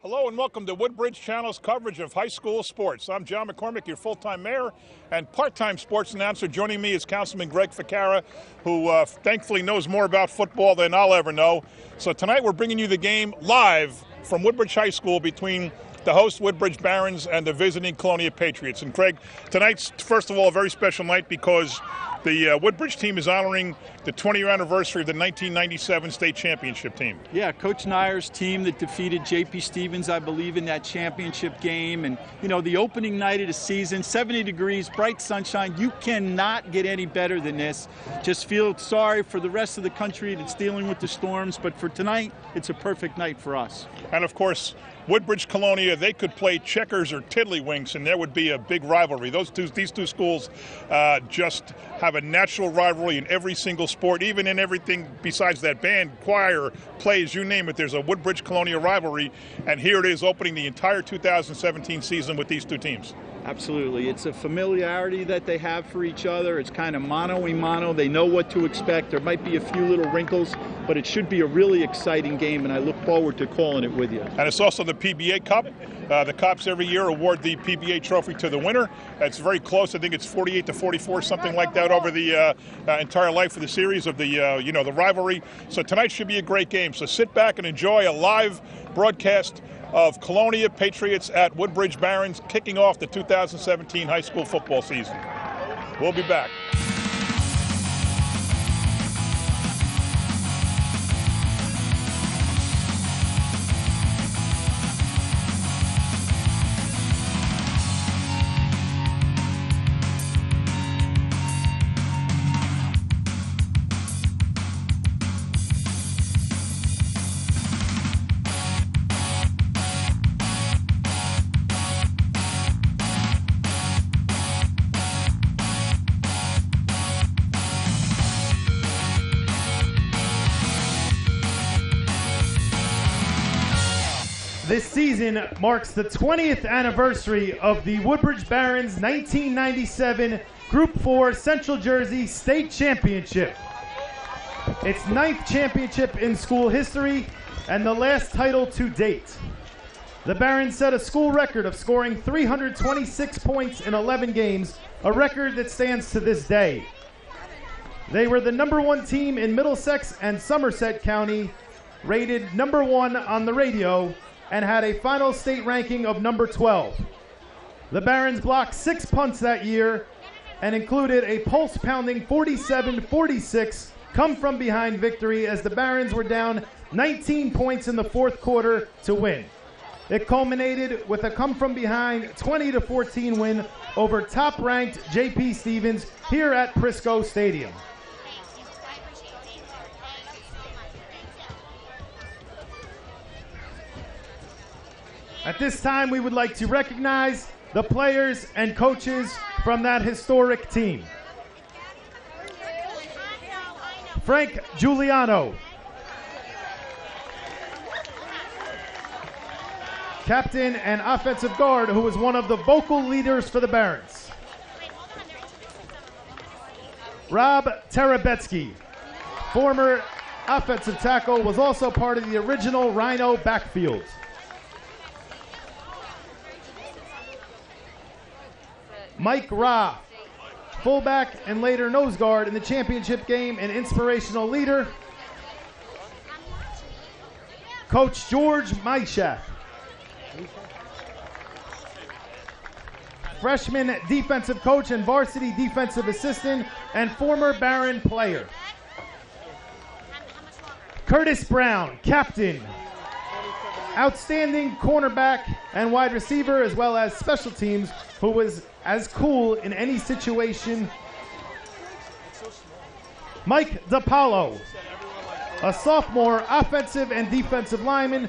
Hello and welcome to Woodbridge Channel's coverage of high school sports. I'm John McCormick, your full-time mayor and part-time sports announcer. Joining me is Councilman Greg Ficarra, who thankfully knows more about football than I'll ever know. So tonight we're bringing you the game live from Woodbridge High School between the host Woodbridge Barons and the visiting Colonia Patriots. And Craig, tonight's, first of all, a very special night because the Woodbridge team is honoring the 20-year anniversary of the 1997 state championship team. Yeah, Coach Neyer's team that defeated J.P. Stevens, I believe, in that championship game. And, you know, the opening night of the season, 70 degrees, bright sunshine. You cannot get any better than this. Just feel sorry for the rest of the country that's dealing with the storms. But for tonight, it's a perfect night for us. And, of course, Woodbridge Colonia, they could play checkers or tiddlywinks, and there would be a big rivalry. These two schools just have a natural rivalry in every single sport, even in everything besides that band, choir, plays, you name it. There's a Woodbridge Colonia rivalry, and here it is opening the entire 2017 season with these two teams. Absolutely. It's a familiarity that they have for each other. It's kind of mano-a-mano. They know what to expect. There might be a few little wrinkles, but it should be a really exciting game, and I look forward to calling it with you. And it's also the PBA Cup. The Cops every year award the PBA trophy to the winner. It's very close. I think it's 48-44, something like that, over the entire life of the series of the the rivalry. So tonight should be a great game. So sit back and enjoy a live broadcast of Colonia Patriots at Woodbridge Barons, kicking off the 2017 high school football season. We'll be back. This season marks the 20th anniversary of the Woodbridge Barons 1997 Group 4 Central Jersey State Championship. Its 9th championship in school history and the last title to date. The Barons set a school record of scoring 326 points in 11 games, a record that stands to this day. They were the #1 team in Middlesex and Somerset County, rated #1 on the radio, and had a final state ranking of #12. The Barons blocked 6 punts that year and included a pulse-pounding 47-46 come-from-behind victory as the Barons were down 19 points in the fourth quarter to win. It culminated with a come-from-behind 20-14 win over top-ranked J.P. Stevens here at Prisco Stadium. At this time, we would like to recognize the players and coaches from that historic team. Frank Giuliano, captain and offensive guard, who was one of the vocal leaders for the Barons. Rob Terabetsky, former offensive tackle, was also part of the original Rhino backfield. Mike Ra, fullback and later nose guard in the championship game and inspirational leader. Coach George Myshak, freshman defensive coach and varsity defensive assistant and former Baron player. Curtis Brown, captain, outstanding cornerback and wide receiver, as well as special teams, who was as cool in any situation. Mike DiPaolo, a sophomore offensive and defensive lineman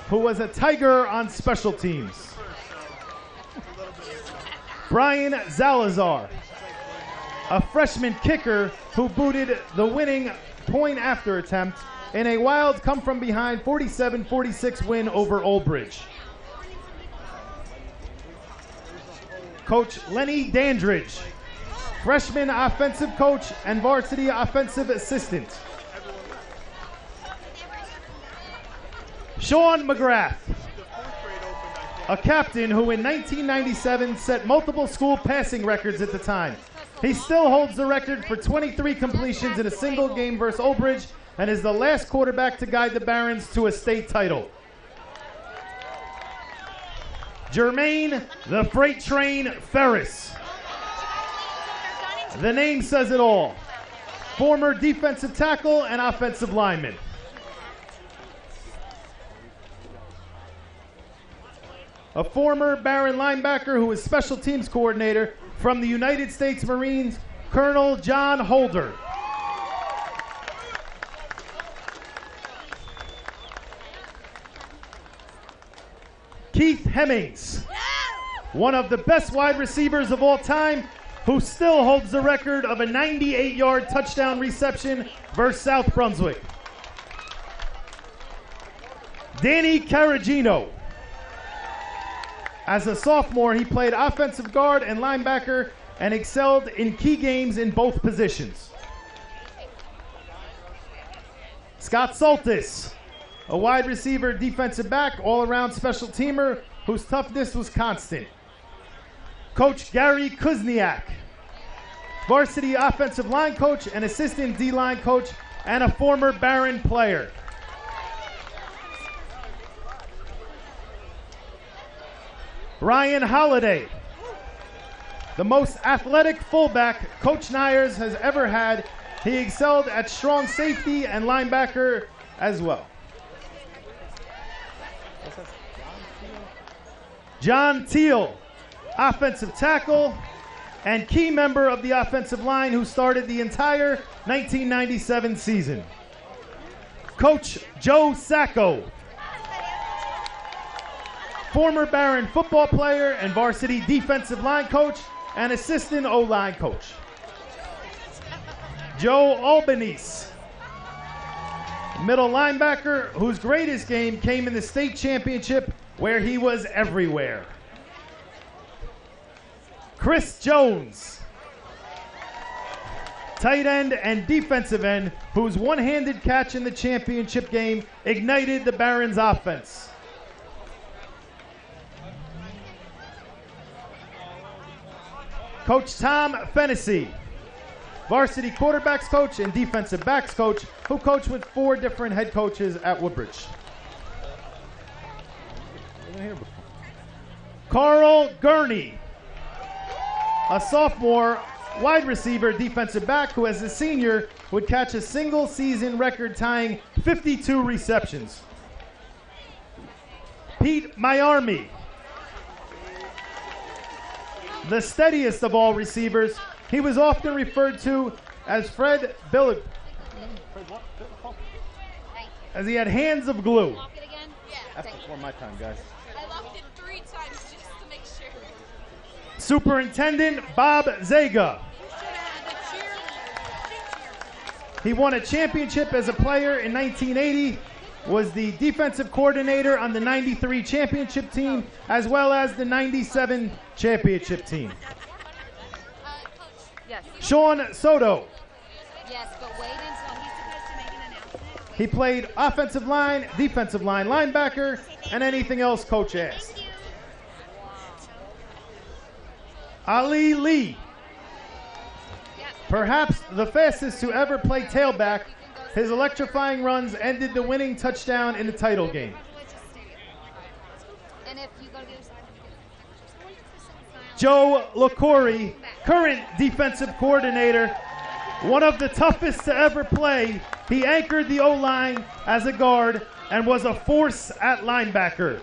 who was a tiger on special teams. Brian Zalazar, a freshman kicker who booted the winning point after attempt in a wild come-from-behind 47-46 win over Old Bridge. Coach Lenny Dandridge, freshman offensive coach and varsity offensive assistant. Sean McGrath, a captain who in 1997 set multiple school passing records at the time. He still holds the record for 23 completions in a single game versus Woodbridge and is the last quarterback to guide the Barons to a state title. Jermaine the Freight Train Ferris. The name says it all. Former defensive tackle and offensive lineman. A former Baron linebacker who was special teams coordinator from the United States Marines, Colonel John Holder. Keith Hemmings, one of the best wide receivers of all time, who still holds the record of a 98-yard touchdown reception versus South Brunswick. Danny Caragino. As a sophomore, he played offensive guard and linebacker and excelled in key games in both positions. Scott Soltis, a wide receiver, defensive back, all-around special teamer whose toughness was constant. Coach Gary Kuzniak, varsity offensive line coach and assistant D-line coach and a former Baron player. Ryan Holiday, the most athletic fullback Coach Nyers has ever had. He excelled at strong safety and linebacker as well. John Teal, offensive tackle and key member of the offensive line who started the entire 1997 season. Coach Joe Sacco, former Baron football player and varsity defensive line coach and assistant O-line coach. Joe Albanese, middle linebacker whose greatest game came in the state championship where he was everywhere. Chris Jones, tight end and defensive end whose one-handed catch in the championship game ignited the Barons offense. Coach Tom Fennessy, varsity quarterbacks coach and defensive backs coach who coached with 4 different head coaches at Woodbridge. Carl Gurney, a sophomore wide receiver defensive back who as a senior would catch a single season record tying 52 receptions. Pete Myarmy, the steadiest of all receivers. He was often referred to as Fred Billig, as he had hands of glue. That's before my time, guys. I locked it 3 times just to make sure. Superintendent Bob Zaga. He won a championship as a player in 1980, was the defensive coordinator on the 93 championship team, as well as the 97 championship team. Yes. Sean Soto. Yes, but wait until he's supposed to make an announcement. He played offensive line, defensive line, linebacker, and anything else coach asked. Ali Lee. Perhaps the fastest to ever play tailback, his electrifying runs ended the winning touchdown in the title game. And if you go to the other side, Joe LaCourie, current defensive coordinator, one of the toughest to ever play. He anchored the O-line as a guard and was a force at linebacker.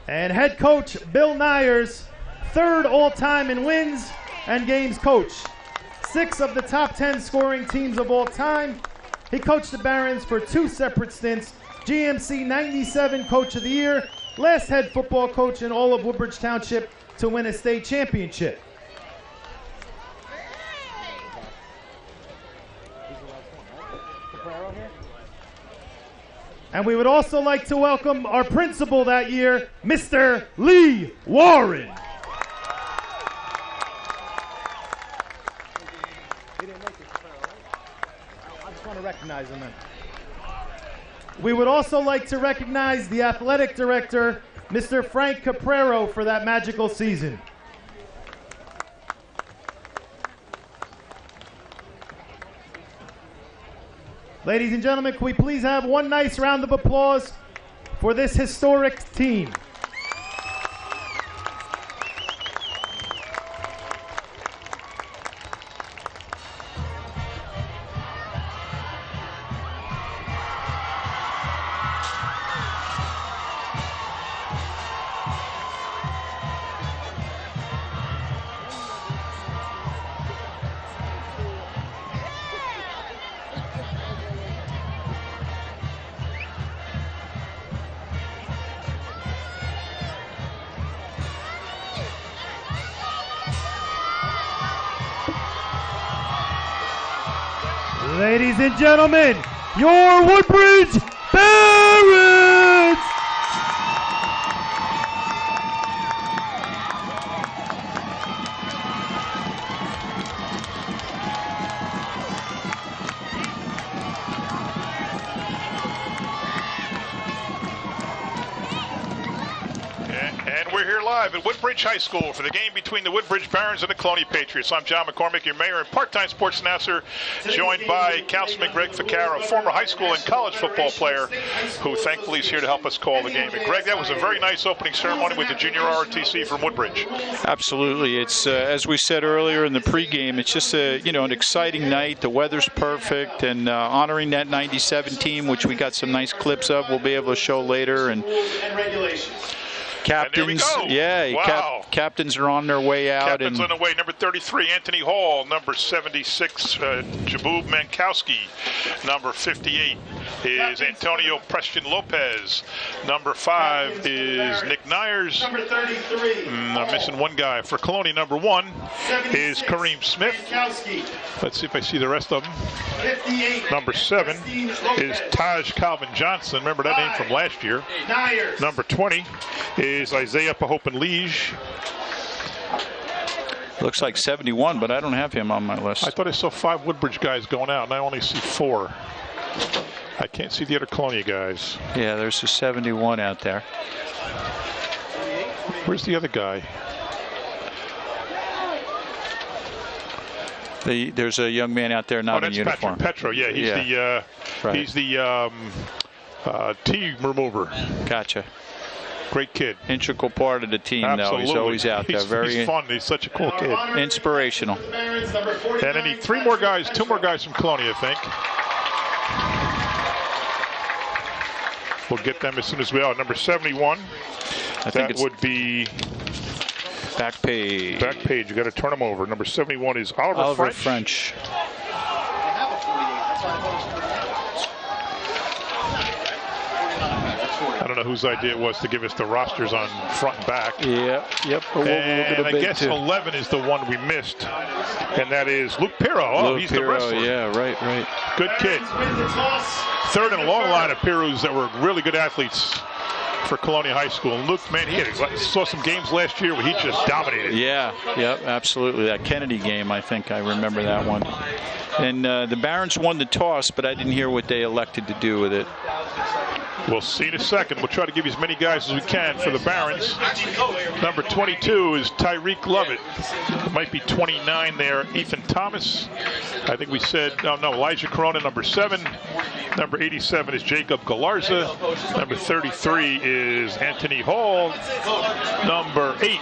And head coach Bill Nyers, 3rd all-time in wins and games coach. 6 of the top 10 scoring teams of all time. He coached the Barons for 2 separate stints. GMC 97 Coach of the Year, last head football coach in all of Woodbridge Township to win a state championship. And we would also like to welcome our principal that year, Mr. Lee Warren. want to recognize them then. We would also like to recognize the athletic director, Mr. Frank Caprero, for that magical season. Ladies and gentlemen, can we please have one nice round of applause for this historic team? Ladies and gentlemen, your Woodbridge Barons! And we're here live at Woodbridge High School for the game between the Woodbridge Barons and the Colonia Patriots. I'm John McCormick, your mayor and part-time sports announcer, joined by Councilman Greg Ficarra, a former high school and college football player who thankfully is here to help us call the game. And Greg, that was a very nice opening ceremony with the junior ROTC from Woodbridge. Absolutely. It's as we said earlier in the pregame, it's just an exciting night. The weather's perfect, and honoring that 97 team, which we got some nice clips of, we'll be able to show later. And captains, wow. Captains are on their way out. Captains on the way. Number 33, Anthony Hall. Number 76, Jabub Mankowski. Number 58 is Antonio Preston Lopez. Number 5 is Nick Nyers. Number 33. I'm missing one guy. For Colonia, number 1 is Kareem Smith. Let's see if I see the rest of them. 58. Number 7 is Taj Calvin Johnson. Remember that name from last year. Number 20 is Isaiah Pahopen-Lige. Looks like 71, but I don't have him on my list. I thought I saw 5 Woodbridge guys going out, and I only see 4. I can't see the other Colonia guys. Yeah, there's a 71 out there. Where's the other guy? There's a young man out there not in uniform. Patrick Petro. Yeah, he's the tee remover. Gotcha. Great kid. Integral part of the team, Absolutely. though. He's always out there. He's fun. He's such a cool kid. Inspirational. And I need 2 more guys from Colonia, I think. We'll get them as soon as we are. Number 71. I think that would be back page. Back page. You got to turn them over. Number 71 is Oliver French. I don't know whose idea it was to give us the rosters on front and back. Yep. And I guess 11 is the one we missed, and that is Luke Pirro. Oh, he's the wrestler. Yeah, right. Good kid. Third in a long line of Pirros that were really good athletes for Colonia High School. And Luke, man, saw some games last year where he just dominated. Yeah, absolutely. That Kennedy game, I think I remember that one. And the Barons won the toss, but I didn't hear what they elected to do with it. We'll see in a second. We'll try to give you as many guys as we can for the Barons. Number 22 is Tyreek Lovett. It might be 29 there. Ethan Thomas. I think we said, no, Elijah Corona, number 7. Number 87 is Jacob Galarza. Number 33 is Anthony Hall. Number 8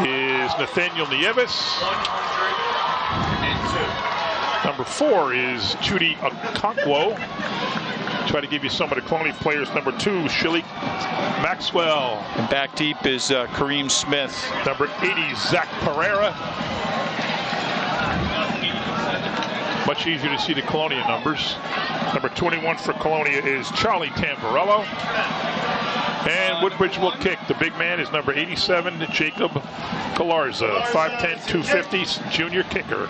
is Nathaniel Nieves. Number 4 is Judy Okonkwo. Try to give you some of the Colonia players. Number 2, Shalik Maxwell. And back deep is Kareem Smith. Number 80, Zach Pereira. Much easier to see the Colonia numbers. Number 21 for Colonia is Charlie Tamburello. And Woodbridge will kick. The big man is number 87, Jacob Galarza, 5'10", 250, junior kicker.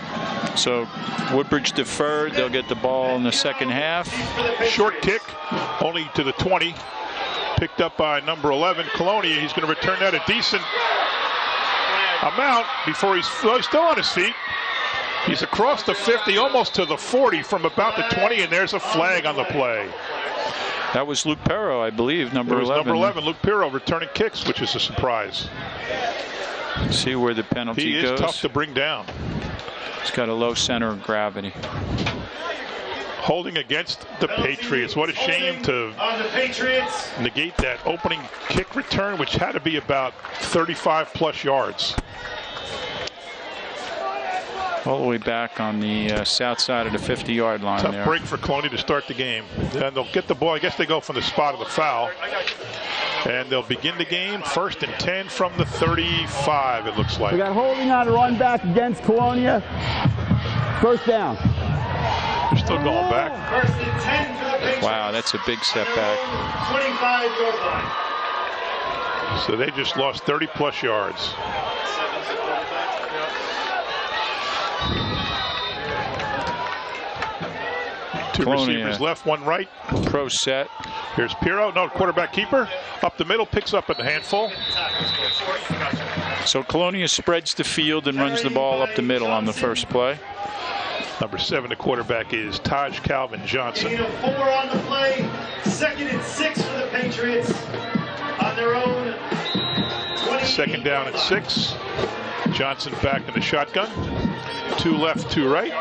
So Woodbridge deferred. They'll get the ball in the second half. Short kick, only to the 20. Picked up by number 11, Colonia. He's going to return that a decent amount before he's still on his feet. He's across the 50, almost to the 40 from about the 20, and there's a flag on the play. That was Luke Perro, I believe, number 11. Number 11, Luke Perro, returning kicks, which is a surprise. See where the penalty goes. He is tough to bring down. He's got a low center of gravity. Holding against the Patriots. What a shame to negate that opening kick return, which had to be about 35-plus yards. All the way back on the south side of the 50-yard line. Tough break for Colonia to start the game. Then they'll get the ball. I guess they go from the spot of the foul. And they'll begin the game 1st and 10 from the 35, it looks like. We got holding on a run back against Colonia. First down. They're still going back. 1st and 10 for the Patriots. Wow, that's a big setback. 25-yard line. So they just lost 30-plus yards. Two receivers left, one right. Pro set. Here's Perro, no quarterback keeper. Up the middle, picks up a handful. So Colonia spreads the field and runs the ball up the middle on the first play. Number 7, the quarterback is Taj Calvin Johnson. Gain of 4 on the play. 2nd and 6 for the Patriots on their own. 2nd down and 6. Johnson back in the shotgun. 2 left, 2 right.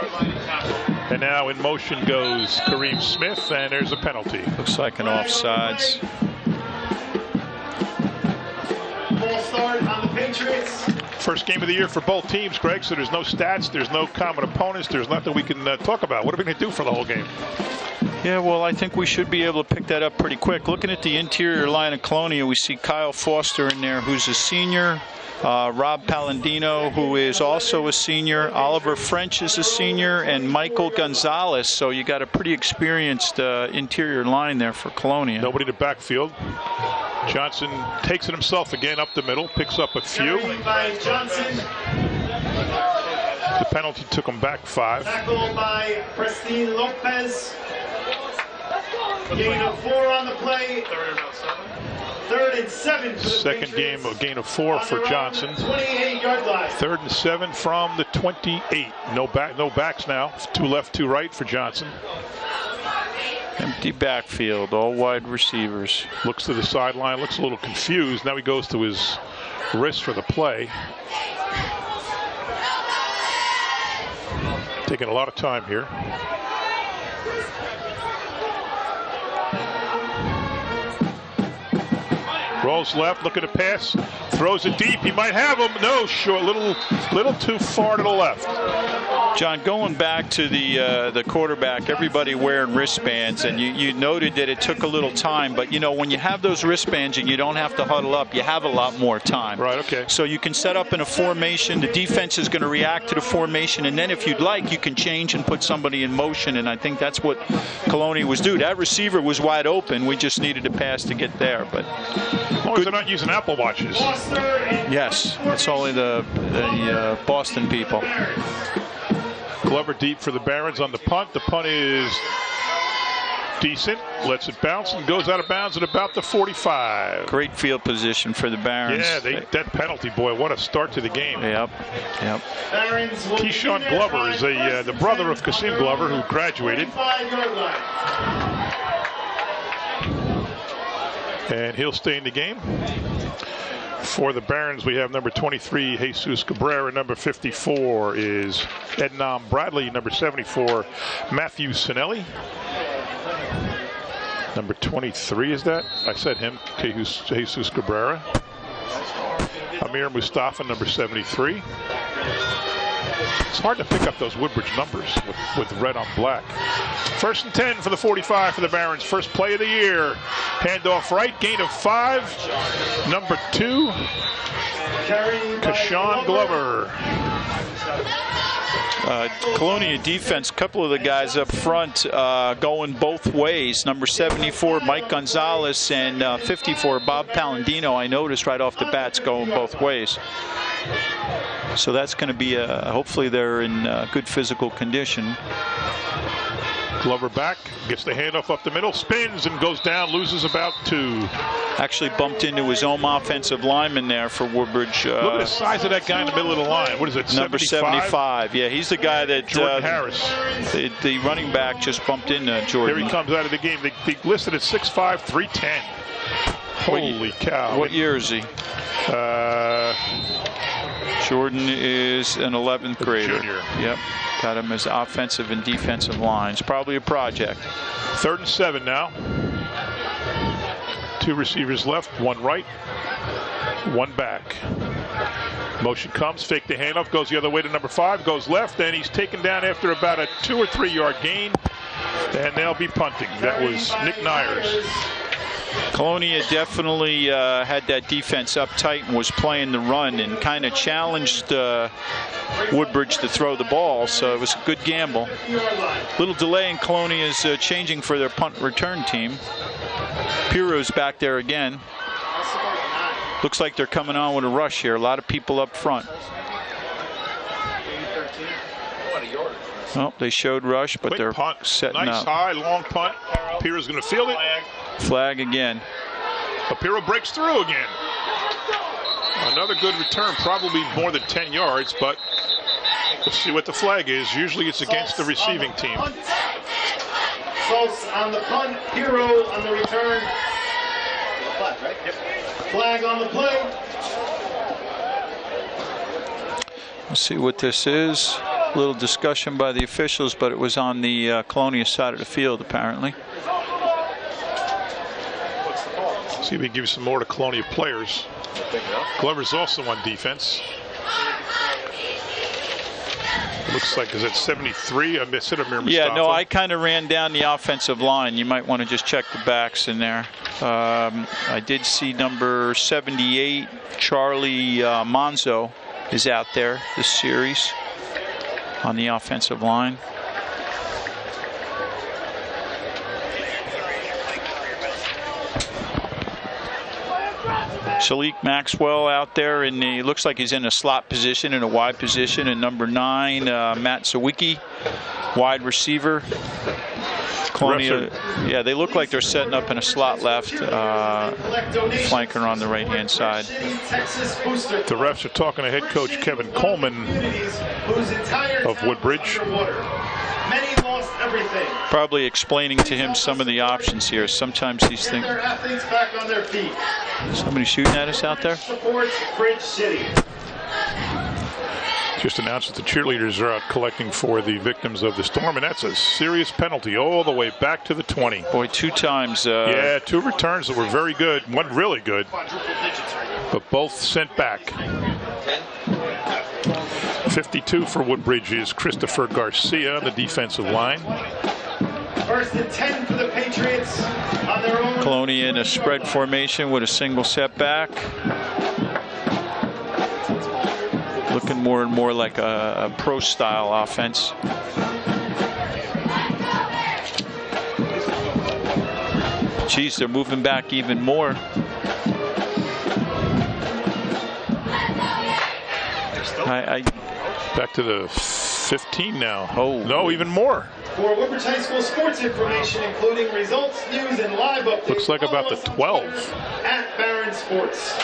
And now in motion goes Kareem Smith, and there's a penalty. Looks like an offsides. Ball start on the Patriots. First game of the year for both teams, Greg, so there's no stats, there's no common opponents, there's nothing we can talk about. What are we going to do for the whole game? Yeah, well, I think we should be able to pick that up pretty quick. Looking at the interior line of Colonia, we see Kyle Foster in there, who's a senior. Rob Palladino, who is also a senior. Oliver French is a senior, and Michael Gonzalez. So you got a pretty experienced interior line there for Colonia. Nobody to backfield. Johnson takes it himself again up the middle, picks up a few. By Johnson. The penalty took him back 5. Tackled by Pristine Lopez. Gain of 4 on the play. 3rd and 7 for the Second Patriots. game, a gain of 4 for Johnson. 28-yard line. 3rd and 7 from the 28. No backs now. 2 left, 2 right for Johnson. Empty backfield, all wide receivers. Looks to the sideline, looks a little confused. Now he goes to his wrist for the play. Taking a lot of time here. Rolls left, looking to pass, throws it deep. He might have him. No, short, little too far to the left. John, going back to the quarterback, everybody wearing wristbands, and you noted that it took a little time, but you know, when you have those wristbands and you don't have to huddle up, you have a lot more time. Right, okay. So you can set up in a formation, the defense is going to react to the formation, and then if you'd like, you can change and put somebody in motion, and I think that's what Colonia was doing. That receiver was wide open, we just needed a pass to get there. But as long as they're not using Apple Watches. Yes, it's only the Boston people. Glover deep for the Barons on the punt. The punt is decent. Lets it bounce and goes out of bounds at about the 45. Great field position for the Barons. Yeah, that penalty, boy, what a start to the game. Yep. Keyshawn Glover is the brother of Kasim Glover, who graduated. And he'll stay in the game. For the Barons, we have number 23, Jesus Cabrera. Number 54 is Ednam Bradley. Number 74, Matthew Sinelli. Number 23 is that? I said him, Jesus Cabrera. Amir Mustafa, number 73. It's hard to pick up those Woodbridge numbers with red on black. 1st and 10 for the 45 for the Barons. First play of the year. Handoff right, gain of 5. Number 2, Keyshawn Glover. Colonia defense, a couple of the guys up front going both ways. Number 74, Mike Gonzalez, and 54, Bob Palladino, I noticed right off the bats going both ways. So that's going to be hopefully they're in good physical condition. Glover back, gets the handoff up the middle, spins and goes down, loses about 2. Actually bumped into his own offensive lineman there for Woodbridge. Look at the size of that guy in the middle of the line. What is it, number 75? Yeah, he's the guy that Jordan Harris. The running back just bumped into Jordan. Here he comes out of the game. They listed at 6'5", 310. Holy cow. What year is he? Jordan is an 11th grader. Junior. Yep. Got him as offensive and defensive lines. Probably a project. 3rd and 7 now. 2 receivers left, 1 right, 1 back. Motion comes, fake the handoff, goes the other way to number 5, goes left, and he's taken down after about a 2 or 3 yard gain, and they'll be punting. That was Nick Nyers. Colonia definitely had that defense up tight and was playing the run and kind of challenged Woodbridge to throw the ball, so it was a good gamble. Little delay in Colonia's changing for their punt return team. Piro's back there again. Looks like they're coming on with a rush here. A lot of people up front. Oh, they showed rush, but they're setting up. Nice high, long punt. Piro's going to field it. Flag again. Piro breaks through again. Another good return, probably more than 10 yards, but we'll see what the flag is. Usually it's against the receiving team. False on the punt, Piro on the return. Flag, right? Yep. Flag on the play. Let's see what this is. A little discussion by the officials, but it was on the Colonia side of the field, apparently. See if we can give you some more to Colonia players. Glover's also on defense. Looks like, is it 73? I missed it. Yeah, no, I kind of ran down the offensive line. You might want to just check the backs in there. I did see number 78, Charlie Monzo, is out there this series on the offensive line. Shalik Maxwell out there, and he looks like he's in a slot position, in a wide position. And number 9, Matt Sawicki, wide receiver. Colonia, yeah, they look like they're setting up in a slot left, flanker on the right-hand side. The refs are talking to head coach Kevin Coleman of Woodbridge. Many lost everything. Probably explaining to him some of the options here. Sometimes these things. Their athletes back on their feet. Somebody shooting at us out there? Supports Bridge City. Just announced that the cheerleaders are out collecting for the victims of the storm, and that's a serious penalty all the way back to the 20. Boy, 2 times. Yeah, 2 returns that were very good. One really good, but both sent back. 52 for Woodbridge is Christopher Garcia on the defensive line. 1st and 10 for the Patriots on their own. Colonia in a spread formation with a single setback. Looking more and more like a pro-style offense. Geez, they're moving back even more. Back to the 15 now. Oh. No, even more. For Woodbridge High School sports information, including results, news, and live updates. Looks like about the 12. At Barron Sports.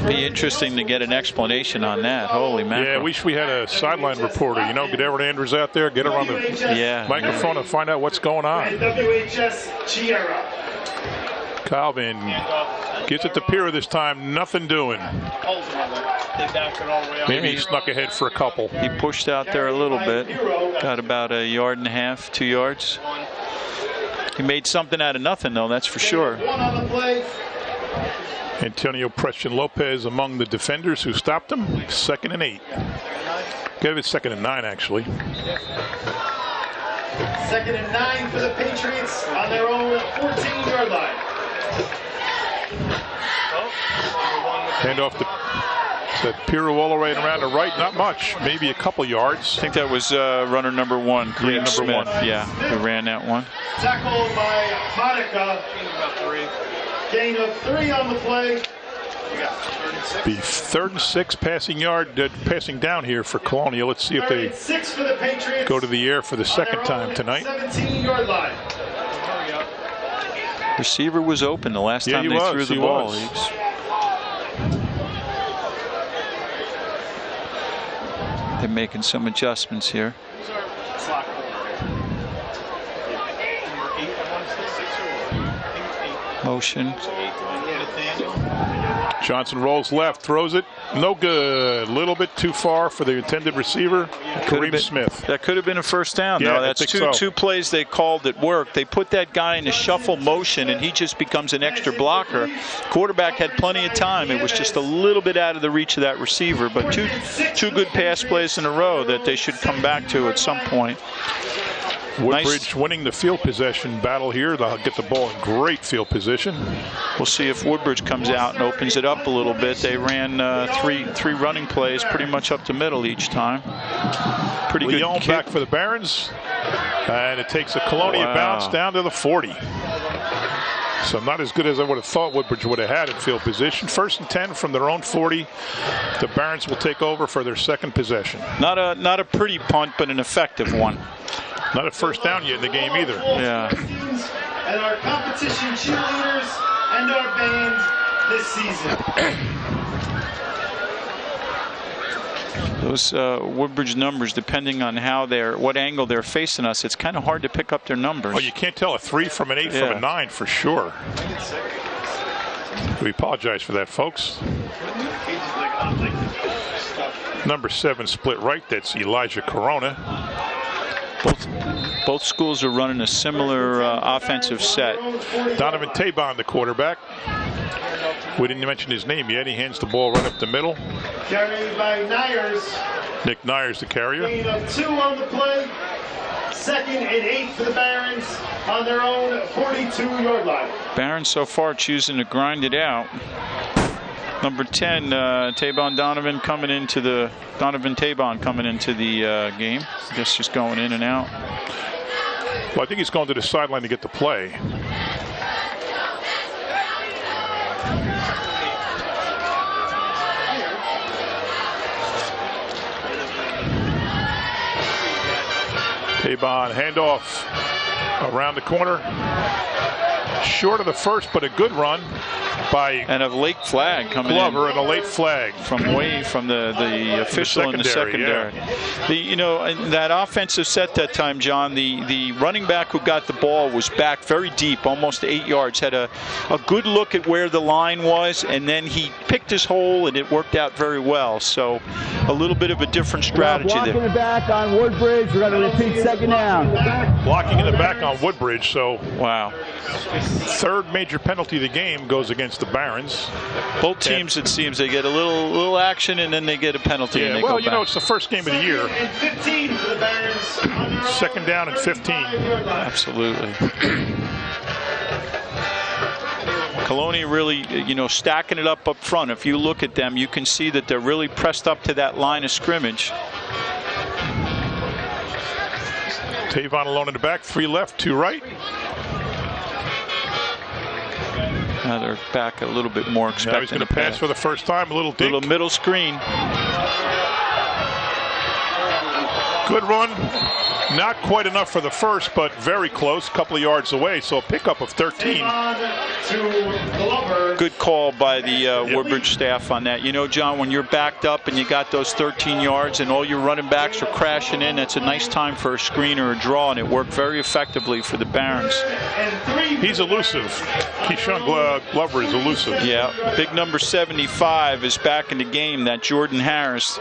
Be interesting to get an explanation on that. Holy mackerel. Yeah, I wish we had a sideline reporter. You know, get Erin Andrews out there, get her on the microphone and find out what's going on. And WHS Chiara. Calvin gets it to Piro this time. Nothing doing. Maybe he snuck ahead for a couple. He pushed out there a little bit. Got about 1.5 yards, 2 yards. He made something out of nothing, though, that's for sure. Antonio Preston Lopez among the defenders who stopped him. 2nd and 8. Gave it 2nd and 9, actually. 2nd and 9 for the Patriots on their own 14-yard line. Hand off to Piro all the way around the right. Not much, maybe a couple yards. I think that was runner number 1, Green Smith. Yeah, who ran that one. Tackled by Monica. Gain of 3 on the play. The 3rd and 6 passing down here for Colonia. Let's see if they go to the air for the second time tonight. 17-yard line. Receiver was open the last time they threw the ball. They're making some adjustments here. Motion. Johnson rolls left, throws it. No good. A little bit too far for the intended receiver, Kareem Smith. That could have been a first down. Yeah, no, that's two plays they called that worked. They put that guy in a shuffle motion, and he just becomes an extra blocker. Quarterback had plenty of time. It was just a little bit out of the reach of that receiver, but two good pass plays in a row that they should come back to at some point. Woodbridge winning the field possession battle here. They'll get the ball in great field position. We'll see if Woodbridge comes out and opens it up a little bit. They ran three running plays pretty much up the middle each time. Pretty good kick. Back for the Barons. And it takes a Colonia bounce down to the 40. So not as good as I would have thought Woodbridge would have had in field position. 1st and 10 from their own 40. The Barons will take over for their second possession. Not a pretty punt, but an effective one. Not a first down yet in the game either. Yeah. And our competition cheerleaders and our band this season. Those Woodbridge numbers, depending on what angle they're facing us, it's kind of hard to pick up their numbers. Oh, you can't tell a 3 from an 8 from a 9 for sure. We apologize for that, folks. Number 7 split right. That's Elijah Corona. Both schools are running a similar offensive set. Donovan Tabon, the quarterback. We didn't mention his name yet. He hands the ball right up the middle. Carried by Nyers. Nick Nyers, the carrier. Gain of 2 on the play. 2nd and 8 for the Barons on their own 42-yard line. Barons so far choosing to grind it out. Number 10, Donovan coming into the game. I guess just going in and out. Well, I think he's going to the sideline to get the play. Tabon handoff around the corner. Short of the first, but a good run by and a late flag coming Glover in. And a late flag from the official in the secondary. Yeah. In that offensive set that time, John, the running back who got the ball was back very deep, almost 8 yards, had a good look at where the line was, and then he picked his hole, and it worked out very well. So a little bit of a different strategy there. Blocking the back on Woodbridge. We're going to repeat 2nd down. Blocking in the back on Woodbridge. So wow. 3rd major penalty of the game goes against the Barons. Both teams, it seems, they get a little action and then they get a penalty. Yeah, and they well, go back. It's the first game of the year. 15 for the Barons. 2nd down and 15. Absolutely. Colonia really, stacking it up front. If you look at them, you can see that they're really pressed up to that line of scrimmage. Tavon alone in the back, 3 left, 2 right. Now they're back a little bit more expecting. Now he's going to pass for the first time. A little dink. Little middle screen. Good run. Not quite enough for the first, but very close. A couple of yards away. So a pickup of 13. Good call by the Woodbridge staff on that. John, when you're backed up and you got those 13 yards and all your running backs are crashing in, that's a nice time for a screen or a draw, and it worked very effectively for the Barons. He's elusive. Keyshawn Glover is elusive. Yeah, big number 75 is back in the game. That Jordan Harris,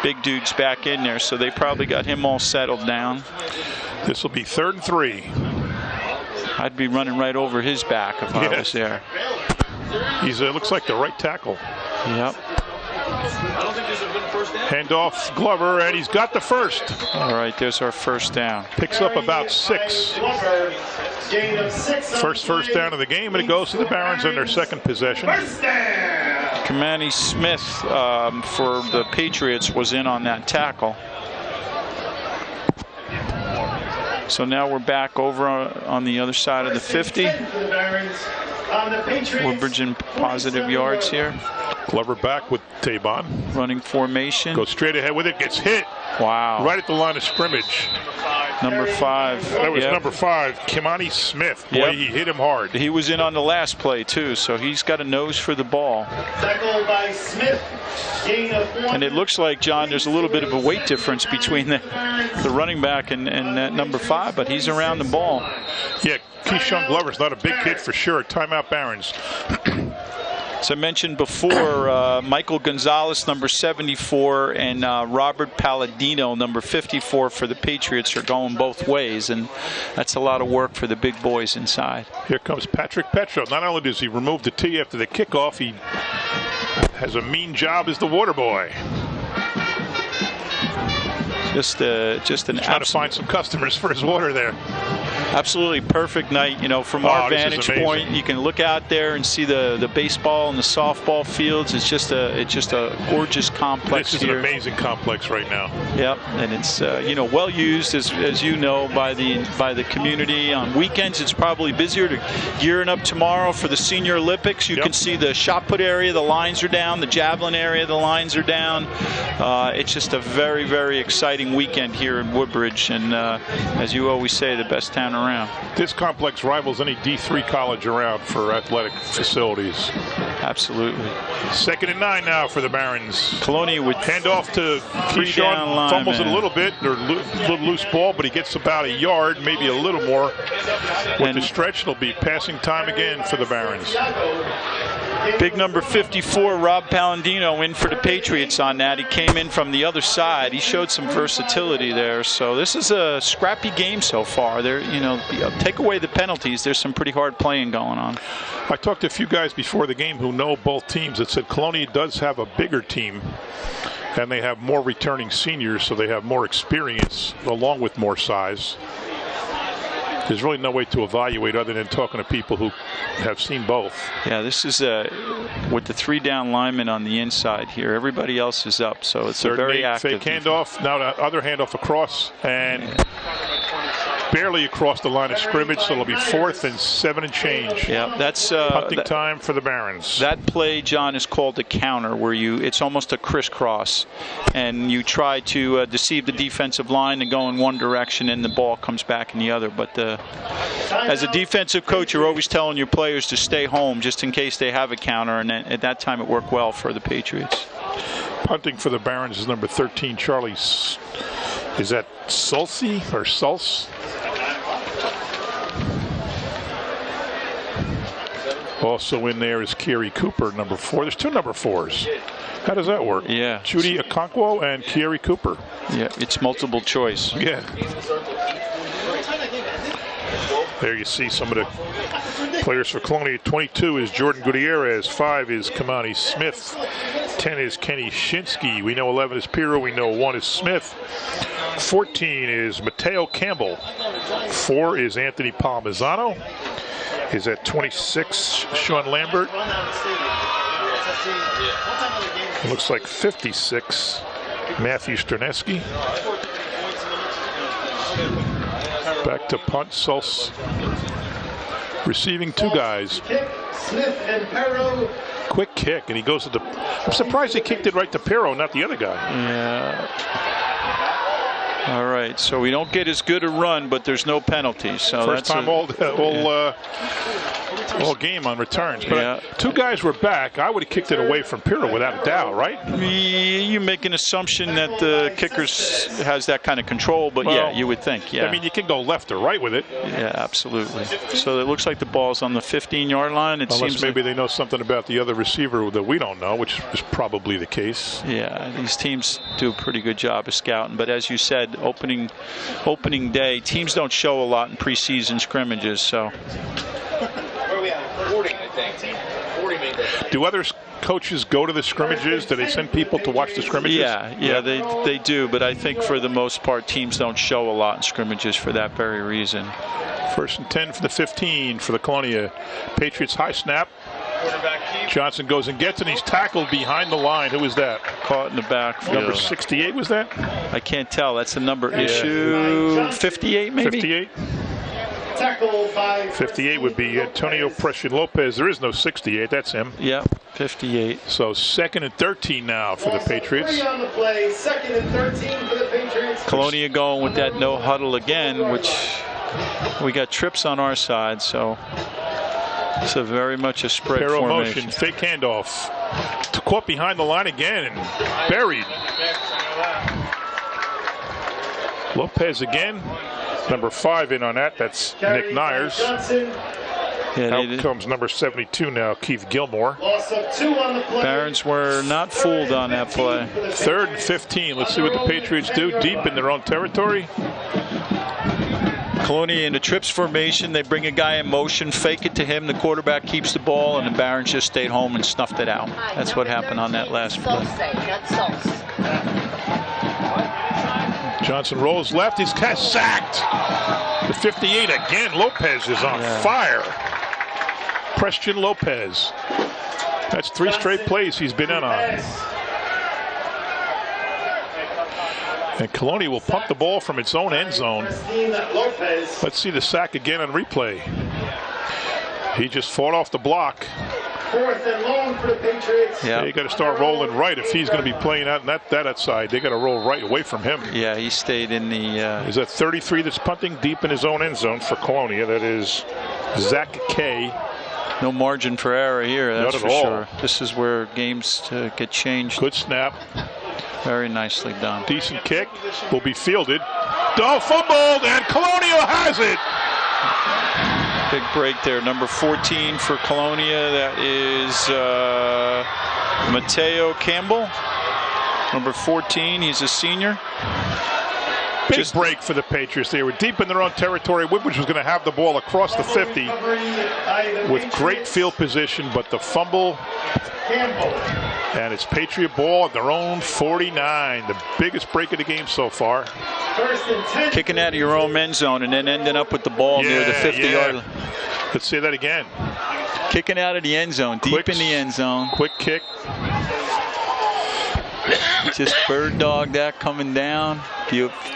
big dude's back in there, so they probably got him all settled down. This will be 3rd and 3. I'd be running right over his back if I was there. He's looks like the right tackle. Yep. Handoff Glover, and he's got the first. All right, there's our first down. Picks up about 6. First down of the game, and it goes to the Barons in their second possession. Kamani Smith for the Patriots was in on that tackle. So now we're back over on the other side of the 50. Woodbridge in positive yards here. Glover back with Tabon. Running formation. Goes straight ahead with it. Gets hit. Wow. Right at the line of scrimmage. Number 5. That was number 5, Kimani Smith. Boy, he hit him hard. He was in on the last play, too, so he's got a nose for the ball. By Smith. And it looks like, John, there's a little bit of a weight difference between the running back and that number 5, but he's around the ball. Yeah, Keyshawn Glover's not a big kid for sure. Timeout Barons. As I mentioned before, Michael Gonzalez, number 74, and Robert Palladino, number 54 for the Patriots, are going both ways, and that's a lot of work for the big boys inside. Here comes Patrick Petro. Not only does he remove the tee after the kickoff, he has a mean job as the water boy. Just an trying to find some customers for his water there. Absolutely perfect night, you know, from our vantage point. You can look out there and see the baseball and the softball fields. It's just a gorgeous complex. This is an amazing complex right now. Yep, and it's you know, well used as you know by the community. On weekends it's probably busier. Gearing up tomorrow for the Senior Olympics. You can see the shot put area, the lines are down. The javelin area, the lines are down. It's just a very, very exciting weekend here in Woodbridge, and as you always say, the best town around. This complex rivals any D3 college around for athletic facilities. Absolutely. 2nd and 9 now for the Barons. Colonia would hand off to Keyshawn. Fumbles it a little bit, or little loose ball, but he gets about a yard, maybe a little more. With the stretch, it'll be passing time again for the Barons. Big number 54, Rob Palladino, in for the Patriots on that. He came in from the other side. He showed some versatility there. So this is a scrappy game so far. There, you know, take away the penalties. There's some pretty hard playing going on. I talked to a few guys before the game who know both teams that said Colonia does have a bigger team, and they have more returning seniors, so they have more experience along with more size. There's really no way to evaluate other than talking to people who have seen both. Yeah, this is with the 3 down linemen on the inside here. Everybody else is up, so it's a very active. Fake handoff. Now the other handoff across, and barely across the line of scrimmage, so it'll be 4th and 7 and change. Yeah, that's punting time for the Barons. That play, John, is called a counter, where it's almost a crisscross, and you try to deceive the defensive line and go in one direction, and the ball comes back in the other. But as a defensive coach, you're always telling your players to stay home just in case they have a counter, and at that time it worked well for the Patriots. Punting for the Barons is number 13, Charlie. Is that Sulci or Sulce? Also in there is Kerry Cooper, number 4. There's 2 number 4s. How does that work? Yeah. Judy Okonkwo and Kerry Cooper. Yeah, it's multiple choice. Yeah. There you see some of the players for Colonia. 22 is Jordan Gutierrez. 5 is Kimani Smith. 10 is Kenny Shinsky. We know 11 is Pirro. We know 1 is Smith. 14 is Mateo Campbell. 4 is Anthony Palmisano. Is at 26 Sean Lambert. It looks like 56 Matthew Sterneski. Back to punt. Sulce receiving 2 guys. Quick kick, and he goes to the. I'm surprised he kicked it right to Pirro, not the other guy. Yeah. All right, so we don't get as good a run, but there's no penalties. So first time all game on returns. But 2 guys were back. I would have kicked it away from Pirro without a doubt, right? You make an assumption that the kicker has that kind of control, but yeah, you would think. Yeah. I mean, you can go left or right with it. Yeah, absolutely. So it looks like the ball's on the 15-yard line. It Unless seems maybe they know something about the other receiver that we don't know, which is probably the case. Yeah, these teams do a pretty good job of scouting. But as you said, opening day, teams don't show a lot in preseason scrimmages. So. Do other coaches go to the scrimmages? Do they send people to watch the scrimmages? Yeah, they do. But I think for the most part, teams don't show a lot in scrimmages for that very reason. 1st and 10 for the 15 for the Colonia Patriots. High snap. Johnson goes and gets it. He's tackled behind the line. Who was that? Caught in the backfield. Number 68 was that? I can't tell. That's the number issue 58 maybe? 58. Tackled by 58 would be Antonio Pression Lopez. There is no 68. That's him. Yep, 58. So 2nd and 13 now for the Patriots. 3 on the play. 2nd and 13 for the Patriots. Colonia going with that no huddle again, which we got trips on our side, so it's a very much a spread Arrow formation. motion, fake handoff. Caught behind the line again and buried. Lopez again. Number 5 in on that. That's Nick Nyers. Yeah, Out comes number 72 now, Keith Gilmore. Loss of 2 on the play. Barons were not fooled on that play. 3rd and 15. Let's see what the Patriots do deep in their own territory. Colonia in the trips formation, they bring a guy in motion, fake it to him, the quarterback keeps the ball, and the Barons just stayed home and snuffed it out. That's what happened on that last play. Johnson rolls left, he's sacked. The 58 again, Lopez is on fire. Preston Lopez. That's 3 straight plays he's been in on. And Colonia will pump the ball from its own end zone. Let's see the sack again on replay. He just fought off the block. 4th and long for the Patriots. Yeah, They got to start rolling right if he's going to be playing out that outside. They got to roll right away from him. Yeah, he stayed in the. Is that 33 that's punting deep in his own end zone for Colonia? That is Zach Kay. No margin for error here, that's Not at for all. sure. This is where games get changed. Good snap. Very nicely done. Decent kick. Will be fielded. Oh, fumbled, and Colonia has it. Big break there. Number 14 for Colonia. That is Mateo Campbell. Number 14. He's a senior. Big break for the Patriots. They were deep in their own territory. Woodbridge was going to have the ball across the 50 with great field position, but the fumble, and it's Patriot ball at their own 49. The biggest break of the game so far. Kicking out of your own end zone and then ending up with the ball near the 50-yard line. Let's say that again. Kicking out of the end zone, deep in the end zone. Quick kick. Just bird dog that coming down.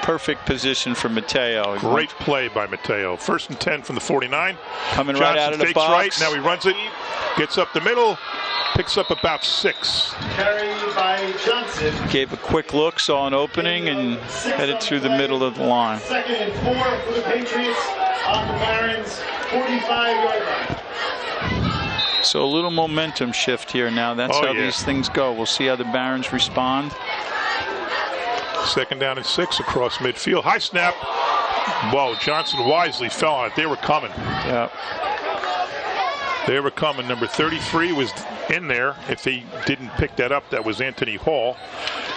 Perfect position for Mateo. Great play by Mateo. 1st and 10 from the 49. Coming Johnson right out of the fakes box. Right. Now he runs it. Gets up the middle. Picks up about 6. Carried by Johnson. Gave a quick look, saw an opening, and headed through the middle of the line. 2nd and 4 for the Patriots on the Barons 45-yard line. So a little momentum shift here now. That's how these things go. We'll see how the Barons respond. 2nd down and 6 across midfield. High snap. Whoa, Johnson wisely fell on it. They were coming. Yeah. They were coming. Number 33 was in there. If he didn't pick that up, that was Anthony Hall.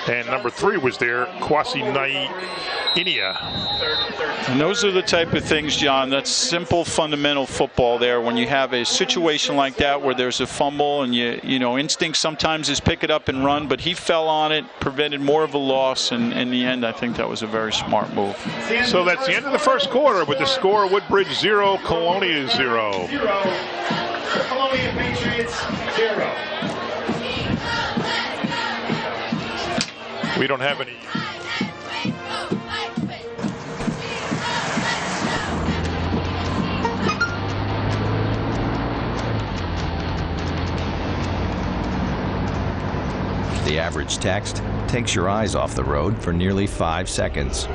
And number 3 was there, Kwasi Inia. And those are the type of things, John, that's simple, fundamental football there. When you have a situation like that where there's a fumble and you know, instinct sometimes is pick it up and run, but he fell on it, prevented more of a loss, and in the end, I think that was a very smart move. So that's the end of the first quarter with the score: Woodbridge 0, Colonia 0. Colonia Patriots 0. We don't have any. The average text takes your eyes off the road for nearly 5 seconds.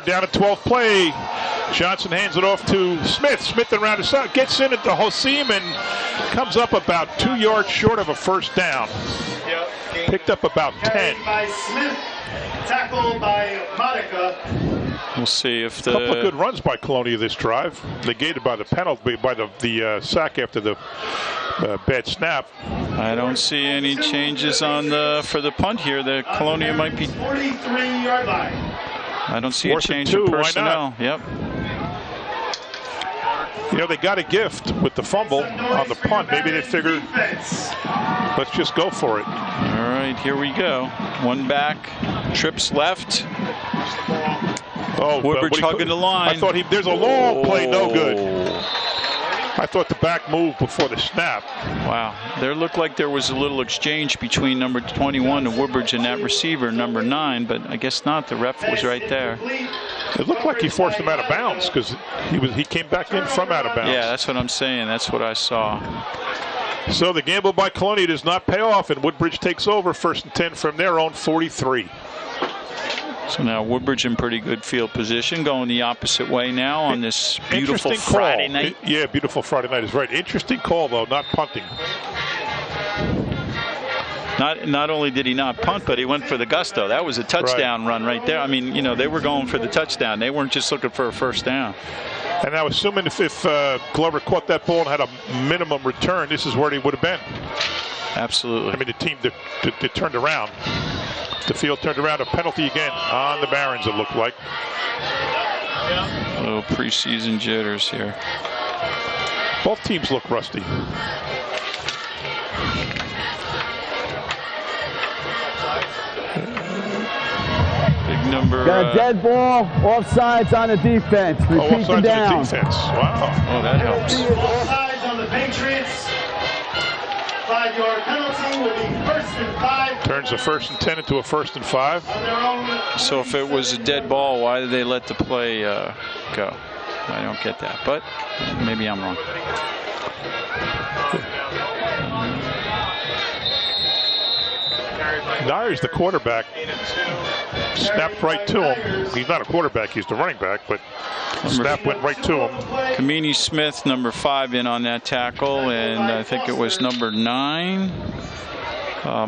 Down at 12th play. Johnson hands it off to Smith. Smith around the side, gets in at the whole seam and comes up about 2 yards short of a 1st down. Picked up about 10. By Smith, tackled by Monica. We'll see if a couple of good runs by Colonia this drive, negated by the penalty, by the sack after the bad snap. I don't see any changes on for the punt here. The Colonia might be 43-yard line. I don't see a change in personnel. Yep. You know, they got a gift with the fumble on the punt. Maybe they figured, let's just go for it. All right, here we go. One back, trips left. Oh, Woodbridge hugging the line. I thought there's a long play, no good. I thought the back moved before the snap. Wow. There looked like there was a little exchange between number 21 and Woodbridge and that receiver, number 9, but I guess not. The ref was right there. It looked like he forced him out of bounds because he came back in from out of bounds. Yeah, that's what I'm saying. That's what I saw. So the gamble by Colonia does not pay off, and Woodbridge takes over 1st and 10 from their own 43. So now Woodbridge in pretty good field position, going the opposite way now on this beautiful Friday night. Yeah, beautiful Friday night is right. Interesting call, though, not punting. Not only did he not punt, but he went for the gusto. That was a touchdown run right there. I mean, you know, they were going for the touchdown. They weren't just looking for a first down. And now, assuming if Glover caught that ball and had a minimum return, this is where he would have been. Absolutely. I mean, the team that turned around. The field turned around. A penalty again on the Barons, it looked like. Little preseason jitters here. Both teams look rusty. Big number. Got a dead ball. Offsides on the defense. Offsides on down. the defense. Wow. Oh, that helps. Offsides on the Patriots. 5-yard penalty will be 1st and 5. Turns a 1st and 10 into a 1st and 5. So if it was a dead ball, why did they let the play go? I don't get that, but maybe I'm wrong. Nyers, the quarterback, snapped right to him. He's not a quarterback, he's the running back, but snap went right to him. Kamini Smith, number 5, in on that tackle, and I think it was number 9,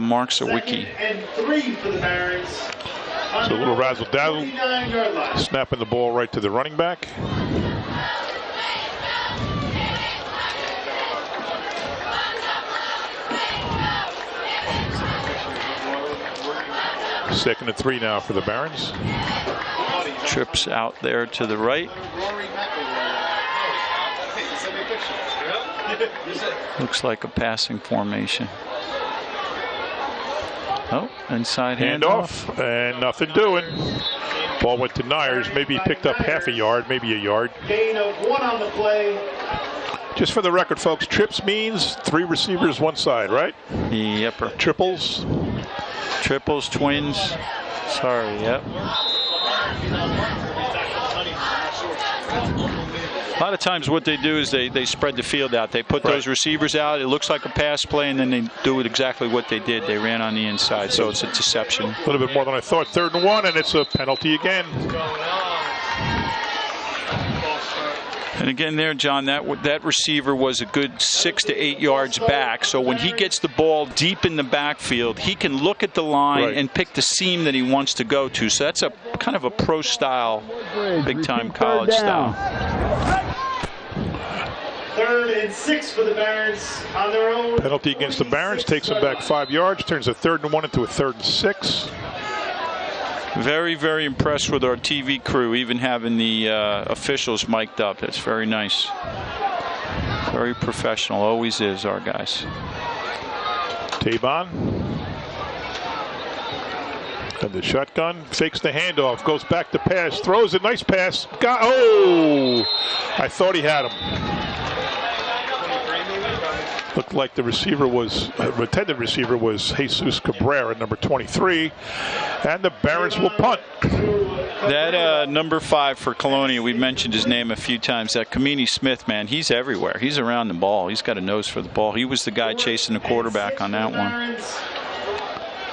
Mark Sawicki. And 3 for the Barons. So a little razzle-dazzle, snapping the ball right to the running back. Second and 3 now for the Barons. Trips out there to the right. Looks like a passing formation. Oh, inside handoff. And nothing doing. Ball went to Nyers. Maybe he picked up half a yard, maybe a yard. Gain of 1 on the play. Just for the record, folks, trips means 3 receivers, 1 side, right? Yep. Triples. Triples, twins. Sorry, yep. A lot of times what they do is they spread the field out. They put those receivers out. It looks like a pass play, and then they do it exactly what they did. They ran on the inside, so it's a deception. A little bit more than I thought. 3rd and 1, and it's a penalty again. And again there, John, that receiver was a good 6 to 8 yards back. So when he gets the ball deep in the backfield, he can look at the line and pick the seam that he wants to go to. So that's a kind of a pro-style, big-time college style. 3rd and 6 for the Barons on their own. Penalty against the Barons takes them back 5 yards, turns a 3rd and 1 into a 3rd and 6. Very, very impressed with our TV crew, even having the officials mic'd up. That's very nice. Very professional, always is, our guys. Tabon. And the shotgun, fakes the handoff, goes back to pass, throws a nice pass. I thought he had him. Looked like the receiver was, intended receiver was Jesus Cabrera, number 23, and the Barons will punt. That number 5 for Colonia, we've mentioned his name a few times. That Kamini Smith, man, he's everywhere. He's around the ball. He's got a nose for the ball. He was the guy chasing the quarterback on that one.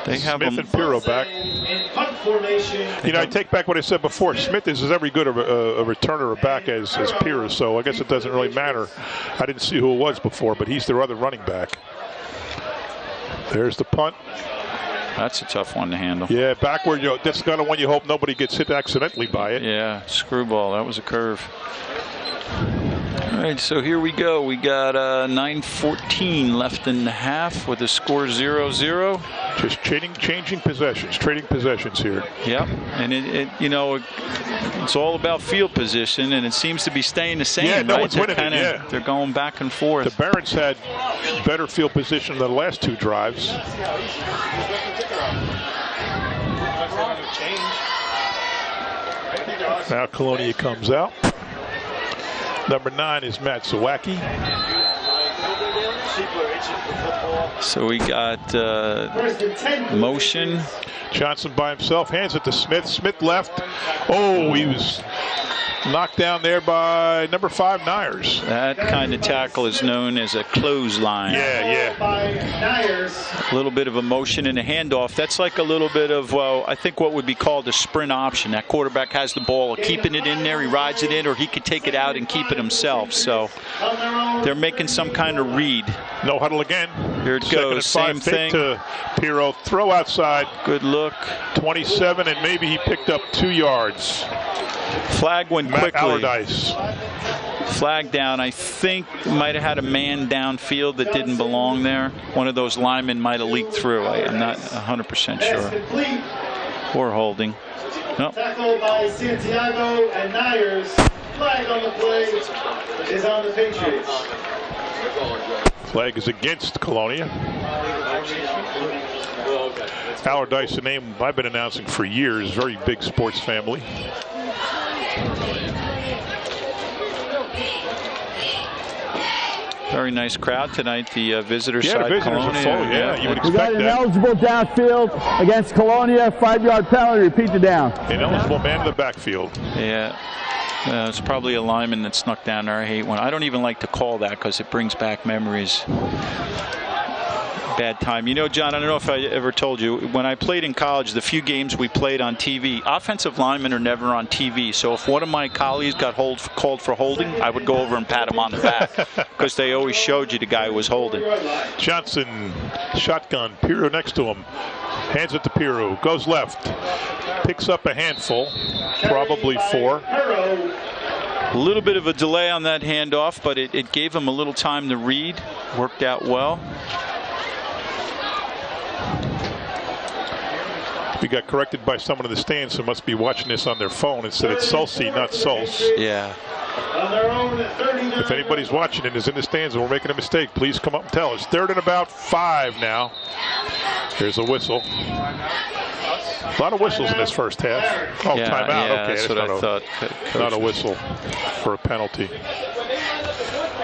They have Smith and Pirro back. You know, I take back what I said before. Smith is as every good a returner or back as Pirro, so I guess it doesn't really matter. I didn't see who it was before, but he's their other running back. There's the punt. That's a tough one to handle. Yeah, backward. That's kind of one you hope nobody gets hit accidentally by it. Yeah, screwball. That was a curve. All right, so here we go. We got 9:14 left in the half with the score 0-0. Just changing possessions, trading possessions here. Yep, and it's all about field position, and it seems to be staying the same. Yeah, no right? one's winning it. Yeah, they're going back and forth. The Barons had better field position than the last 2 drives. Now Colonia comes out. Number 9 is Matt Zawacki. So we got motion. Johnson by himself, hands it to Smith. Smith left. Oh, he was knocked down there by number 5, Nyers. That kind of tackle is known as a clothesline. Yeah. A little bit of a motion and a handoff. That's like a little bit of, well, I think what would be called a sprint option. That quarterback has the ball, keeping it in there, he rides it in, or he could take it out and keep it himself. So they're making some kind of read. No huddle again. Here it goes, same thing. To Pirro, throw outside. Good look. 27, and maybe he picked up 2 yards. Flag went quickly. Allardyce. Flag down. I think might have had a man downfield that didn't belong there. One of those linemen might have leaked through. I'm not 100% sure. Or holding. Nope. Tackled by Santiago and Nyers. Flag on the play is on the Patriots. Flag is against Colonia. Allardyce, a name I've been announcing for years. Very big sports family. Very nice crowd tonight. The visitor Yeah, side. the visitors Colonia, are full. Yeah, you would We got expect an that. eligible downfield against Colonia. 5-yard penalty. Repeat the down. Ineligible man in the backfield. Yeah. It's probably a lineman that snuck down there. I hate one. I don't even like to call that because it brings back memories. Bad time. You know, John, I don't know if I ever told you, when I played in college, the few games we played on TV, offensive linemen are never on TV. So if one of my colleagues got called for holding, I would go over and pat him on the back because they always showed you the guy who was holding. Johnson, shotgun. Pirro next to him. Hands it to Pirro. Goes left. Picks up a handful. Probably 4. A little bit of a delay on that handoff, but it gave him a little time to read. Worked out well. We got corrected by someone in the stands who must be watching this on their phone and said it's Sulci, not Sulce. Yeah. If anybody's watching and is in the stands and we're making a mistake, please come up and tell us. 3rd and about 5 now. Here's a whistle. A lot of whistles in this first half. Oh, yeah, timeout. yeah, Okay, that's what I thought. Not a whistle for a penalty.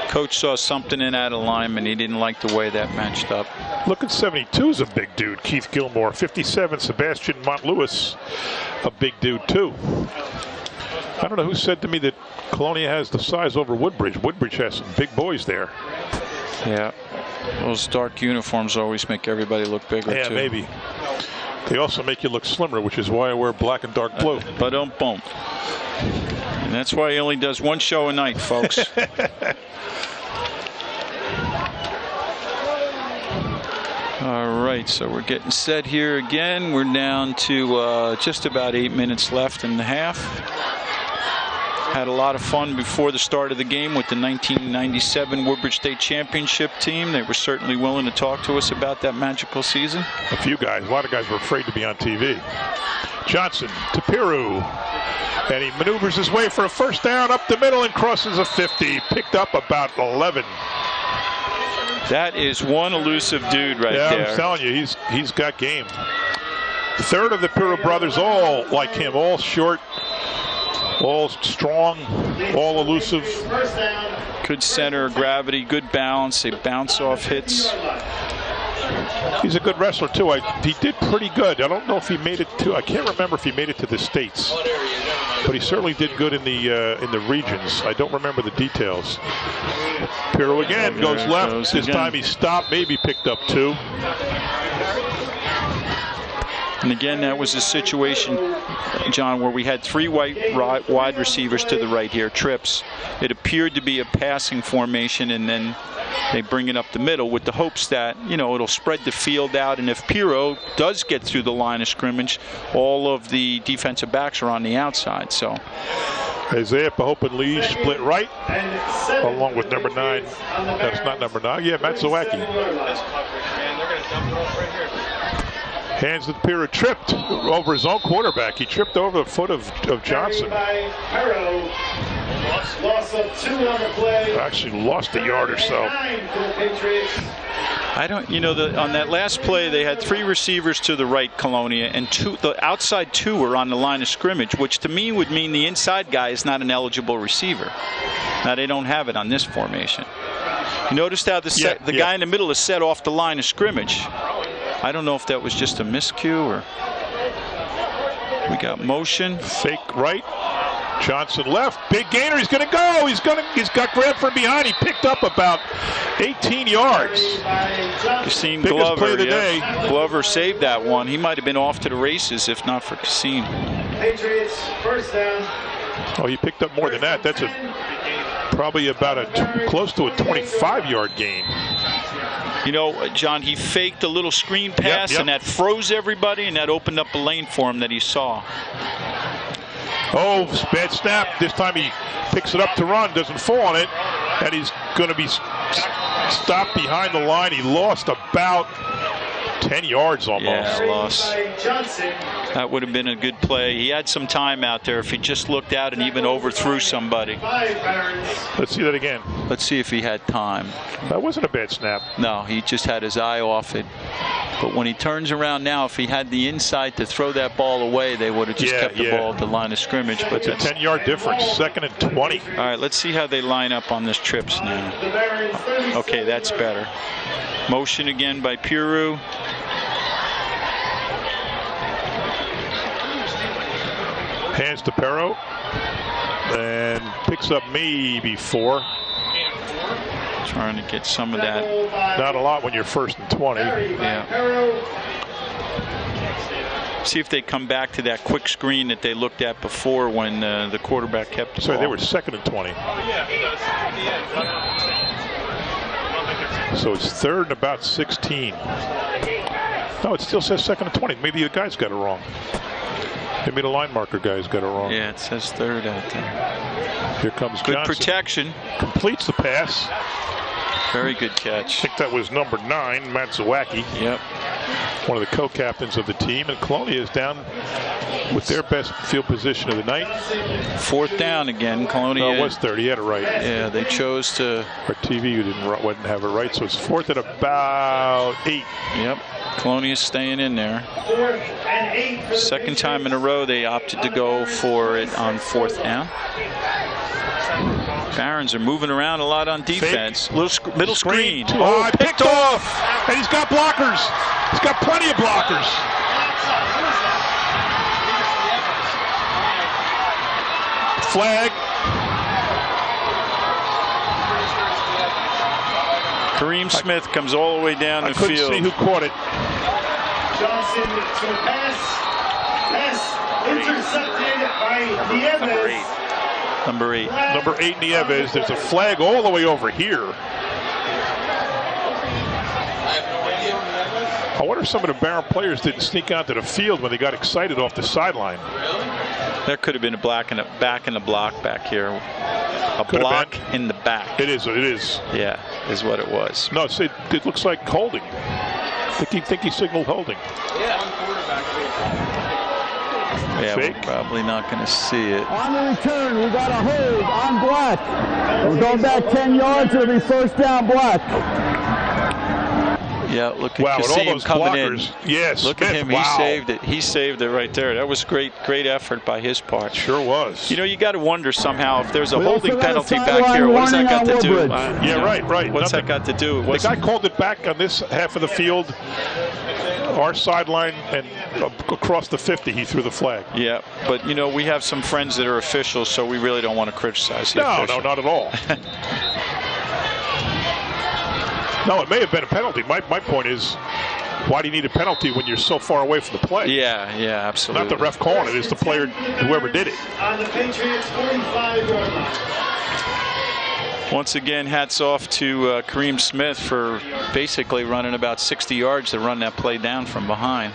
Coach saw something in that alignment. He didn't like the way that matched up. Look at 72 is a big dude. Keith Gilmore. 57, Sebastian Montlewis, a big dude too. I don't know who said to me that Colonia has the size over Woodbridge. Woodbridge has some big boys there. Yeah, those dark uniforms always make everybody look bigger yeah, too. Maybe. They also make you look slimmer, which is why I wear black and dark blue. Ba-dum-bum. And that's why he only does one show a night, folks. All right, so we're getting set here again. We're down to just about 8 minutes left in the half. Had a lot of fun before the start of the game with the 1997 Woodbridge State Championship team. They were certainly willing to talk to us about that magical season. A few guys, a lot of guys were afraid to be on TV. Johnson to Pirro. And he maneuvers his way for a first down up the middle and crosses a 50. Picked up about 11. That is one elusive dude right there. Yeah, I'm telling you, he's got game. 3rd of the Pirro brothers, all like him, all short, all strong, all elusive. Good center of gravity, good balance. They bounce off hits. He's a good wrestler too. He did pretty good. I don't know if he made it to. I can't remember if he made it to the States, but he certainly did good in the regions. I don't remember the details. Pirro again goes left. This time he stopped. Maybe picked up 2. And again, that was a situation, John, where we had 3 wide receivers to the right here, trips. It appeared to be a passing formation, and then they bring it up the middle with the hopes that, you know, it'll spread the field out, and if Pirro does get through the line of scrimmage, all of the defensive backs are on the outside. So Isaiah Pahopen-Lee split right, along with number 9. That's not number 9. Yeah, Matsowaki. Hands to Pirro, tripped over his own quarterback. He tripped over the foot of Johnson. Loss of 2 on the play. Actually lost a yard or so. I don't, you know, on that last play, they had 3 receivers to the right, Colonia, and the outside 2 were on the line of scrimmage, which to me would mean the inside guy is not an eligible receiver. Now, they don't have it on this formation. You noticed how the guy in the middle is set off the line of scrimmage. I don't know if that was just a miscue or we got motion. Fake right. Johnson left. Big gainer. He's going to go. He's got grabbed from behind. He picked up about 18 yards. Cassine Biggest Glover. play of the day. Glover saved that one. He might have been off to the races if not for Cassine. Patriots first down. Oh, he picked up more than that. That's probably about close to a 25-yard gain. You know, John, he faked a little screen pass, and that froze everybody, and that opened up a lane for him that he saw. Oh, bad snap. This time he picks it up to run, doesn't fall on it, and he's going to be stopped behind the line. He lost about 10 yards almost. Yeah, loss. That would have been a good play. He had some time out there if he just looked out and even overthrew somebody. Let's see that again. Let's see if he had time. That wasn't a bad snap. No, he just had his eye off it. But when he turns around now, if he had the inside to throw that ball away, they would have just kept the ball at the line of scrimmage. But it's a 10-yard difference, 2nd and 20. All right, let's see how they line up on this trips now. Okay, that's better. Motion again by Pirro. Hands to Pirro, and picks up maybe 4. Trying to get some of that. Not a lot when you're 1st and 20. Yeah. See if they come back to that quick screen that they looked at before when the quarterback kept the ball. Sorry, they were 2nd and 20. So it's 3rd and about 16. No, it still says 2nd and 20. Maybe the guy's got it wrong. Maybe the line marker guy's got it wrong. Yeah, it says 3rd out there. Here comes Good Johnson. protection. Completes the pass. Very good catch. I think that was number 9, Matsowaki. Yep. One of the co-captains of the team. And Colonia is down with their best field position of the night. 4th down again. Colonia. No, it was 30. He had it right. Yeah, they chose to. Our TV wouldn't have it right. So it's 4th at about 8. Yep. Colonia's staying in there. 4th and 8. 2nd time in a row they opted to go for it on 4th down. Barons are moving around a lot on defense. Little middle screen. Oh, picked off. And he's got blockers. He's got plenty of blockers. Flag. Kareem Smith comes all the way down the field. I couldn't see who caught it. Johnson to pass intercepted by Nieves. Number 8. Number 8, Nieves. There's a flag all the way over here. I wonder if some of the Baron players didn't sneak onto the field when they got excited off the sideline. There could have been a back in the block back here. A Could block in the back. It is. It is. Yeah, is what it was. No, it looks like holding. I think he signaled holding. Yeah, we're probably not going to see it. On the return, we got a hold on Black. We're going back 10 yards. It'll be 1st down Black. Yeah, look wow, at all those coming blockers. in. Yes, look Smith, at him. Wow. He saved it. He saved it right there. That was great effort by his part. Sure was. You know, you got to wonder somehow if there's a holding penalty back here. What does that got to do? Right. What's that got to do? The guy called it back on this half of the field, our sideline, and across the 50, he threw the flag. Yeah, but you know, we have some friends that are officials, so we really don't want to criticize the official. No, not at all. No, it may have been a penalty. My point is, Why do you need a penalty when you're so far away from the play? Yeah, absolutely. Not the ref calling it, it's the player, whoever did it. On the Patriots 45-yard line. Once again, hats off to Kareem Smith for basically running about 60 yards to run that play down from behind,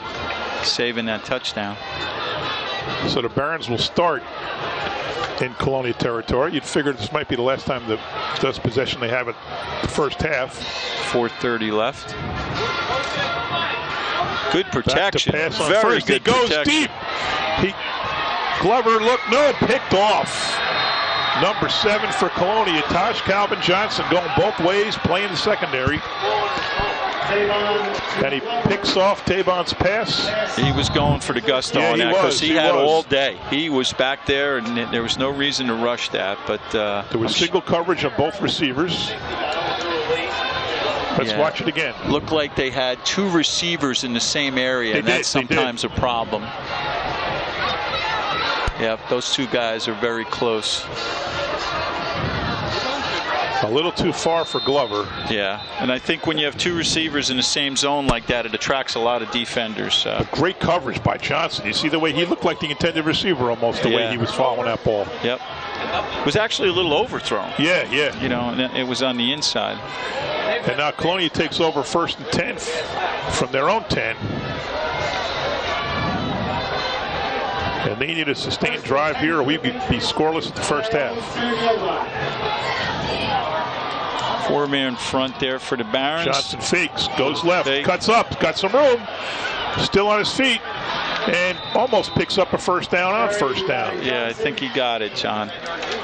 saving that touchdown. So the Barons will start in Colonia territory. You'd figure this might be the last time the thus possession they have it the first half. 4:30 left. Good protection. Back to pass on Very first. good He goes protection. deep. Glover picked off. Number 7 for Colonia, Taj Calvin Johnson, going both ways, playing the secondary. And he picks off Tavon's pass. He was going for the gusto on that because he had all day. He was back there, and there was no reason to rush that. But there was single coverage on both receivers. Let's watch it again. Looked like they had 2 receivers in the same area, and that's sometimes a problem. Yep, those 2 guys are very close. A little too far for Glover. Yeah, and I think when you have 2 receivers in the same zone like that, it attracts a lot of defenders. Great coverage by Johnson. You see the way he looked like the intended receiver almost, the way he was following that ball. Yep. It was actually a little overthrown. Yeah. You know, and it was on the inside. And now Colonia takes over 1st and 10 from their own 10. And they need a sustained drive here, or we'd be scoreless at the first half. 4-man front there for the Barons. Johnson fakes, goes left, cuts up, got some room. Still on his feet, and almost picks up a first down on first down. Yeah, I think he got it, John.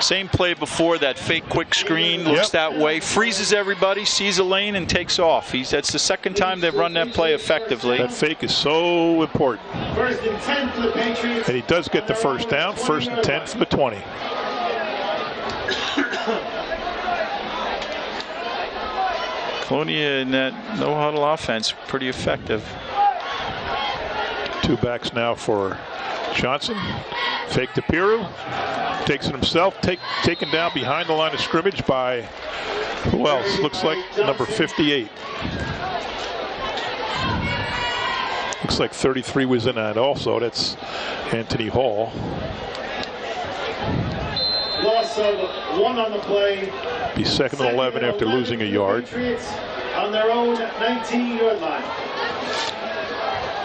Same play before, that fake quick screen, looks that way, freezes everybody, sees a lane, and takes off. That's the second time they've run that play effectively. That fake is so important. 1st and 10 for the Patriots. And he does get the first down, 1st and 10 from the 20. Colonia in that no-huddle offense, pretty effective. 2 backs now for Johnson. Fake to Piru. Takes it himself. Taken down behind the line of scrimmage by, who else? Looks like number 58. Looks like 33 was in that also. That's Anthony Hall. Loss of 1 on the play. Be 2nd and 11 after losing a yard. On their own 19-yard line.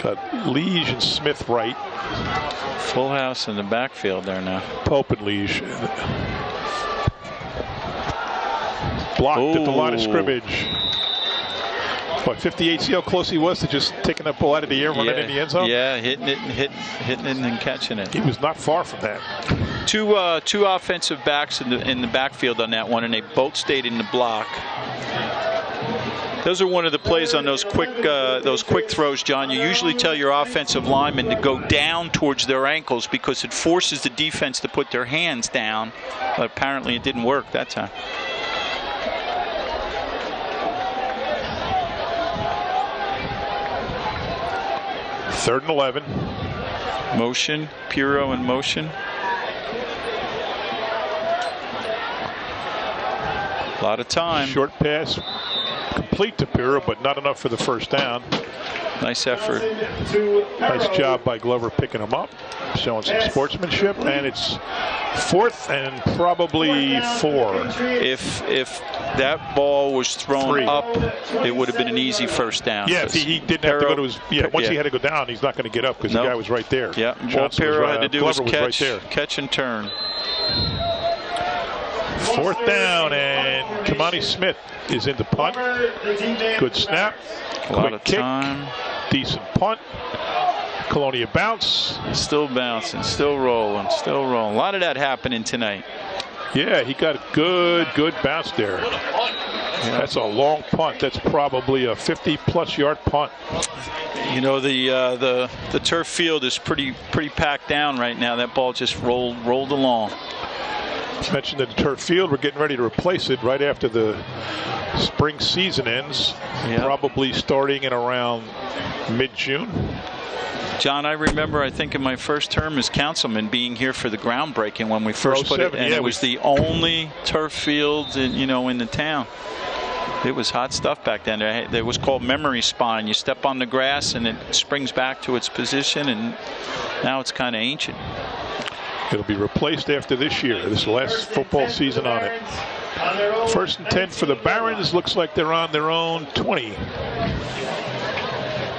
Got Lige and Smith right. Full house in the backfield there now. Pope and Lige. Blocked at the line of scrimmage. What, 58? See how close he was to just taking that ball out of the air, running in the end zone? Yeah, hitting it and catching it. He was not far from that. Two offensive backs in the backfield on that one, and they both stayed in the block. Those are one of the plays on those quick throws, John. You usually tell your offensive linemen to go down towards their ankles because it forces the defense to put their hands down. But apparently it didn't work that time. Third and 11. Motion, Piro in motion. A lot of time. Short pass, complete to Piro, but not enough for the first down. Nice effort. Nice job by Glover picking him up, showing some sportsmanship, and it's 4th and probably 4. If that ball was thrown up, it would have been an easy first down. Yeah, if he didn't have to go to his. Once he had to go down, he's not going to get up because the guy was right there. Yeah, all Pero had to do was catch and turn. 4th down, and Kamani Smith is in the punt. Good snap. A lot of time. Decent punt. Colonia bounce. Still bouncing, still rolling. A lot of that happening tonight. Yeah, he got a good bounce there. That's a long punt. That's probably a 50-plus yard punt. You know, the turf field is pretty packed down right now. That ball just rolled along. Mentioned the turf field. We're getting ready to replace it right after the spring season ends. Probably starting in around mid-June. John, I remember, I think in my first term as councilman, being here for the groundbreaking when we first put it, and it was the only turf field in the town. It was hot stuff back then. It was called memory spine. You step on the grass and it springs back to its position, and now it's kind of ancient. It'll be replaced after this year. This is the last football season on it. 1st and 10 for the Barons. Looks like they're on their own 20.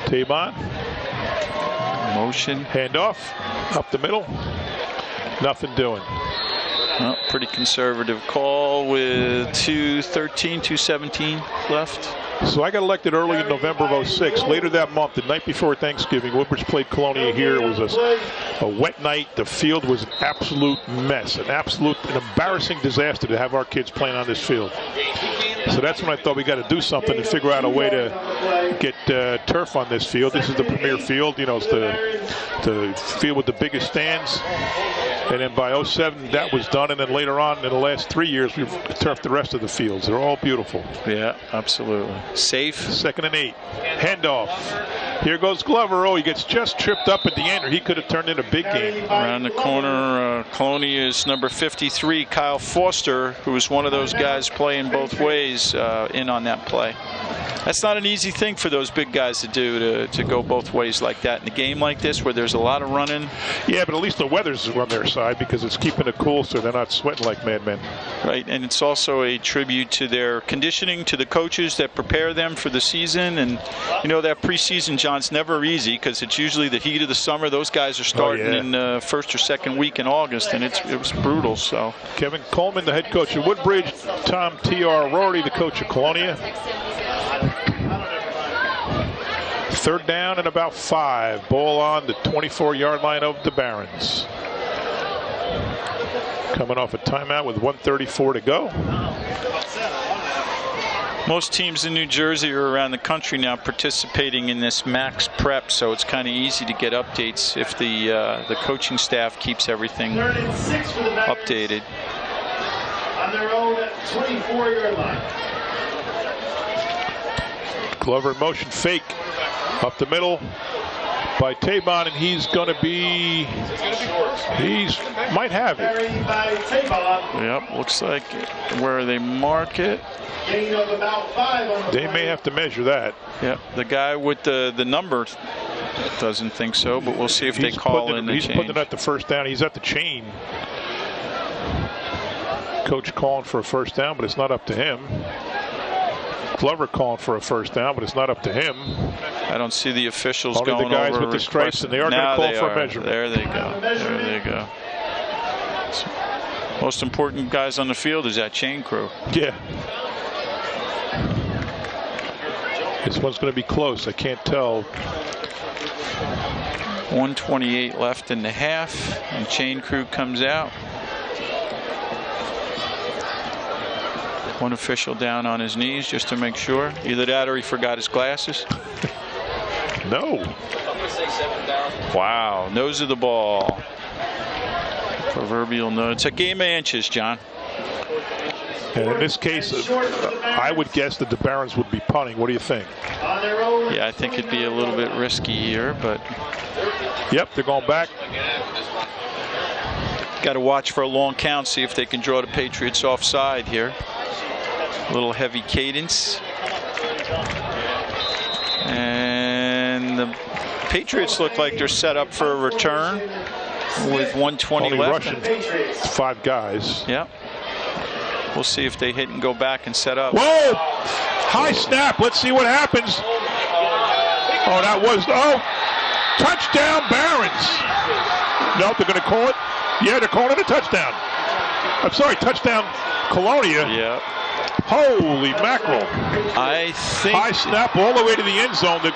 Tabon. Motion. Handoff. Up the middle. Nothing doing. Well, pretty conservative call with 2:13, 2:17 left. So I got elected early in November of '06. Later that month, the night before Thanksgiving, Woodbridge played Colonia here. It was a wet night. The field was an absolute mess, an embarrassing disaster to have our kids playing on this field. So that's when I thought we got to do something to figure out a way to get turf on this field. This is the premier field. You know, it's the field with the biggest stands. And then by '07, that was done. And then later on, in the last 3 years, we've turfed the rest of the fields. They're all beautiful. Yeah, absolutely. Safe. 2nd and 8. Handoff. Here goes Glover. Oh, he gets just tripped up at the end, or he could have turned in a big game. Around the corner, Colonia's number 53, Kyle Foster, who was one of those guys playing both ways, in on that play. That's not an easy thing for those big guys to do, to go both ways like that in a game like this where there's a lot of running. Yeah, but at least the weather's on their side because it's keeping it cool so they're not sweating like madmen. Right, and it's also a tribute to their conditioning, to the coaches that prepare them for the season. And you know, that preseason, John's never easy because it's usually the heat of the summer. Those guys are starting in the 1st or 2nd week in August, and it was brutal. So Kevin Coleman, the head coach of Woodbridge, Tom T.R. Rorty, the coach of Colonia. 3rd down and about 5. Ball on the 24-yard line of the Barons. Coming off a timeout with 1:34 to go. Most teams in New Jersey or around the country now participating in this max prep, so it's kind of easy to get updates if the coaching staff keeps everything updated. On their own 24-yard line. Glover in motion, fake up the middle by Tabon, and he's going to be, might have it. Yep, looks like where they mark it. They may have to measure that. Yep, the guy with the number doesn't think so, but we'll see if they call in the change. He's putting it at the 1st down. He's at the chain. Coach calling for a 1st down, but it's not up to him. Glover calling for a 1st down, but it's not up to him. I don't see the officials Only going the guys over with the stripes, and they are going to call for a measurement. There they go. There they go. Most important guys on the field is that chain crew. Yeah. This one's going to be close. I can't tell. 1:28 left in the half, and chain crew comes out. One official down on his knees just to make sure. Either that or he forgot his glasses. No. Wow, nose of the ball. Proverbial nose. It's a game of inches, John. And in this case, I would guess that the Barons would be punting. What do you think? Yeah, I think it'd be a little bit risky here, but. Yep, they're going back. Got to watch for a long count, see if they can draw the Patriots offside here. A little heavy cadence. And the Patriots look like they're set up for a return with 1:20 Only left. rushing 5 guys. Yep. We'll see if they hit and go back and set up. Whoa! High snap. Let's see what happens. Oh, that was, touchdown Barons. No, they're going to call it. Yeah, they're calling it a touchdown. I'm sorry, touchdown Colonia. Yeah. Holy mackerel. I think high snap all the way to the end zone. The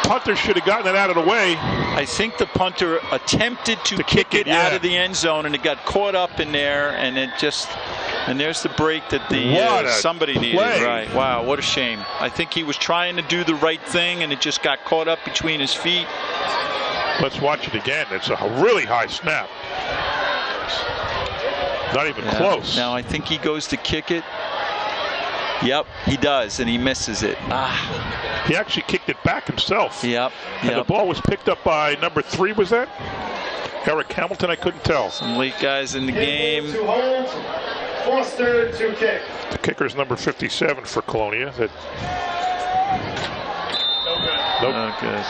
punter should have gotten it out of the way. I think the punter attempted to kick it out of the end zone, and it got caught up in there, and it just, and there's the break that somebody needed. Right. Wow, what a shame. I think he was trying to do the right thing, and it just got caught up between his feet. Let's watch it again. It's a really high snap. Not even close. Now I think he goes to kick it. Yep, he does, and he misses it. He actually kicked it back himself. Yep. And the ball was picked up by number 3, was that? Eric Hamilton, I couldn't tell. Some late guys in the game. Foster to kick. The kicker's number 57 for Colonia. That. Nope. Oh, good.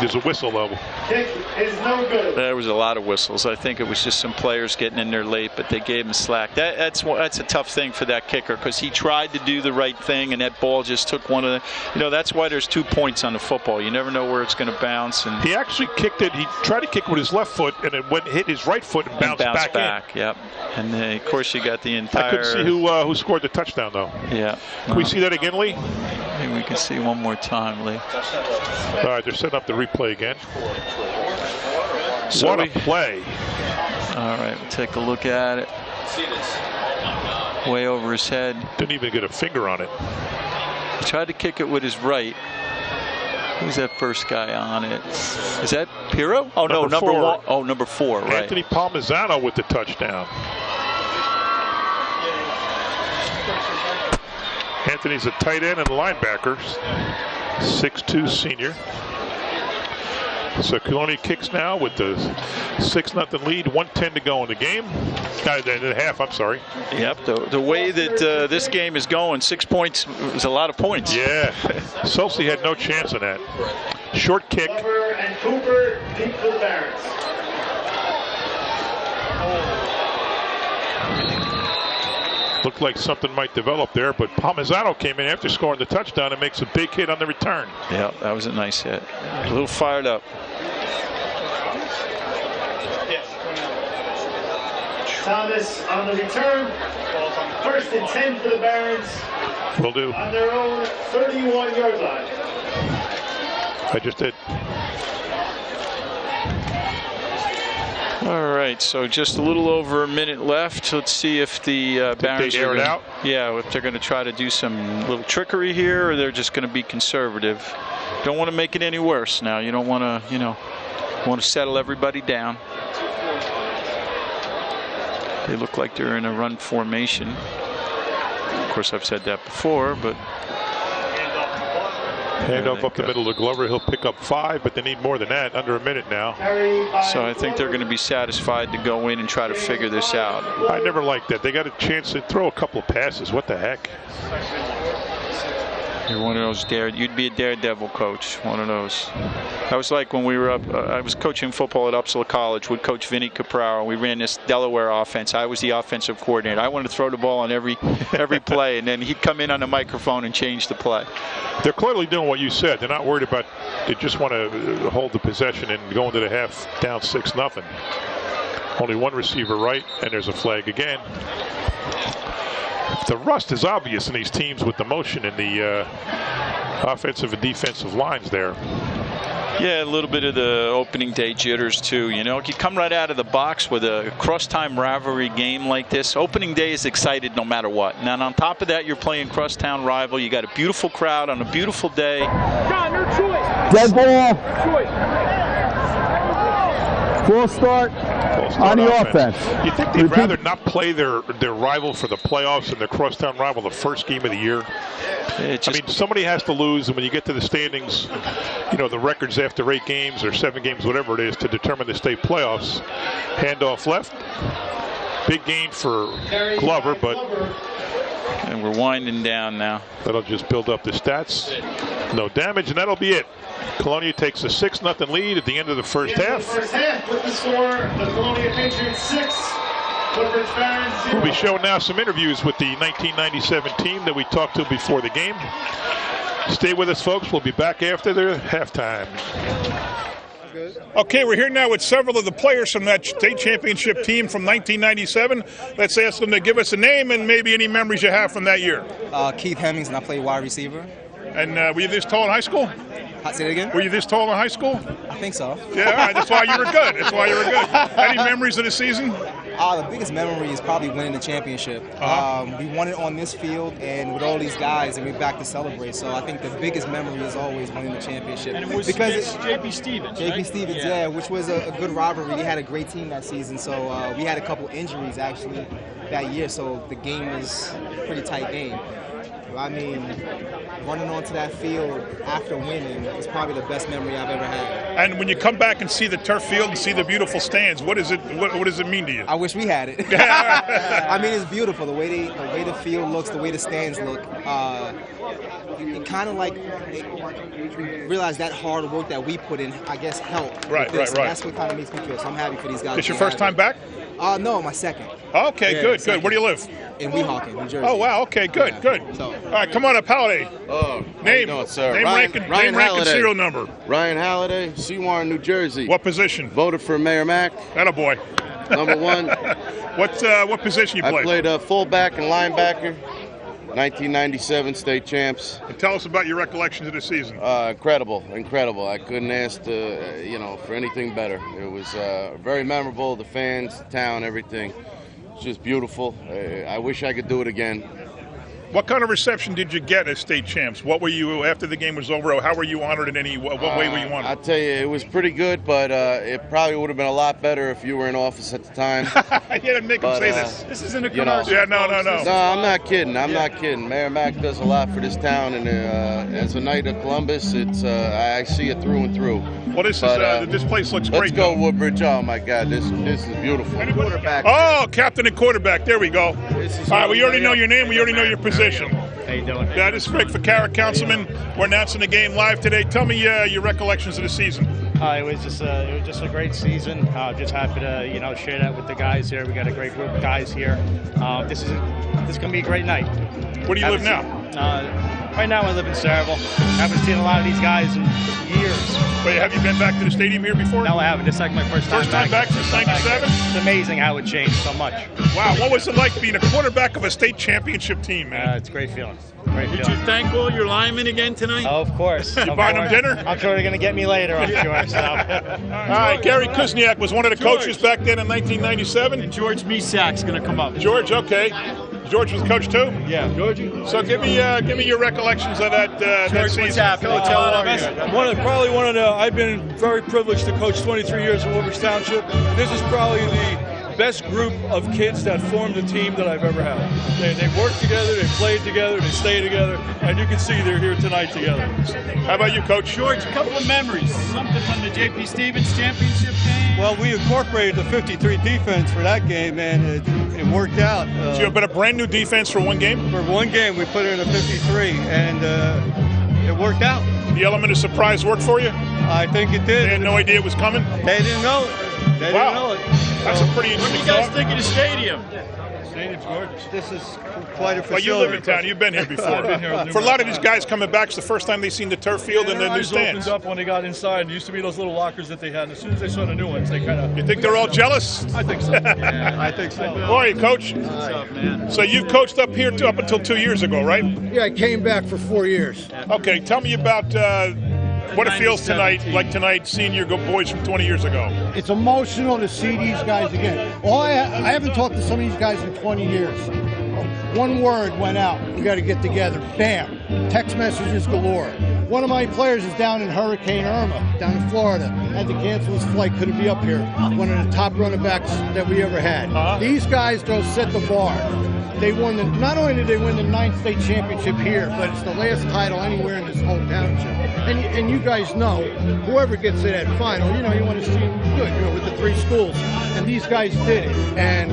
There's a whistle, though. Kick is no good. There was a lot of whistles. I think it was just some players getting in there late, but they gave him slack. That's a tough thing for that kicker because he tried to do the right thing, and that ball just took one of the. That's why there's 2 points on the football. You never know where it's going to bounce. And he actually kicked it. He tried to kick it with his left foot, and it hit his right foot and bounced back in. Yep. And then, of course, you got the entire. I couldn't see who scored the touchdown, though. Yeah. Can we see that again, Lee? Maybe we can see one more time, Lee. All right, they're setting up the replay again. So what a play. All right, we'll take a look at it. Way over his head. Didn't even get a finger on it. He tried to kick it with his right. Who's that first guy on it? Is that Piro? Oh, no, number 1. Oh, number 4, right. Anthony Palmisano with the touchdown. Anthony's a tight end and linebacker. 6'2" senior. So Colonia kicks now with the 6-0 lead, 1:10 to go in the game. And a half, I'm sorry. Yep, the way that this game is going, 6 points is a lot of points. Yeah, Solsi had no chance in that. Short kick. Glover and Cooper deep for the Barons. Looked like something might develop there, but Palmisano came in after scoring the touchdown and makes a big hit on the return. Yeah, that was a nice hit. A little fired up. Thomas on the return. 1st and 10 for the Barons. Will do. On their own 31-yard line. I just did. All right, so just a little over a minute left. Let's see if the Barons air it out. Yeah, if they're going to try to do some little trickery here, or they're just going to be conservative. Don't want to make it any worse. Now you don't want to, want to settle everybody down. They look like they're in a run formation. Of course, I've said that before, but. Handoff up the middle to Glover. He'll pick up 5, but they need more than that. Under a minute now. So I think they're going to be satisfied to go in and try to figure this out. I never liked that. They got a chance to throw a couple of passes. What the heck? You're one of those you'd be a daredevil coach, one of those. I was like when we were up, I was coaching football at Uppsala College with Coach Vinny Capraro. We ran this Delaware offense. I was the offensive coordinator. I wanted to throw the ball on every play, and then he'd come in on the microphone and change the play. They're clearly doing what you said. They're not worried about, they just want to hold the possession and go into the half down 6-0. Only one receiver right, and there's a flag again. The rust is obvious in these teams with the motion in the offensive and defensive lines there. Yeah, a little bit of the opening day jitters too. You come right out of the box with a crosstown rivalry game like this. Opening day is excited no matter what. And then on top of that, you're playing crosstown rival. You got a beautiful crowd on a beautiful day. John, your choice. Dead ball. Full start on the offense. You think they'd rather not play their rival for the playoffs and their crosstown rival the first game of the year? I mean, somebody has to lose, and when you get to the standings, the records after 8 games or 7 games, whatever it is, to determine the state playoffs. Handoff left. Big gain for Glover, but... And we're winding down now. That'll just build up the stats. No damage, and that'll be it. Colonia takes a 6-0 lead at the end of the first half. First half with the score, the Colonia Patriots 6, Woodbridge Barons 0. We'll be showing now some interviews with the 1997 team that we talked to before the game. Stay with us, folks. We'll be back after the halftime. Okay, we're here now with several of the players from that state championship team from 1997. Let's ask them to give us a name and maybe any memories you have from that year. Keith Hemmings, and I played wide receiver. And were you this tall in high school? Say it again? Were you this tall in high school? I think so. Yeah, all right, that's why you were good. That's why you were good. Any memories of the season? The biggest memory is probably winning the championship. We won it on this field and with all these guys, and we're back to celebrate. So I think the biggest memory is always winning the championship. And it was against J.P. Stevens, J.P. right? Stevens, yeah, which was a good rivalry. They had a great team that season, so we had a couple injuries actually that year, so the game was a pretty tight game. I mean, running onto that field after winning is probably the best memory I've ever had. And when you come back and see the turf field and see the beautiful stands, what does it mean to you? I wish we had it. I mean, it's beautiful. The way the field looks, the way the stands look. It kind of like realize that hard work that we put in, I guess, helped. Right. That's what kind of makes me feel. So I'm happy for these guys. It's your first time back? No, my second. Okay, Yeah, good. second. Where do you live? In Weehawken, New Jersey. Oh, wow. Okay, good. So, all right, come on up, Halliday. Name, sir? name, rank, and serial number. Ryan Halliday, Seawarren, New Jersey. What position? Voted for Mayor Mack. Attaboy. Number one. What position you played? I played fullback and linebacker. 1997 state champs. And tell us about your recollections of the season. Incredible. I couldn't ask for anything better. It was very memorable. The fans, the town, everything. It's just beautiful. I wish I could do it again. What kind of reception did you get as state champs? What were you, after the game was over, how were you honored in what way were you honored? I'll tell you, it was pretty good, but it probably would have been a lot better if you were in office at the time. I didn't make him say this. This isn't a commercial. Yeah, no. No, I'm not kidding. I'm not kidding. Mayor Mack does a lot for this town, and as a Knight of Columbus, I see it through and through. Well, this place looks great. Let's go, Woodbridge. Oh, my God, this is beautiful. Quarterback. Oh, captain and quarterback. There we go. All right, we already know your name. We already know your position. How you doing? Yeah, this is Greg Ficarra, Councilman. We're announcing the game live today. Tell me your recollections of the season. It was just a great season. Just happy to share that with the guys here. We got a great group of guys here. This is gonna be a great night. Where do you live now? Right now I live in Saraville. Haven't seen a lot of these guys in years. Wait, have you been back to the stadium here before? No, I haven't. This is like my first time back. First time back since '97? It's amazing how it changed so much. Wow, what was it like being a quarterback of a state championship team, man? It's a great feeling. Did you thank all your linemen again tonight? Oh, of course. You buying them dinner? I'm sure they're going to get me later, I'm sure. So. All right, Gary Kuzniak was one of the coaches back then in 1997. And George Misak's going to come up. George, okay. George was coach too? Yeah. Georgie. So give me your recollections of that season. What's happening? I've been very privileged to coach 23 years in Woodbridge Township. This is probably the best group of kids that formed a team that I've ever had. They work together, they play together, they stay together, and you can see they're here tonight together. How about you, Coach? George, a couple of memories. Something from the J.P. Stevens championship game? Well, we incorporated the 53 defense for that game, and it worked out. So you have been a brand new defense for one game? For one game, we put in a 53, and it worked out. The element of surprise worked for you? I think it did. They had no idea it was coming? They didn't know it. They didn't know it. That's a pretty interesting What do you guys think of the stadium? Stadium's gorgeous. This is quite a facility. Well, you live in town. You've been here before. I've been here For a lot of these guys coming back, it's the first time they've seen the turf field and the new stands. Opened up when they got inside. There used to be those little lockers that they had. And as soon as they saw the new ones, they kind of... You think they're all jealous? I think so. Yeah, I think so. How are you, Coach? What's up, man? So you've coached up here up until 2 years ago, right? Yeah, I came back for 4 years. Okay, tell me about what it feels tonight, seeing your boys from 20 years ago. It's emotional to see these guys again. I haven't talked to some of these guys in 20 years. One word went out. We got to get together. Bam. Text messages galore. One of my players is down in Hurricane Irma, down in Florida. Had to cancel his flight. Couldn't be up here. One of the top running backs that we ever had. These guys go set the bar. They won not only did they win the 9th state championship here, but it's the last title anywhere in this whole township. And you guys know, whoever gets to that final, you want to see them good, with the 3 schools. And these guys did it. And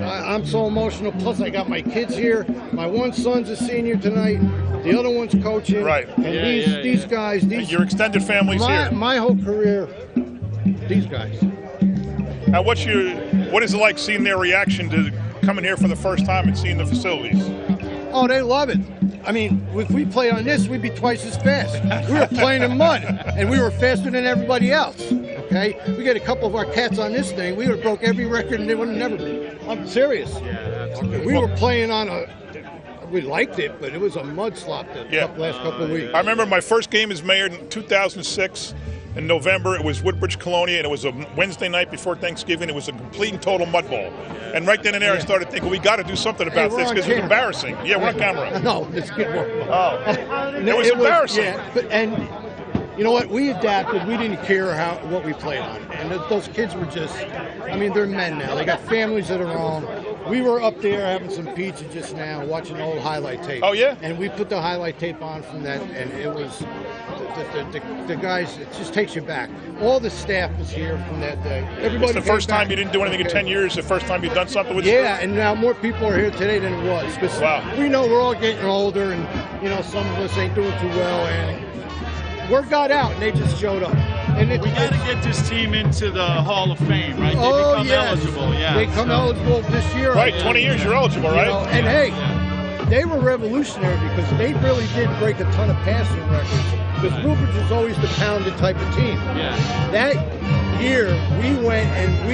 I'm so emotional. Plus, I got my kids here. My one son's a senior tonight. The other one's coaching. Right. And these guys. Your extended family's here. My whole career, these guys. Now, what is it like seeing their reaction to coming here for the first time and seeing the facilities? Oh, they love it. I mean, if we played on this, we'd be twice as fast. We were playing in mud, and we were faster than everybody else. Okay? We got a couple of our cats on this thing. We would have broke every record, and they would have never been. I'm serious. We were playing on we liked it, but it was a mud slop the last couple of weeks. I remember my first game as mayor in 2006. In November, it was Woodbridge, Colonia, and it was a Wednesday night before Thanksgiving. It was a complete and total mud ball. And right then and there, I started thinking, we got to do something about this because it was embarrassing. Yeah, we're on camera. No, it's good work. Oh. It was embarrassing. Yeah, you know what? We adapted. We didn't care what we played on. And those kids were just, I mean, they're men now. They got families that are on. We were up there having some pizza just now, watching the old highlight tape. Oh, yeah? And we put the highlight tape on from that, and it was, the guys, it just takes you back. All the staff was here from that day. Everybody. It's the first time you didn't do anything in 10 years, the first time you've done something with Yeah, and now more people are here today than it was. Because we know we're all getting older, and, you know, some of us ain't doing too well, and word got out, and they just showed up. And we got to get this team into the Hall of Fame, right? They become eligible, yeah. They come eligible this year. Right, 20 years you're eligible, right? You know, and hey, they were revolutionary because they really did break a ton of passing records. Because Woodbridge is always the pounded type of team. Yeah. That year, we went and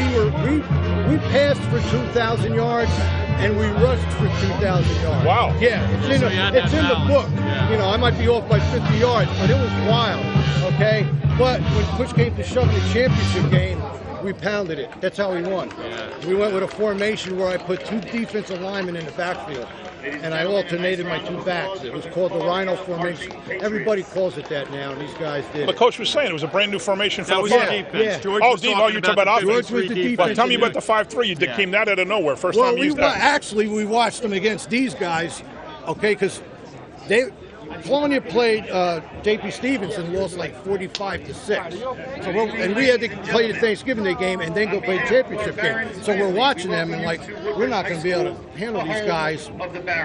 we passed for 2,000 yards and we rushed for 2,000 yards. Wow. Yeah, it's in the book. Yeah. You know, I might be off by 50 yards, but it was wild. Okay. But when push came to shove in the championship game, we pounded it. That's how we won. Yeah. We went with a formation where I put 2 defensive linemen in the backfield, and I alternated my 2 backs. It was called the Rhino formation. Everybody calls it that now, and these guys did. The coach was saying it was a brand new formation for that the was defense. Yeah. George oh, was you're talking about offense. George was the defense. Well, tell me about the 5-3. You came that out of nowhere. First time you used that. Actually, we watched them against these guys, okay, because Colonia played J.P. Stevens and lost like 45-6. So and we had to play the Thanksgiving Day game and then go play the championship game. So we're watching them and like, we're not going to be able to handle these guys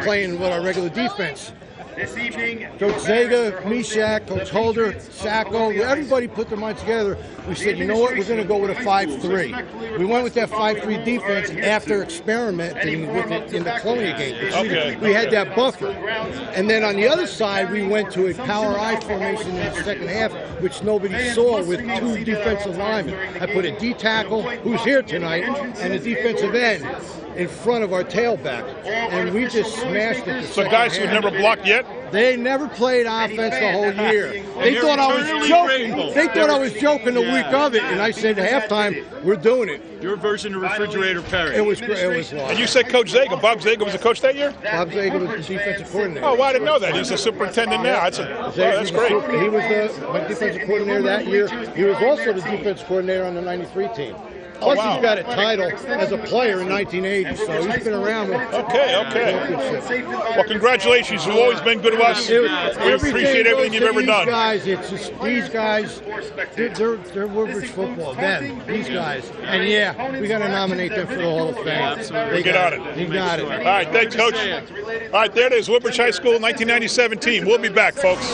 playing with our regular defense. This evening, Coach Zaga, Mishak, Coach Holder, Sacco, everybody put their minds together. We said, you know what, we're going to go with a 5-3. We went with that 5-3 defense after experimenting with it in the Colonia game. Okay. We had that buffer. And then on the other side, we went to a power I formation in the second half, which nobody saw with 2 defensive linemen. I put a D tackle, who's here tonight, and a defensive end in front of our tailback. And we just smashed it. So guys who never blocked yet? They never played offense the whole year. They thought I was joking. They thought I was joking the week of it, and I said at halftime, we're doing it. Your version of Refrigerator Perry. It was great. It was wild. And you said Coach Zaga. Bob Zaga was the coach that year? Bob Zaga was the defensive coordinator. Oh, well, I didn't know that. He's the superintendent now. That's great. He was my defensive coordinator that year. He was also the defensive coordinator on the 93 team. Plus, he's got a title as a player in 1980, so he's been around. Okay. Well, congratulations. You've always been good to us. We appreciate everything you've ever done. It's just these guys, they're Woodbridge football. These guys. And yeah, we got to nominate them for the Hall of Fame. Absolutely. We get on it. You got it. All right, thanks, Coach. All right, there it is, Woodbridge High School 1997 team. We'll be back, folks.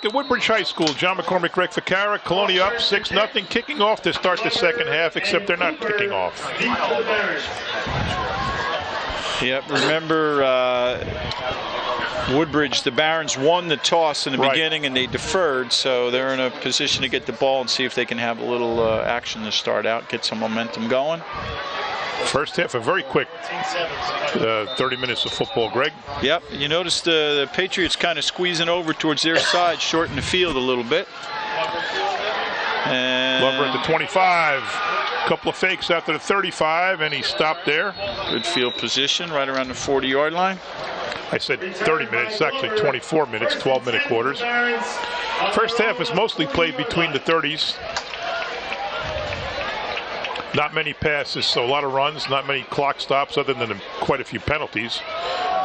back at Woodbridge High School. John McCormick, Greg Ficarra. Colonia up 6-0, kicking off to start the second half, except they're not kicking off. Yep, remember Woodbridge, the Barons won the toss in the beginning and they deferred, so they're in a position to get the ball and see if they can have a little action to start out, get some momentum going. First half, a very quick 30 minutes of football, Greg. Yep, you notice the Patriots kind of squeezing over towards their side, shorten the field a little bit. And Glover at the 25. Couple of fakes after the 35, and he stopped there. Good field position right around the 40-yard line. I said 30 minutes, actually 24 minutes, 12-minute quarters. First half is mostly played between the 30s. Not many passes, so a lot of runs, not many clock stops other than quite a few penalties.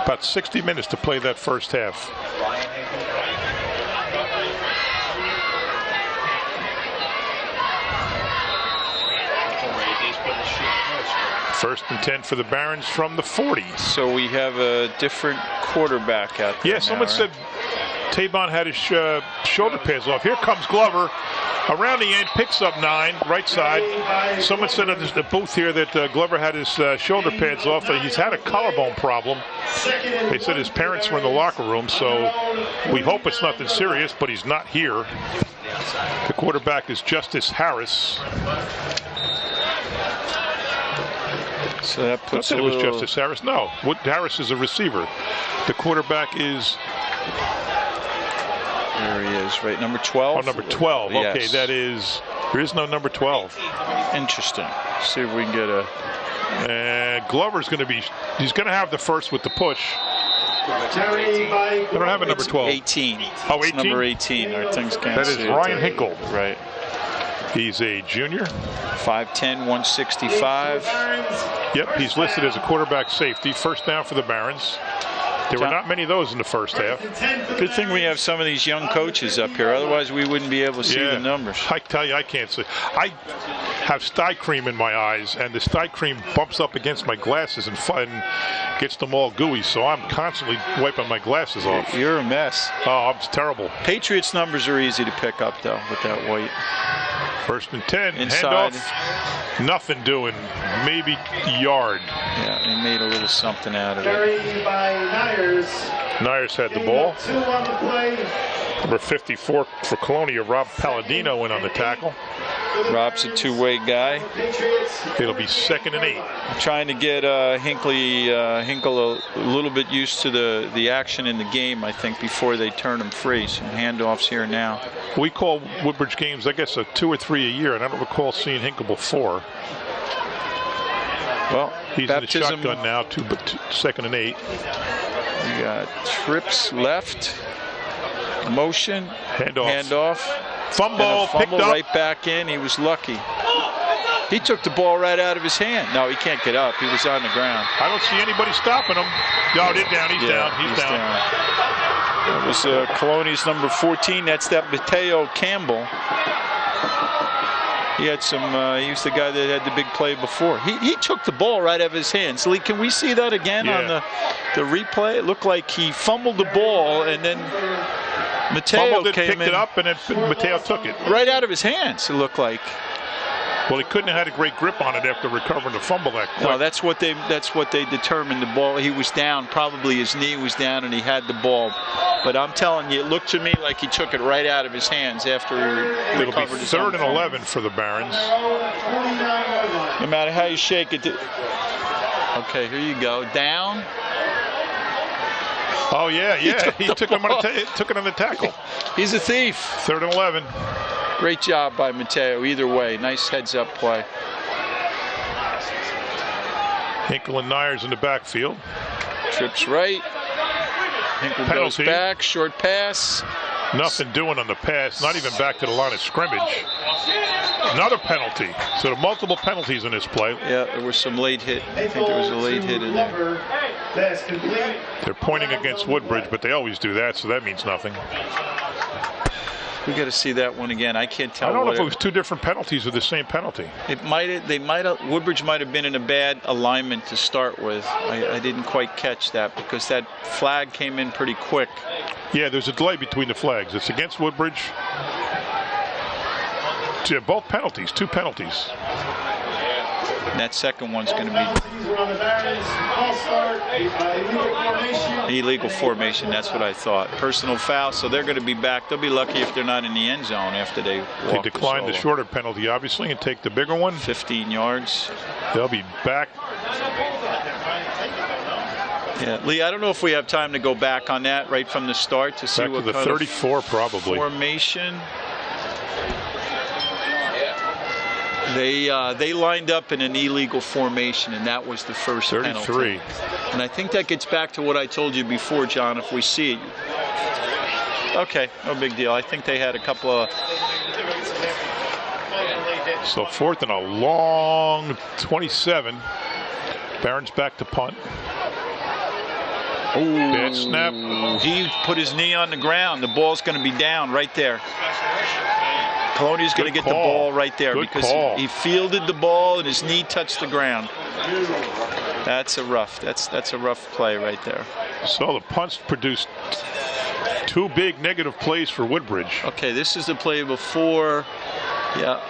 About 60 minutes to play that first half. First and 10 for the Barons from the 40. So we have a different quarterback out there. Yeah, someone said Tabon had his shoulder pads off. Here comes Glover. Around the end, picks up 9, right side. Someone said at the booth here that Glover had his shoulder pads off. He's had a collarbone problem. They said his parents were in the locker room, so we hope it's nothing serious, but he's not here. The quarterback is Justice Harris. So that puts it was Justice Harris. No, Harris is a receiver. The quarterback is... There he is, right, number 12? Oh, number 12. Yes. Okay, that is... There is no number 12. Interesting. See if we can get a... Glover's going to be... He's going to have the first with the push. They don't have a number 12. 18. Oh, 18? It's number 18. Our things can't That is see Ryan it. Hinkle. Right. He's a junior. 5'10", 165. Yep, he's listed as a quarterback safety. First down for the Barons. There were not many of those in the first half. Good thing we have some of these young coaches up here. Otherwise, we wouldn't be able to see the numbers. I tell you, I can't see. I have sty cream in my eyes, and the sty cream bumps up against my glasses and gets them all gooey, so I'm constantly wiping my glasses off. You're a mess. Oh, it's terrible. Patriots numbers are easy to pick up, though, with that white. First and 10. Inside. Handoff. Nothing doing. Maybe yard. Yeah, he made a little something out of it. Nyers had the ball. Number 54 for Colonia, Rob Palladino, went on the tackle. Rob's a two-way guy. It'll be 2nd and 8. I'm trying to get Hinkle a little bit used to the action in the game, I think, before they turn him free. Some handoffs here now. We call Woodbridge games, I guess, 2 or 3 a year, and I don't recall seeing Hinkle before. Well, he's in the shotgun now, 2nd and 8. We got trips left, motion, handoff. Fumble, picked up. Right back in. He was lucky. He took the ball right out of his hand. No, he can't get up. He was on the ground. I don't see anybody stopping him. No, they're down. He's down. He's down. That was Colonia's number 14. That's that Mateo Campbell. He had some, he was the guy that had the big play before. He took the ball right out of his hands. Lee, can we see that again on the replay? It looked like he fumbled the ball and then Mateo picked it up, and then Mateo took it. Right out of his hands, it looked like. Well, he couldn't have had a great grip on it after recovering the fumble that quick. No, that's what they determined. The ball, he was down, probably his knee was down, and he had the ball. But I'm telling you, it looked to me like he took it right out of his hands after he recovered his 3rd and 11 for the Barons. No matter how you shake it. Okay, here you go. Down. Oh, yeah. He took it on the tackle. He's a thief. 3rd and 11. Great job by Mateo. Either way, nice heads-up play. Hinkle and Nyers in the backfield. Trips right. Hinkle goes back. Short pass. Nothing doing on the pass. Not even back to the line of scrimmage. Another penalty. So there are multiple penalties in this play. Yeah, there was some late hit. I think there was a late hit in there. They're pointing against Woodbridge, but they always do that, so that means nothing. We got to see that one again. I can't tell. I don't know if it was 2 different penalties or the same penalty. Woodbridge might have been in a bad alignment to start with. I didn't quite catch that because that flag came in pretty quick. Yeah, there's a delay between the flags. It's against Woodbridge. Yeah, both penalties, 2 penalties. And that second one's going to be illegal formation. That's what I thought. Personal foul, so they're going to be back. They'll be lucky if they're not in the end zone after they walk. They declined the shorter penalty, obviously, and take the bigger one. 15 yards. They'll be back. Yeah, Lee, I don't know if we have time to go back on that right from the start to see back what to the kind 34 of probably formation. They lined up in an illegal formation, and that was the first 33. penalty. And I think that gets back to what I told you before, John, if we see it. Okay, no big deal. I think they had a couple of... So 4th and a long 27. Barron's back to punt. Ooh, bad snap. He put his knee on the ground. The ball's going to be down right there. Colonia's going to get the ball right there because he fielded the ball and his knee touched the ground. That's a rough play right there. So the punts produced 2 big negative plays for Woodbridge. Okay, this is the play before. Yeah.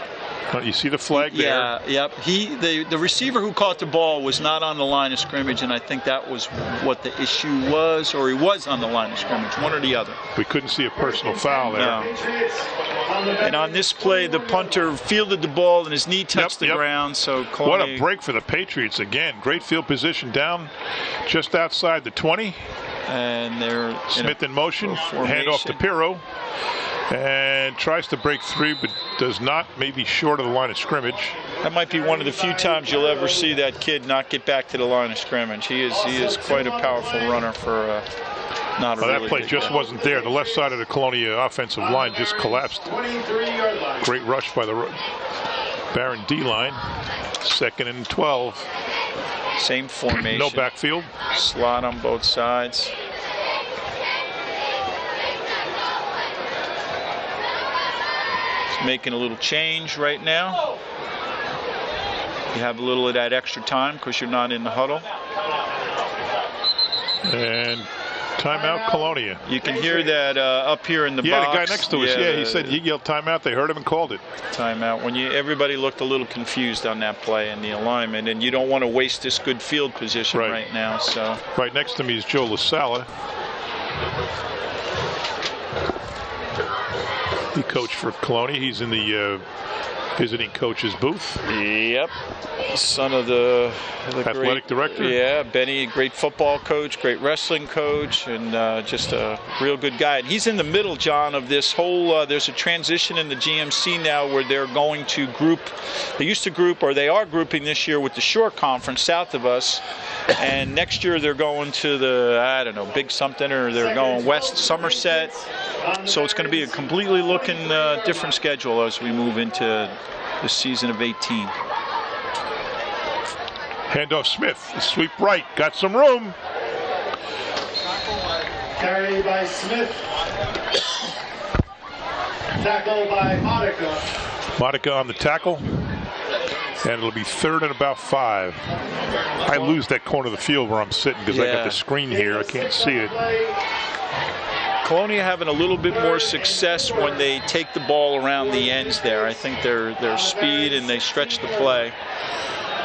You see the flag there? Yeah, yep. The receiver who caught the ball was not on the line of scrimmage, and I think that was what the issue was, or he was on the line of scrimmage, one or the other. We couldn't see a personal foul there. No. And on this play, the punter fielded the ball and his knee touched the ground. So Colonia, what a break for the Patriots again. Great field position down just outside the 20. And they're Smith in motion. Hand off to Pirro. And tries to break 3, but does not, maybe short of the line of scrimmage. That might be one of the few times you'll ever see that kid not get back to the line of scrimmage. He is quite a powerful runner for not a that play just wasn't there. The left side of the Colonia offensive line just collapsed. Great rush by the Barron D-line. 2nd and 12. Same formation. No backfield. Slot on both sides. Making a little change right now. You have a little of that extra time because you're not in the huddle. And timeout Colonia. You can hear that up here in the box. Yeah, the guy next to us. Yeah, he said he yelled timeout. They heard him and called it. Timeout. Everybody looked a little confused on that play and the alignment, and you don't want to waste this good field position right now. So right next to me is Joe LaSala. He coached for Colonia. He's in the visiting coach's booth. Yep. Son of the athletic director. Yeah, Benny, great football coach, great wrestling coach, and just a real good guy. And he's in the middle, John, of this whole, there's a transition in the GMC now where they're going to group, they used to group, or they are grouping this year with the Shore Conference south of us. And next year they're going to the, I don't know, Big something, or they're going west Somerset. So it's going to be a completely looking different schedule as we move into the season of 18. Handoff Smith, sweep right, got some room. Carry by Smith. Tackle by Monica. Monica on the tackle. And it'll be 3rd and about 5. I lose that corner of the field where I'm sitting because I got the screen here. I can't see it. Colonia having a little bit more success when they take the ball around the ends there. I think their speed and they stretch the play.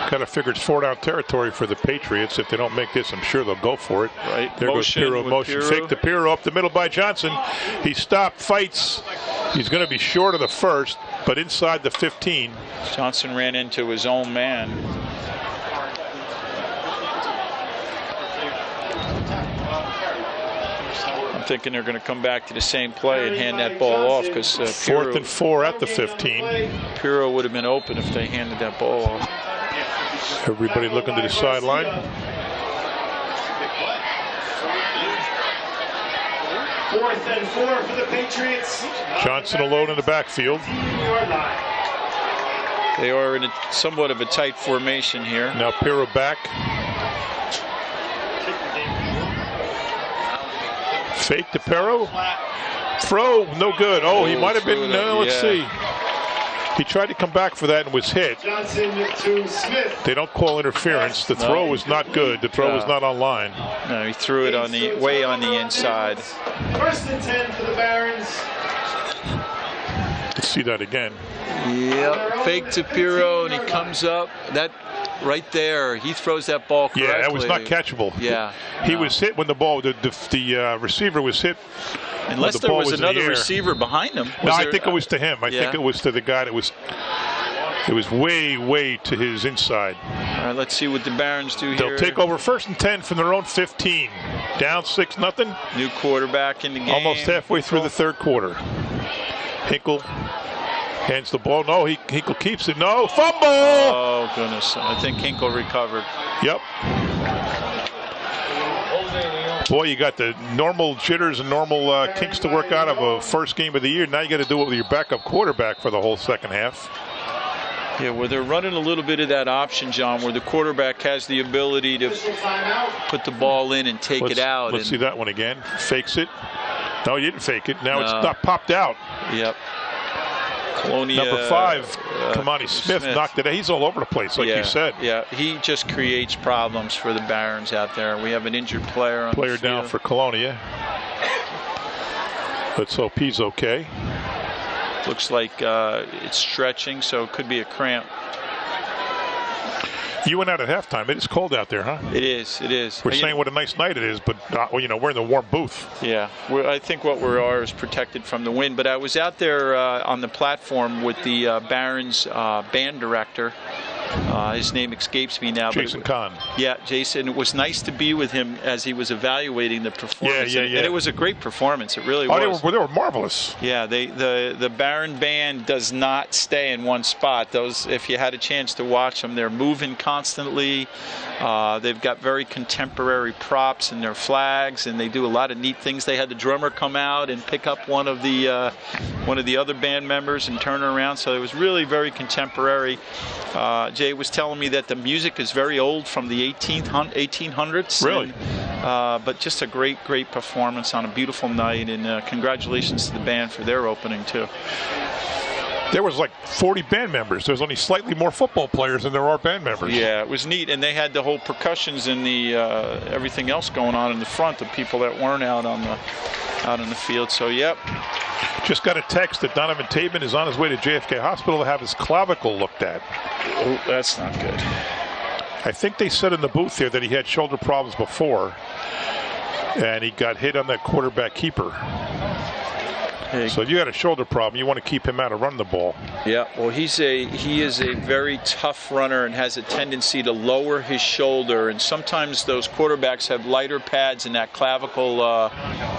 Kind of figure it's 4-down territory for the Patriots. If they don't make this, I'm sure they'll go for it. Right. There goes Pirro. Motion. Fake to Pirro up the middle by Johnson. He stopped, fights. He's going to be short of the 1st, but inside the 15. Johnson ran into his own man. I'm thinking they're going to come back to the same play and hand that ball off because 4th and 4 at the 15. Pirro would have been open if they handed that ball off. Everybody looking to the sideline. 4th and 4 for the Patriots. Johnson alone in the backfield. They are in somewhat of a tight formation here. Now Pirro back. Fake to Pirro. Throw, no good. Oh, he might have been, let's see. He tried to come back for that and was hit. Johnson to Smith. They don't call interference. The throw was not good. The throw was not on line. No, he threw it on the way on the inside. 1st and 10 for the Barons. Let's see that again. Yep, fake to Piro, and he comes up. That right there, he throws that ball correctly. Yeah, that was not catchable. Yeah. He was hit when the ball, the receiver was hit. Unless there was another receiver behind him. No, I think it was to him. I think it was to the guy that was. It was way to his inside. All right, let's see what the Barons do here. They'll take over 1st and 10 from their own 15. Down 6-0. New quarterback in the game. Almost halfway through the 3rd quarter. Hinkle hands the ball. No, Hinkle keeps it. No, fumble! Oh, goodness. I think Hinkle recovered. Yep. Boy, you got the normal jitters and normal kinks to work out of a first game of the year. Now you got to do it with your backup quarterback for the whole second half. Yeah, where they're running a little bit of that option, John, where the quarterback has the ability to put the ball in and take it out. Let's see that one again. Fakes it. No, he didn't fake it. Now it's not popped out. Yep. Colonia, number 5, Kamani Smith knocked it out. He's all over the place, like you said. Yeah, he just creates problems for the Barons out there. We have an injured player on the field. Down for Colonia. Let's hope he's okay. Looks like it's stretching, so it could be a cramp. You went out at halftime. It is cold out there, huh? It is. It is. We're saying what a nice night it is, but we're in the warm booth. Yeah, I think what we are is protected from the wind. But I was out there on the platform with the Barons band director. His name escapes me now. Jason Kahn. Yeah, Jason. It was nice to be with him as he was evaluating the performance. Yeah. And it was a great performance. It really was. They were marvelous. Yeah, the Baron band does not stay in one spot. Those, if you had a chance to watch them, they're moving constantly. They've got very contemporary props and their flags, and they do a lot of neat things. They had the drummer come out and pick up one of the other band members and turn her around. So it was really very contemporary. Jay was telling me that the music is very old, from the 1800s. Really? But just a great performance on a beautiful night, and congratulations to the band for their opening too. There was like 40 band members. There's only slightly more football players than there are band members. Yeah, it was neat, and they had the whole percussions and the everything else going on in the front. The people that weren't out in the field. So yep. Just got a text that Donovan Tateman is on his way to JFK Hospital to have his clavicle looked at. Oh, that's not good. I think they said in the booth here that he had shoulder problems before, and he got hit on that quarterback keeper. So if you got a shoulder problem, you want to keep him out of running the ball. Yeah, well, he is a very tough runner and has a tendency to lower his shoulder, and sometimes those quarterbacks have lighter pads and that clavicle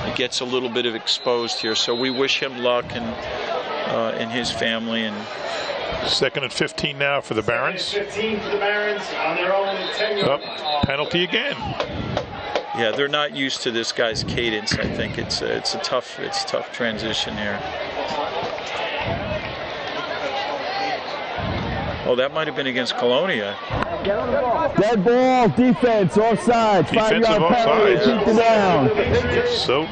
it gets a little bit of exposed here. So we wish him luck and his family. And 2nd and 15 now for the Barons. 15 for the Barons on their own 10-yard. Penalty again. Yeah, they're not used to this guy's cadence. I think it's a tough transition here. Oh, that might have been against Colonia. Dead ball, defense, offside, 5-yard penalty, keep it down. So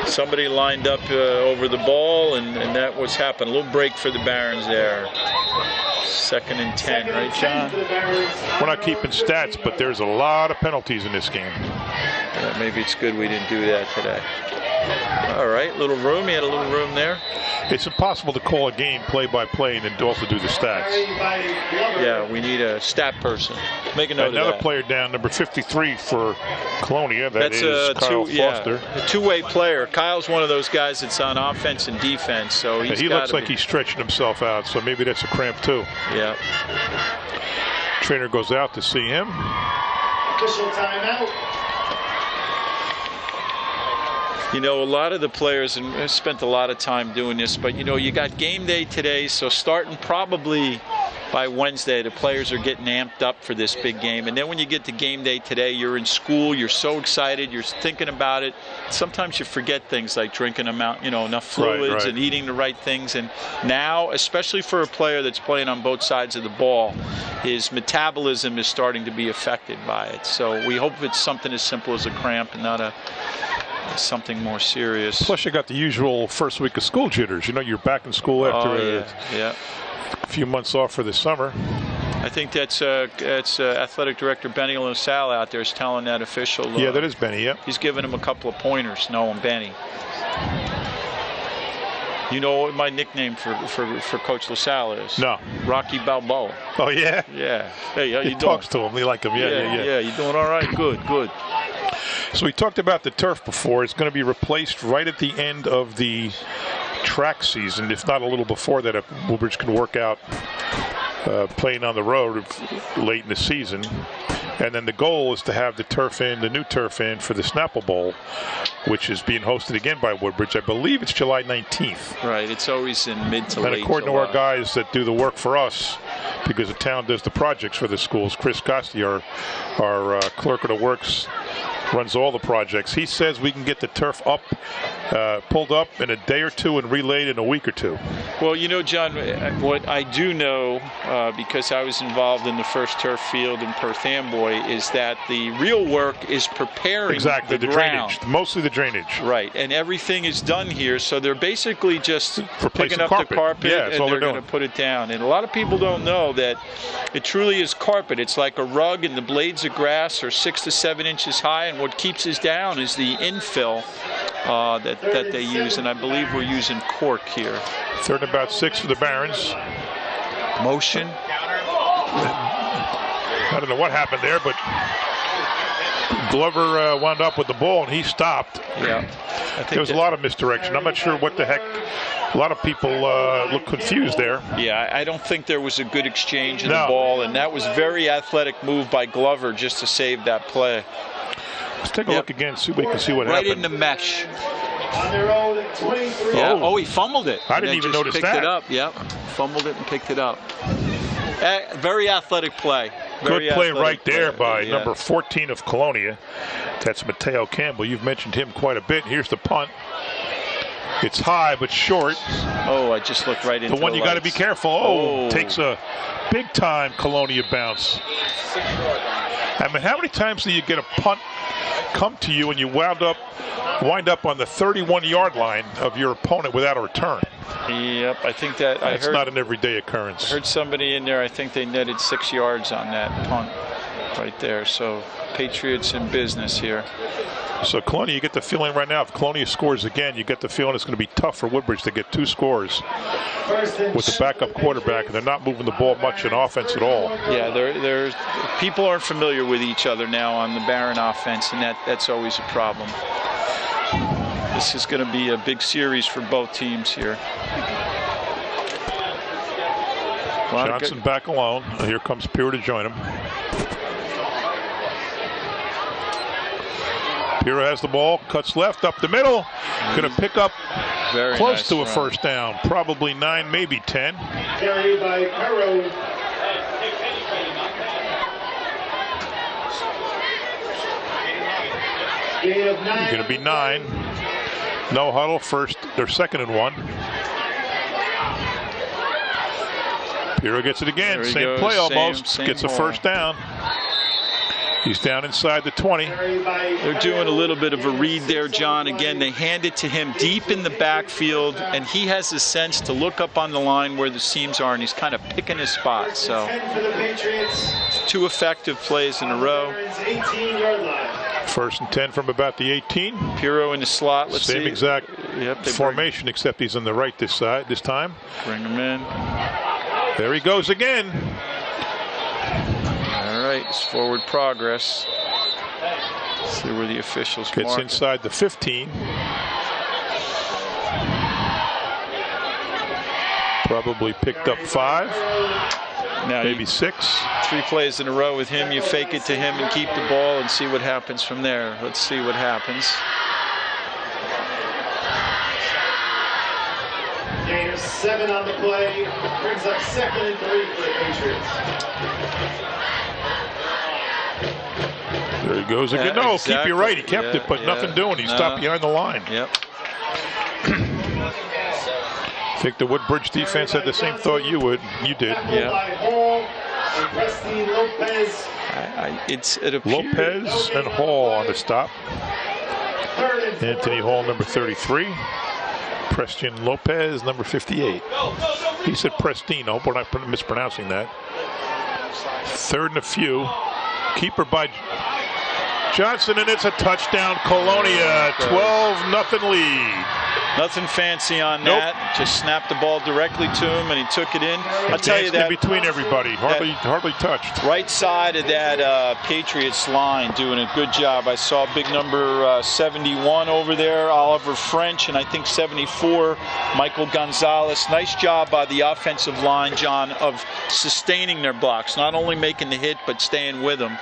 somebody lined up over the ball, and that was happening. A little break for the Barons there. 2nd and 10, right, John? We're not keeping stats, but there's a lot of penalties in this game. Yeah, maybe it's good we didn't do that today. All right, little room. He had a little room there. It's impossible to call a game play-by-play and then also do the stats. Yeah, we need a stat person. Make a note of that. Another player down, number 53 for Colonia. That's Kyle Foster. A two-way player. Kyle's one of those guys that's on offense and defense. So he looks like he's stretching himself out, so maybe that's a cramp too. Yeah. Trainer goes out to see him. Official timeout. You know, a lot of the players, and I spent a lot of time doing this, but you know, you got game day today, so starting probably by Wednesday, the players are getting amped up for this big game. And then when you get to game day today, you're in school, you're so excited, you're thinking about it. Sometimes you forget things like drinking enough fluids and eating the right things. And now, especially for a player that's playing on both sides of the ball, his metabolism is starting to be affected by it. So we hope it's something as simple as a cramp and not something more serious. Plus, you got the usual first week of school jitters. You know, you're back in school after a few months off for the summer. I think that's Athletic Director Benny LaSalle out there is telling that official. Yeah, that is Benny, yeah. He's giving him a couple of pointers, knowing Benny. You know what my nickname for Coach LaSalle is? No. Rocky Balboa. Oh, yeah? Yeah. Hey, how you doing? He talks to him. We like him. Yeah. You doing all right? Good. So we talked about the turf before. It's going to be replaced right at the end of the track season, if not a little before that, if Woodbridge can work out playing on the road late in the season. And then the goal is to have the new turf in for the Snapple Bowl, which is being hosted again by Woodbridge. I believe it's July 19th. Right, it's always in mid to late And according July. to our guys that do the work for us, because the town does the projects for the schools, Chris Costi, our clerk of the works, runs all the projects. He says we can get the turf up, pulled up in a day or two and relayed in a week or two. Well, you know, John, what I do know, because I was involved in the first turf field in Perth Amboy, is that the real work is preparing the ground. drainage, mostly the drainage. Right, and everything is done here, so they're basically just replacing picking up the carpet and they're going to put it down. And a lot of people don't know that it truly is carpet. It's like a rug, and the blades of grass are 6 to 7 inches high, and what keeps us down is the infill that they use, and I believe we're using cork here. 3rd and about 6 for the Barons. Motion. I don't know what happened there, but Glover wound up with the ball, and he stopped. Yeah. There was a lot of misdirection. I'm not sure what the heck. A lot of people look confused there. Yeah, I don't think there was a good exchange of the ball, and that was very athletic move by Glover just to save that play. Let's take a look again, see if we can see what happened. Right in the mesh. On their own, 23. Yeah. Oh, he fumbled it. I didn't even notice that. Picked it up. Yep. Fumbled it and picked it up. Very athletic play. Good play right there by number 14 of Colonia. That's Mateo Campbell. You've mentioned him quite a bit. Here's the punt. It's high but short. Oh, I just looked right into the one you got to be careful. Oh, takes a big time Colonia bounce. I mean, how many times do you get a punt come to you and you wind up on the 31-yard line of your opponent without a return? Yep, I think that It's not an everyday occurrence. I heard somebody in there, I think they netted 6 yards on that punt right there. So Patriots in business here. So Colonia, you get the feeling right now, if Colonia scores again, you get the feeling it's going to be tough for Woodbridge to get 2 scores with the backup quarterback, and they're not moving the ball much in offense at all. Yeah, people aren't familiar with each other now on the Barron offense, and that's always a problem. This is going to be a big series for both teams here. Johnson back alone. Here comes Pierre to join him. Pierre has the ball, cuts left, up the middle. Going to pick up close to a first down. Probably 9, maybe 10. Carried by Perro. Going to be 9. No huddle, first, they're 2nd and 1. Pierre gets it again. Same play almost. Same gets a first down. He's down inside the 20. They're doing a little bit of a read there, John. Again, they hand it to him deep in the backfield, and he has the sense to look up on the line where the seams are, and he's kind of picking his spot. So 2 effective plays in a row. 18-yard line. 1st and 10 from about the 18. Pirro in the slot. Let's see. Same exact formation, except he's on the right this time. Bring him in. There he goes again. All right, it's forward progress. Let's see where the officials gets inside the 15. Probably picked up 5. Now maybe 6. 3 plays in a row with him. You fake it to him and keep the ball and see what happens from there. Let's see what happens. Gain of 7 on the play. Brings up 2nd and 3 for the Patriots. There he goes again. No, exactly. Keep you right. He kept it, but nothing doing. He stopped behind the line. Yep. I think the Woodbridge defense had the same thought you did. Yeah. It appears. Lopez and Hall on the stop. Anthony Hall, number 33. Preston Lopez, number 58. He said Prestine. I hope we're not mispronouncing that. Third and a few. Keeper by Johnson, and it's a touchdown. Colonia, 12-0 lead. Nothing fancy on that. Just snapped the ball directly to him, and he took it in. I'll tell you that. In between everybody, hardly touched. Right side of that Patriots line doing a good job. I saw big number 71 over there, Oliver French, and I think 74, Michael Gonzalez. Nice job by the offensive line, John, of sustaining their blocks, not only making the hit, but staying with them.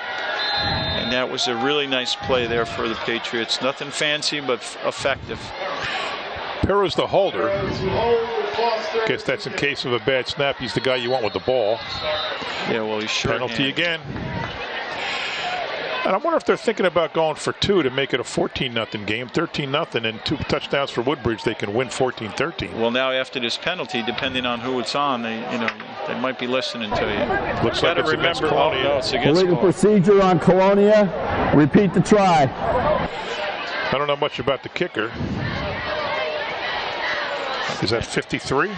And that was a really nice play there for the Patriots. Nothing fancy, but effective. Perro's the holder. Guess that's in case of a bad snap. He's the guy you want with the ball. Yeah, well, he's sure. Penalty again. And I wonder if they're thinking about going for 2 to make it a 14-0 game, 13-0, and 2 touchdowns for Woodbridge. They can win 14-13. Well, now after this penalty, depending on who it's on, they might be listening to you. Looks like it's against Colonia. No, it's against Illegal procedure on Colonia. Repeat the try. I don't know much about the kicker. Is that 53?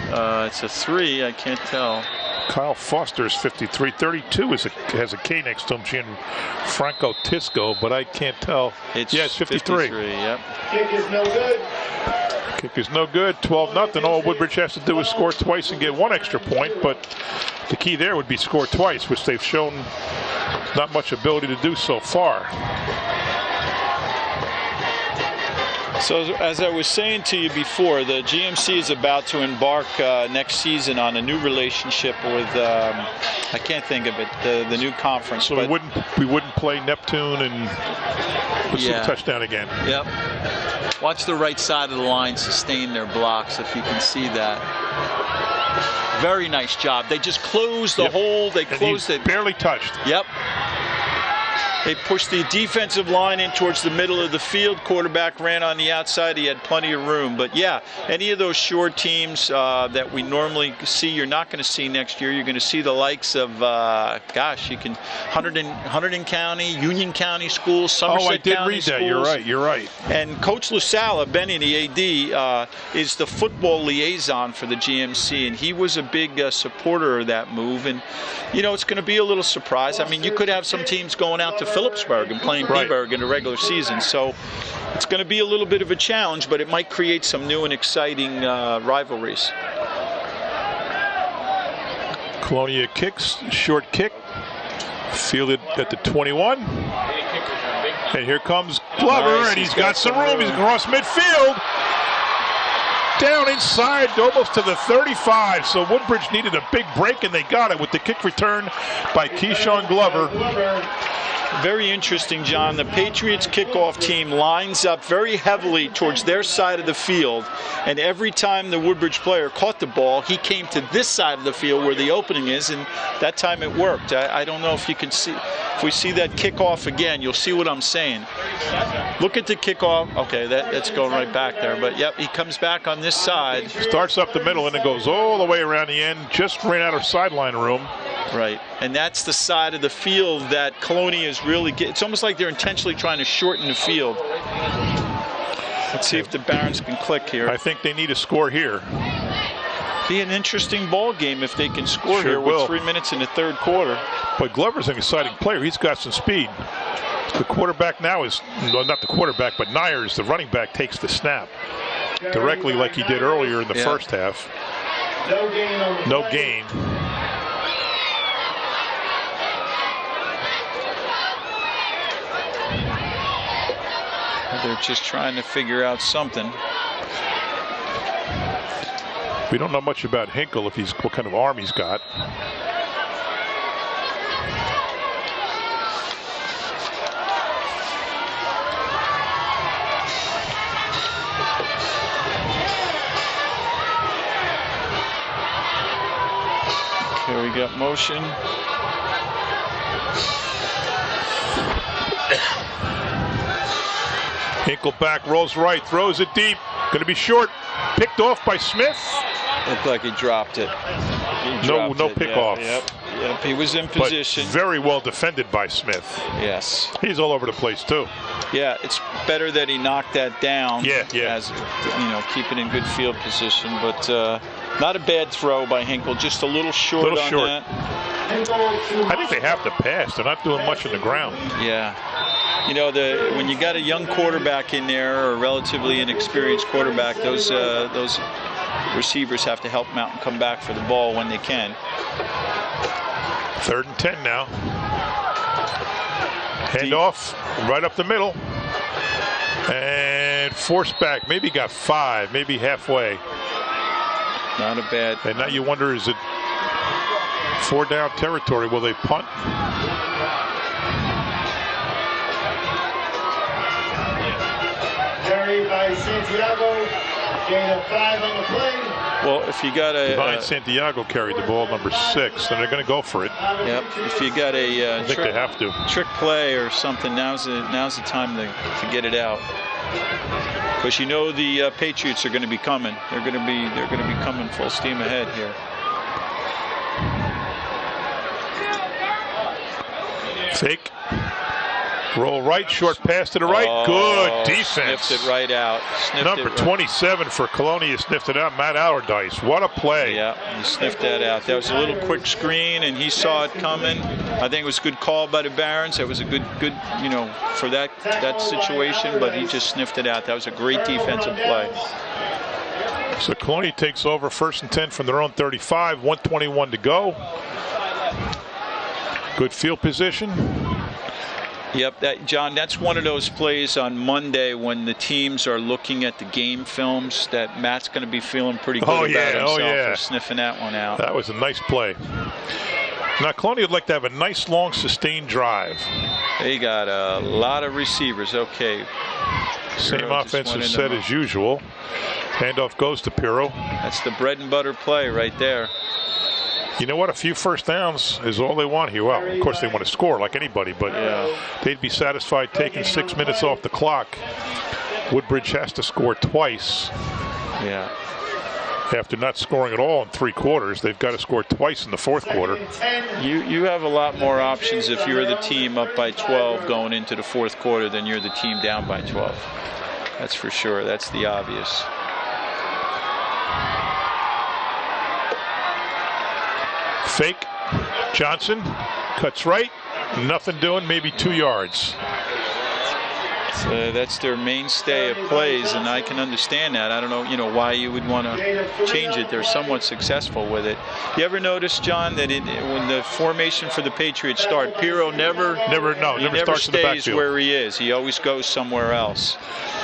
It's a 3. I can't tell. Kyle Foster is 53. 32 has a K next to him, Gianfranco Tisco, but I can't tell. It's 53. Yep. Kick is no good. Kick is no good. 12-0. All Woodbridge has to do is score twice and get 1 extra point, but the key there would be score twice, which they've shown not much ability to do so far. So as I was saying to you before, the GMC is about to embark next season on a new relationship with I can't think of it, the new conference. So we wouldn't play Neptune and let's see the touchdown again. Yep. Watch the right side of the line sustain their blocks if you can see that. Very nice job. They just closed the hole. They closed it. Barely touched. Yep. They pushed the defensive line in towards the middle of the field. Quarterback ran on the outside. He had plenty of room. But, yeah, any of those short teams that we normally see, you're not going to see next year. You're going to see the likes of, Hunterdon County, Union County schools, Somerset County schools. Oh, I did read that. You're right. And Coach LaSala, Benny, the AD, is the football liaison for the GMC, and he was a big supporter of that move. And, it's going to be a little surprise. I mean, you could have some teams going out to Phillipsburg and playing Peaburg in the regular season. So it's going to be a little bit of a challenge, but it might create some new and exciting rivalries. Colonia kicks, short kick, fielded at the 21. And here comes Glover, and he's got some room. He's across midfield. Down inside, almost to the 35. So Woodbridge needed a big break, and they got it with the kick return by Keyshawn Glover. Very interesting, John. The Patriots kickoff team lines up very heavily towards their side of the field, and every time the Woodbridge player caught the ball, he came to this side of the field where the opening is, and that time it worked. I don't know if you can see. If we see that kickoff again, you'll see what I'm saying. Look at the kickoff. Okay, that's going right back there, but yep, he comes back on this side. Starts up the middle and it goes all the way around the end. Just ran out of sideline room. Right, and that's the side of the field that Colonia is really it's almost like they're intentionally trying to shorten the field. Let's see if the Barons can click here. I think they need a score here. Be an interesting ball game if they can score here with 3 minutes in the third quarter. But Glover's an exciting player. He's got some speed. The quarterback now is, well, not the quarterback, but Nyers, the running back, takes the snap directly like he did earlier in the first half. No gain. They're just trying to figure out something. We don't know much about Hinkle, what kind of arm he's got. Okay, we got motion. Hinkle back, rolls right, throws it deep. Going to be short. Picked off by Smith. Looked like he dropped it. No pick off. Yep. Yep, he was in position. But very well defended by Smith. Yes. He's all over the place, too. Yeah, it's better that he knocked that down. Yeah. As, keep it in good field position. But not a bad throw by Hinkle, just a little short on that. I think they have to pass. They're not doing much on the ground. Yeah. When you got a young quarterback in there, or a relatively inexperienced quarterback, those receivers have to help him out and come back for the ball when they can. 3rd and 10 now. Handoff right up the middle. And forced back. Maybe got 5, maybe halfway. Not a bad. And now you wonder, is it 4 down territory? Will they punt? Carried by Santiago. Gain of 5 on the play. Well, if you got a Divine Santiago carried the ball, number 6, and they're going to go for it. Yep. If you got a I think they have to. Trick play or something, now's the time to get it out. Because the Patriots are going to be coming. They're going to be coming full steam ahead here. Fake. Roll right, short pass to the right. Good defense. Sniffed it right out. Number 27 for Colonia sniffed it out. Matt Allardyce. What a play. Yeah, he sniffed that out. That was a little quick screen, and he saw it coming. I think it was a good call by the Barons. That was a good, for that situation, but he just sniffed it out. That was a great defensive play. So Colonia takes over 1st and 10 from their own 35. 1:21 to go. Good field position. Yep, John, that's one of those plays on Monday when the teams are looking at the game films that Matt's going to be feeling pretty good about himself for sniffing that one out. That was a nice play. Now, Colonia would like to have a nice, long, sustained drive. They got a lot of receivers. Okay. Same offensive set as usual. Handoff goes to Pirro. That's the bread and butter play right there. You know what? A few first downs is all they want here. Well, of course they want to score like anybody, but they'd be satisfied taking 6 minutes off the clock. Woodbridge has to score twice. Yeah. After not scoring at all in 3 quarters, they've got to score twice in the 4th quarter. You have a lot more options if you're the team up by 12 going into the 4th quarter than you're the team down by 12. That's for sure. That's the obvious. Fake. Johnson cuts right. Nothing doing. Maybe 2 yards. So that's their mainstay of plays, and I can understand that. I don't know, why you would want to change it. They're somewhat successful with it. You ever notice, John, that when the formation for the Patriots start, Pirro never starts in the stays backfield. where he is. He always goes somewhere else.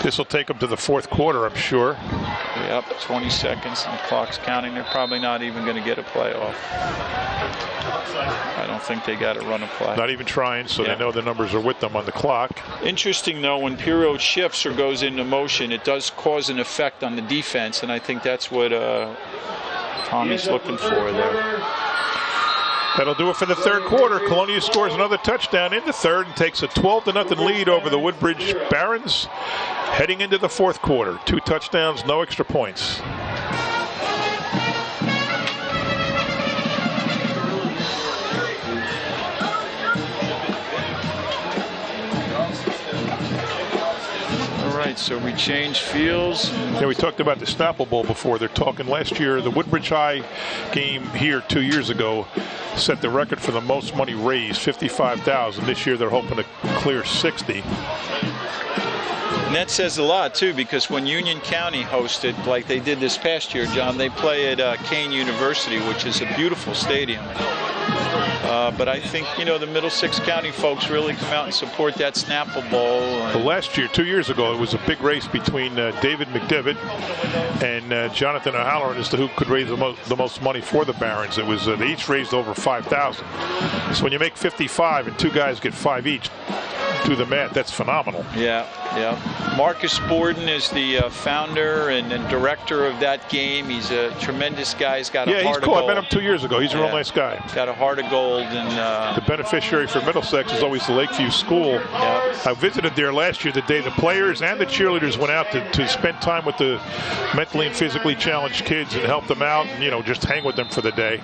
This will take them to the 4th quarter, I'm sure. Yep, 20 seconds and the clock's counting. They're probably not even going to get a play off. I don't think they got to run a play. Not even trying, so they know the numbers are with them on the clock. Interesting, though, when Pirro shifts or goes into motion, it does cause an effect on the defense, and I think that's what Tommy's looking for there. That'll do it for the 3rd quarter. Colonia scores another touchdown in the 3rd and takes a 12-0 lead over the Woodbridge Barons. Heading into the 4th quarter. 2 touchdowns, no extra points. So we change fields. Yeah, we talked about the Snapple Bowl before. They're talking last year, the Woodbridge High game here 2 years ago set the record for the most money raised, $55,000. This year they're hoping to clear 60. And that says a lot, too, because when Union County hosted, like they did this past year, John, they play at Kane University, which is a beautiful stadium. But I think, the Middlesex County folks really come out and support that Snapple Bowl. Well, last year, 2 years ago, it was a big race between David McDivitt and Jonathan O'Halloran as to who could raise the most money for the Barons. It was they each raised over $5,000. So when you make 55 and 2 guys get 5 each, do the math, that's phenomenal. Yeah, Yeah. Marcus Borden is the founder and director of that game. He's a tremendous guy. He's got a heart of gold. Yeah, he's cool. I met him 2 years ago. He's a real nice guy. Got a heart of gold. And the beneficiary for Middlesex is always the Lakeview School. Yeah. I visited there last year, the day the players and the cheerleaders went out to spend time with the mentally and physically challenged kids and help them out and, you know, just hang with them for the day.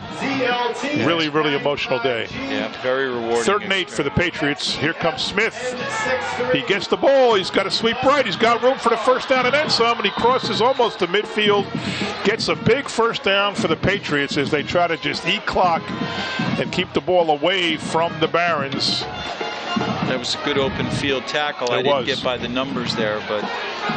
Really, really emotional day. Yeah, very rewarding. 3rd and 8 for the Patriots. Here comes Smith. He gets the ball. He's got a sweep right. He's got room for the first down and then some, and he crosses almost to midfield. Gets a big first down for the Patriots as they try to just eat clock and keep the ball away from the Barons. That was a good open field tackle. I didn't get by the numbers there, but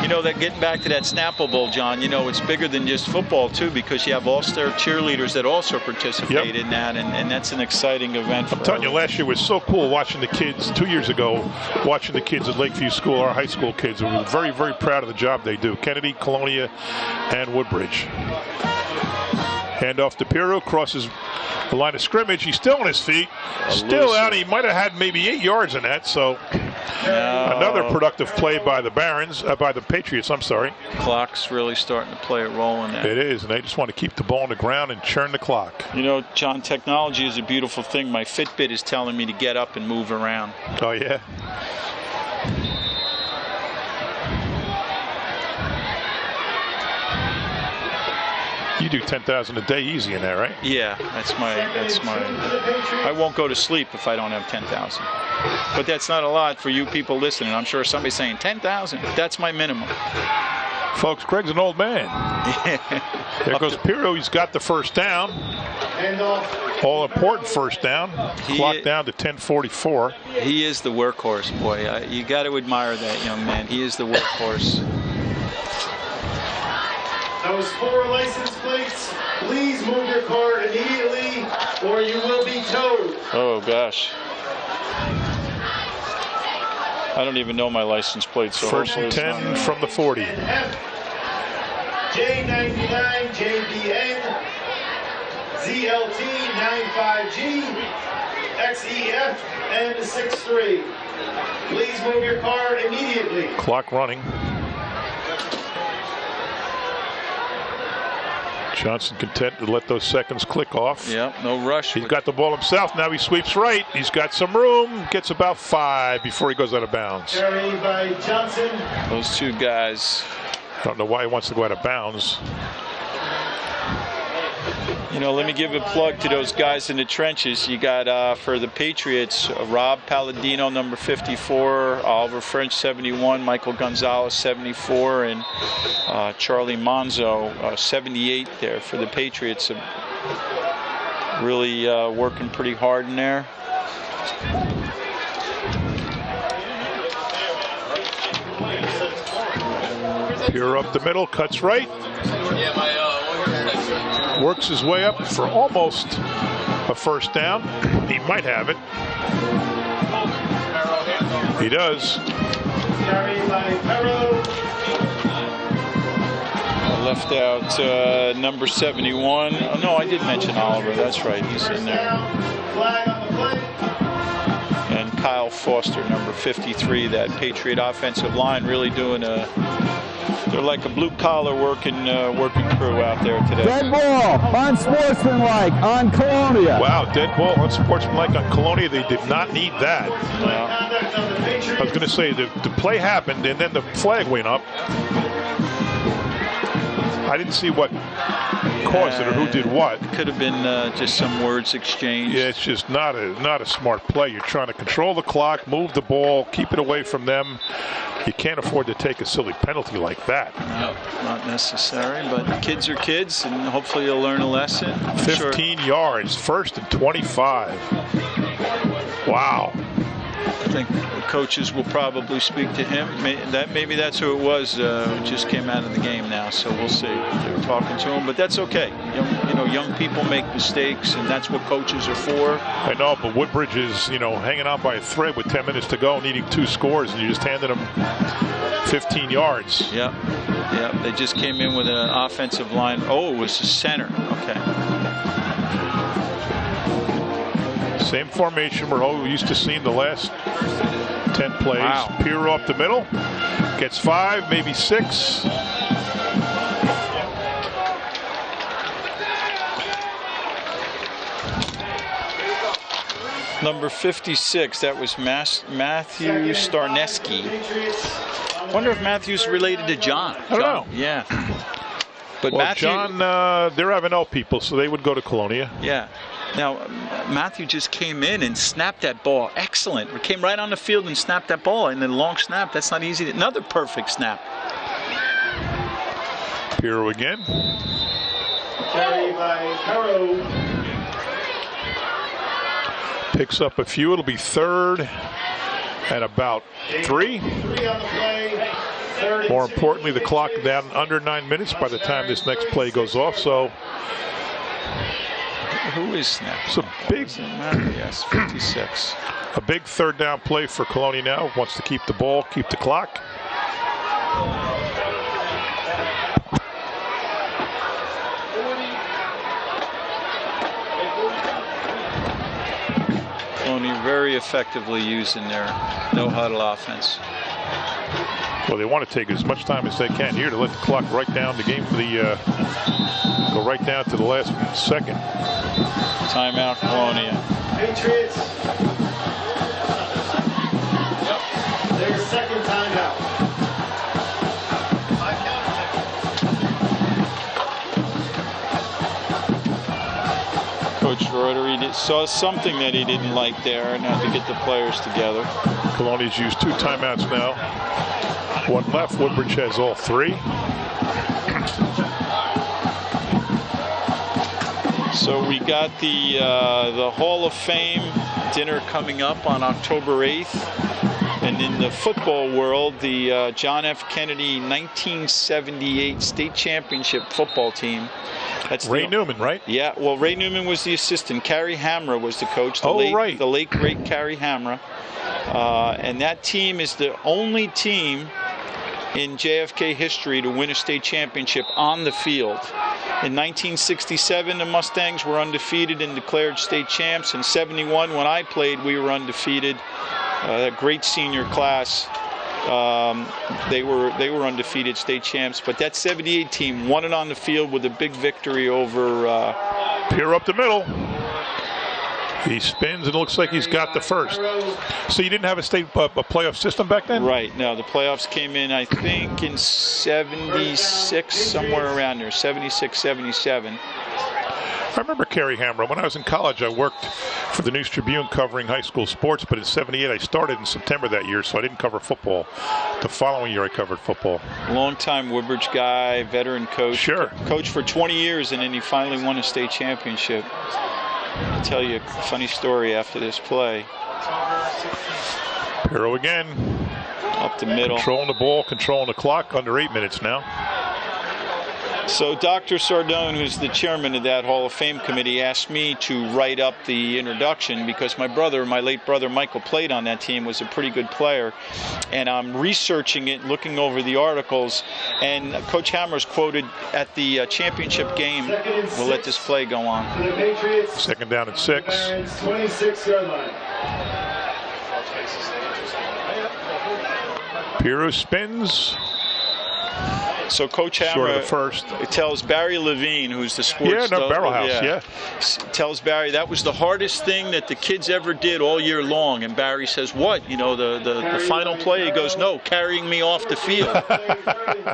you know, that getting back to that Snapple Bowl, John, you know, it's bigger than just football too, because you have all-star cheerleaders that also participate in that, and that's an exciting event. I'm telling you, last year was so cool watching the kids. 2 years ago, watching the kids at Lakeview School, our high school kids. We were very, very proud of the job they do. Kennedy, Colonia, and Woodbridge. Handoff to Pirro, crosses the line of scrimmage. He's still on his feet, still out. He might have had maybe 8 yards in that. So another productive play by the Barons, by the Patriots. I'm sorry. Clock's really starting to play a role in that. It is, and they just want to keep the ball on the ground and churn the clock. You know, John, technology is a beautiful thing. My Fitbit is telling me to get up and move around. Oh yeah. You do 10,000 a day easy in there, right? Yeah, that's my. I won't go to sleep if I don't have 10,000. But that's not a lot for you people listening. I'm sure somebody's saying 10,000. That's my minimum. Folks, Craig's an old man. There goes Pirro. He's got the first down. All important first down. Clock down to 10:44. He is the workhorse, boy. You got to admire that young man. He is the workhorse. Those 4 license plates, please move your car immediately or you will be towed. Oh, gosh. I don't even know my license plate. So first and 10 from the 40. J99, JBN, ZLT 95G, XEF, and 63. Please move your car immediately. Clock running. Johnson content to let those seconds click off. Yeah, no rush. He's got the ball himself. Now he sweeps right. He's got some room. Gets about 5 before he goes out of bounds. Carried by Johnson. Those two guys. I don't know why he wants to go out of bounds. You know, let me give a plug to those guys in the trenches. You got, for the Patriots, Rob Palladino, number 54, Oliver French, 71, Michael Gonzalez, 74, and Charlie Monzo, 78 there for the Patriots. Really working pretty hard in there. Pirro up the middle, cuts right. Works his way up for almost a first down. He might have it. He does. Left out number 71. Oh, no, I did mention Oliver. That's right. He's in there. And Kyle Foster, number 53, that Patriot offensive line, really doing they're like a blue-collar working crew out there today. Dead ball, unsportsmanlike on Colonia. Wow, dead ball, unsportsmanlike on Colonia. They did not need that. I was going to say, the play happened, and then the flag went up. I didn't see what caused it or who did what. Could have been just some words exchanged. Yeah, it's just not a smart play. You're trying to control the clock, move the ball, keep it away from them. You can't afford to take a silly penalty like that. Nope, not necessary, but kids are kids, and hopefully you'll learn a lesson. 15 yards, first and 25. Wow. I think the coaches will probably speak to him. Maybe that's who it was who just came out of the game now, so we'll see. They were talking to him, but that's okay. Young people make mistakes, and that's what coaches are for. I know, but Woodbridge is, hanging on by a thread with 10 minutes to go, needing 2 scores, and you just handed them 15 yards. Yeah, they just came in with an offensive line. Oh, it was a center. Okay. Same formation we're used to seeing the last 10 plays. Wow. Pirro up the middle. Gets 5, maybe 6. Number 56, that was Matthew Starneski. I wonder if Matthew's related to John. I don't know. Yeah. But well, Matthew, John, they're Avenel people, so they would go to Colonia. Yeah. Now, Matthew just came in and snapped that ball. Excellent. He came right on the field and snapped that ball. And then long snap, that's not easy. Another perfect snap. Pirro again. Carry by Pirro. Picks up a few. It'll be 3rd and about 3. More importantly, the clock down under 9 minutes by the time this next play goes off. So, who is snapping? It's a big, yes, 56. A big 3rd down play for Colonia now. Wants to keep the ball, keep the clock. Colonia very effectively using their no-huddle offense. Well, they want to take as much time as they can here to let the clock right down the game for the go right down to the last second. Timeout, Colonia. Patriots. Yep. Their second timeout. Coach Reuter, he saw something that he didn't like there and had to get the players together. Colonia's used 2 timeouts now. 1 left. Woodbridge has all 3. So we got the Hall of Fame dinner coming up on October 8th. And in the football world, the John F. Kennedy 1978 state championship football team. That's Ray Newman, right? Yeah, well, Ray Newman was the assistant. Carrie Hamra was the coach. The late, great Carrie Hamra. And that team is the only team in JFK history to win a state championship on the field. In 1967, the Mustangs were undefeated and declared state champs. In 71, when I played, we were undefeated. That great senior class. They were undefeated state champs, but that 78 team won it on the field with a big victory over Pierre up the middle. He spins and it looks like he's got the first. So you didn't have a state playoff system back then? Right. No, the playoffs came in, I think, in 76, somewhere around there, 76, 77. I remember Carrie Hamra. When I was in college, I worked for the News Tribune covering high school sports, but in 78, I started in September that year, so I didn't cover football. The following year, I covered football. Long-time Woodbridge guy, veteran coach. Sure. Coached for 20 years, and then he finally won a state championship. I'll tell you a funny story after this play. Pirro again. Up the middle. Controlling the ball, controlling the clock, under 8 minutes now. So Dr. Sardone, who's the chairman of that Hall of Fame committee, asked me to write up the introduction because my late brother Michael, played on that team, was a pretty good player. And I'm researching it, looking over the articles, and Coach Hammer's quoted at the championship game. We'll let this play go on. 2nd down and 6. 26-yard line. Pirro spins. So Coach Hammer tells Barry Levine, who's the sports Barrel House, tells Barry that was the hardest thing that the kids ever did all year long. And Barry says, what? You know, the final play? He goes, no, carrying me off the field.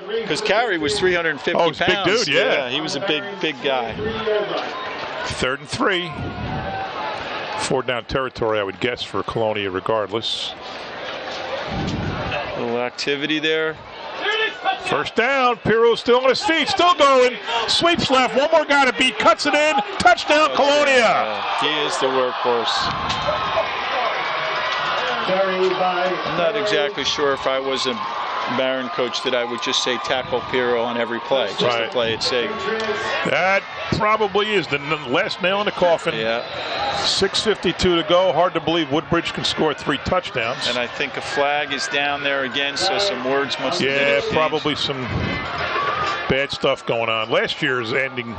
Because Carey was 350 pounds. Big dude, yeah. He was a big guy. 3rd and 3. 4 down territory, I would guess, for Colonia regardless. A little activity there. 1st down. Pirro still on his feet, still going. Sweeps left. One more guy to beat. Cuts it in. Touchdown, Colonia. He is the workhorse. I'm not exactly sure if I was a Barron coach that I would just say tackle Pirro on every play, just to play it safe. That probably is the last nail in the coffin. Yeah. 6:52 to go. Hard to believe Woodbridge can score 3 touchdowns. And I think a flag is down there again, so some words must have been exchanged. Probably some bad stuff going on. Last year's ending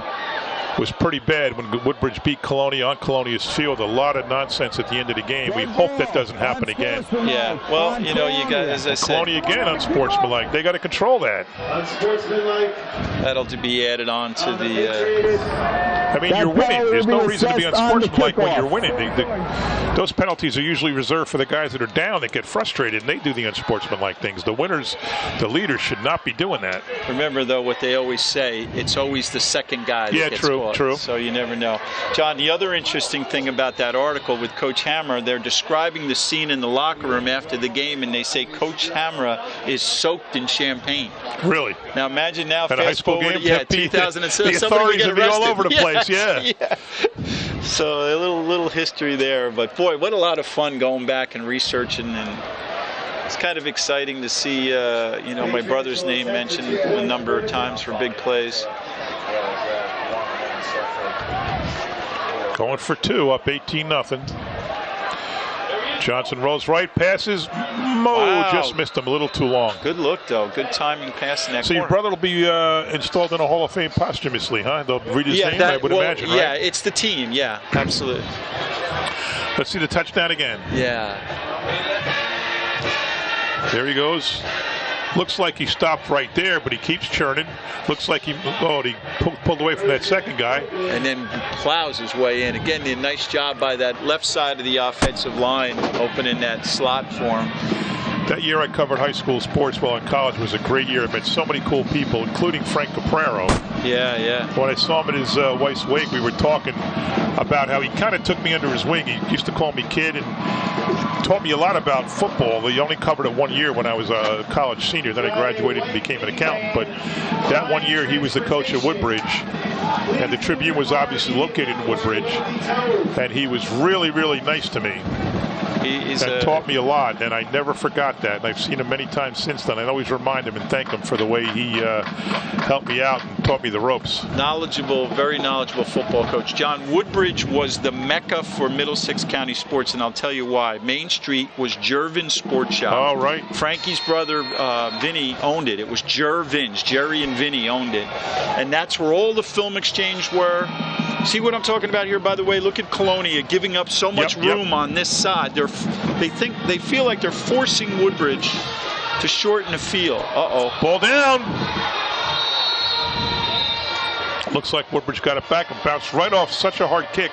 was pretty bad when Woodbridge beat Colonia on Colonia's field. A lot of nonsense at the end of the game. We hope that doesn't happen again. Yeah, well, you know, you got, as I said, Colonia again unsportsmanlike. They got to control that. Unsportsmanlike. That'll be added on to the. I mean, you're winning. There's no reason to be unsportsmanlike when you're winning. Those penalties are usually reserved for the guys that are down that get frustrated, and they do the unsportsmanlike things. The winners, the leaders, should not be doing that. Remember, though, what they always say, it's always the second guy that gets caught. True. So you never know. John, the other interesting thing about that article with Coach Hammer, they're describing the scene in the locker room after the game, and they say Coach Hammer is soaked in champagne. Really? Now imagine now, at a high school game, 2006, the authorities would be all over the place. Yeah. So a little history there, but boy, what a lot of fun going back and researching, and it's kind of exciting to see you know, my brother's name mentioned a number of times for big plays. Going for 2, up 18-0. Johnson rolls right, passes. Mo just missed him a little too long. Good look, though. Good timing pass in that corner. Your brother will be installed in a Hall of Fame posthumously, huh? They'll read his name, I would imagine, right? Yeah, it's the team. Yeah, absolutely. Let's see the touchdown again. Yeah. There he goes. Looks like he stopped right there, but he keeps churning. Looks like he pulled away from that second guy. And then plows his way in. Again, a nice job by that left side of the offensive line, opening that slot for him. That year I covered high school sports while in college. Was a great year. I met so many cool people, including Frank Capraro. Yeah. When I saw him at his wife's wake, we were talking about how he kind of took me under his wing. He used to call me kid and taught me a lot about football. He only covered it 1 year when I was a college senior. Then I graduated and became an accountant. But that 1 year, he was the coach at Woodbridge. And the Tribune was obviously located in Woodbridge. And he was really, really nice to me. And taught me a lot, and I never forgot that. And I've seen him many times since then. I always remind him and thank him for the way he helped me out and taught me the ropes. Knowledgeable, very knowledgeable football coach. John, Woodbridge was the mecca for Middlesex County sports, and I'll tell you why. Main Street was Jervin's Sports Shop. All right. Frankie's brother, Vinny, owned it. It was Jervin's. Jerry and Vinny owned it. And that's where all the film exchange were. See what I'm talking about here, by the way? Look at Colonia giving up so much room on this side. They feel like they're forcing Woodbridge to shorten the field. Ball down. Looks like Woodbridge got it back and bounced right off. Such a hard kick.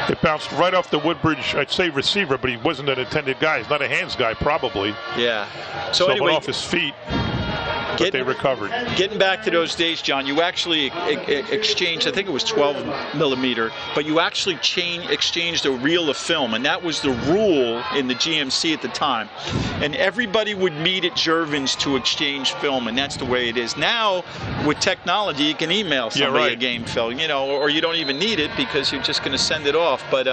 It bounced right off the Woodbridge, I'd say receiver, but he wasn't an intended guy. He's not a hands guy, probably. Yeah. So anyway, off his feet. But they recovered. Getting back to those days, John, you actually exchanged, I think it was 12 millimeter, but you actually exchanged a reel of film, and that was the rule in the GMC at the time. And everybody would meet at Jervin's to exchange film, and that's the way it is. Now, with technology, you can email somebody a game film, you know, or you don't even need it because you're just going to send it off. But,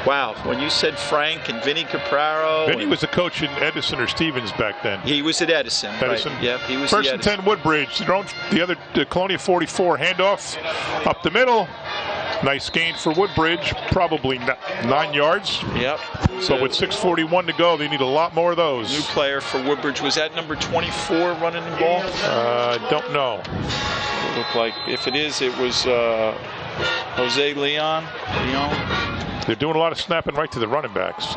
wow, when you said Frank and Vinny Capraro. Vinny was a coach in Edison or Stevens back then. He was at Edison. Edison. Right. Yep, he was. First and 10 Woodbridge. The other Colonia 44 handoff up the middle. Nice gain for Woodbridge. Probably 9 yards. Yep. So with 6:41 to go, they need a lot more of those. New player for Woodbridge. Was that number 24 running the ball? Don't know. It looked like, if it is, it was Jose Leon. They're doing a lot of snapping right to the running backs.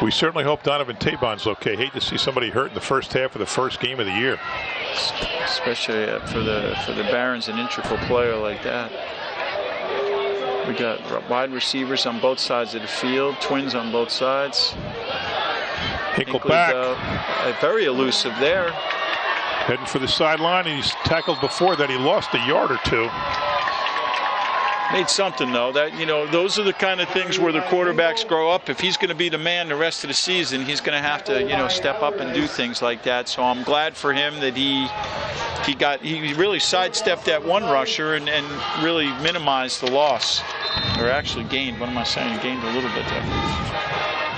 We certainly hope Donovan Tabon's okay. Hate to see somebody hurt in the first half of the first game of the year. Especially for the Barons, an integral player like that. We got wide receivers on both sides of the field, twins on both sides. Hinkle back. Very elusive there. Heading for the sideline, and he's tackled before that. He lost a yard or two. Made something, though. That, you know, those are the kind of things where the quarterbacks grow up. If he's going to be the man the rest of the season, he's going to have to, you know, step up and do things like that. So I'm glad for him that he really sidestepped that one rusher and really minimized the loss, or actually gained. What am I saying? Gained a little bit there.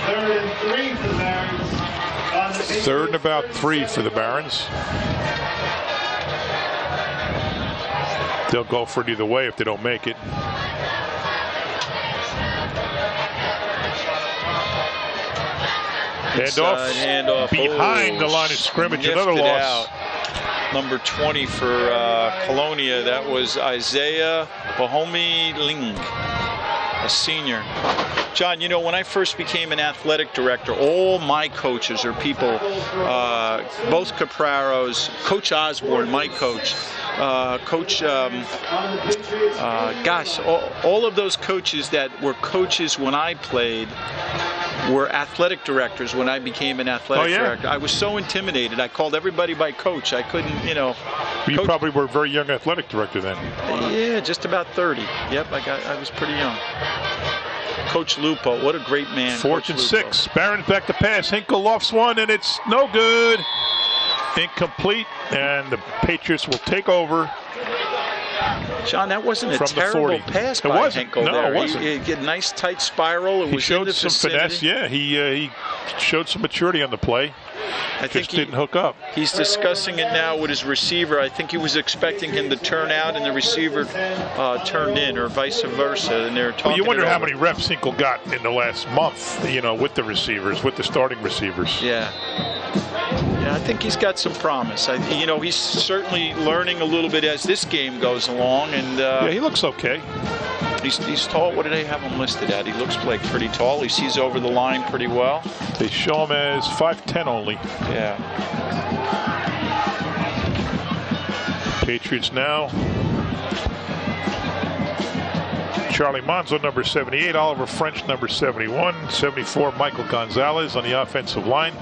3rd and 3 for the Barons. 3rd and about 3 for the Barons. They'll go for it either way if they don't make it. Handoff Handoff behind the line of scrimmage. Another loss. number 20 for Colonia. That was Isaiah Bohomi-Ling, a senior. John, you know, when I first became an athletic director, all my coaches are people, both Capraros, Coach Osborne, my coach, Coach, gosh, all of those coaches that were coaches when I played were athletic directors when I became an athletic director. I was so intimidated. I called everybody by coach. I couldn't, you know. You probably were a very young athletic director then. Yeah, just about 30. Yep, I was pretty young. Coach Lupo, what a great man. 4th and 6. Barron's back to pass. Hinkle lofts one, and it's no good. Incomplete, and the Patriots will take over. John, that wasn't a terrible pass by Hinkle there. No, it wasn't. He had a nice tight spiral. He showed some finesse. Yeah, he showed some maturity on the play. I think he didn't hook up. He's discussing it now with his receiver. I think he was expecting him to turn out, and the receiver turned in, or vice versa. And they're talking. Well, you wonder how many reps Hinkle got in the last month, you know, with the receivers, with the starting receivers. Yeah. Yeah, I think he's got some promise. You know, he's certainly learning a little bit as this game goes along, and yeah, he looks okay. He's tall. What do they have him listed at? He looks like pretty tall. He sees over the line pretty well. They show him as 5'10" only. Yeah. Patriots now. Charlie Monzo, number 78. Oliver French, number 71. 74, Michael Gonzalez on the offensive line.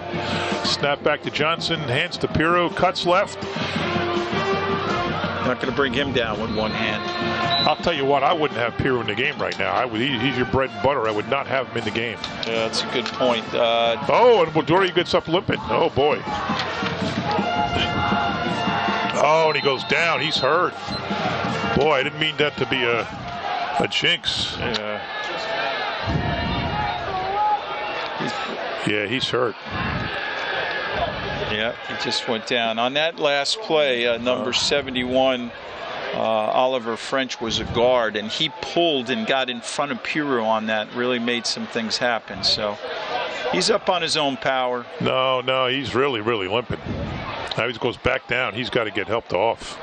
Snap back to Johnson. Hands to Pirro. Cuts left. Not going to bring him down with one hand. I'll tell you what, I wouldn't have Pirro in the game right now. He's your bread and butter. I would not have him in the game. Yeah, that's a good point. Oh, and Woodori gets up limping. Oh, boy. Oh, and he goes down. He's hurt. Boy, I didn't mean that to be a jinx. Yeah, he's hurt. Yeah, he just went down. On that last play, number 71, Oliver French was a guard, and he pulled and got in front of Pirro on that, really made some things happen. So he's up on his own power. No, he's really, really limping. Now he goes back down. He's got to get helped off.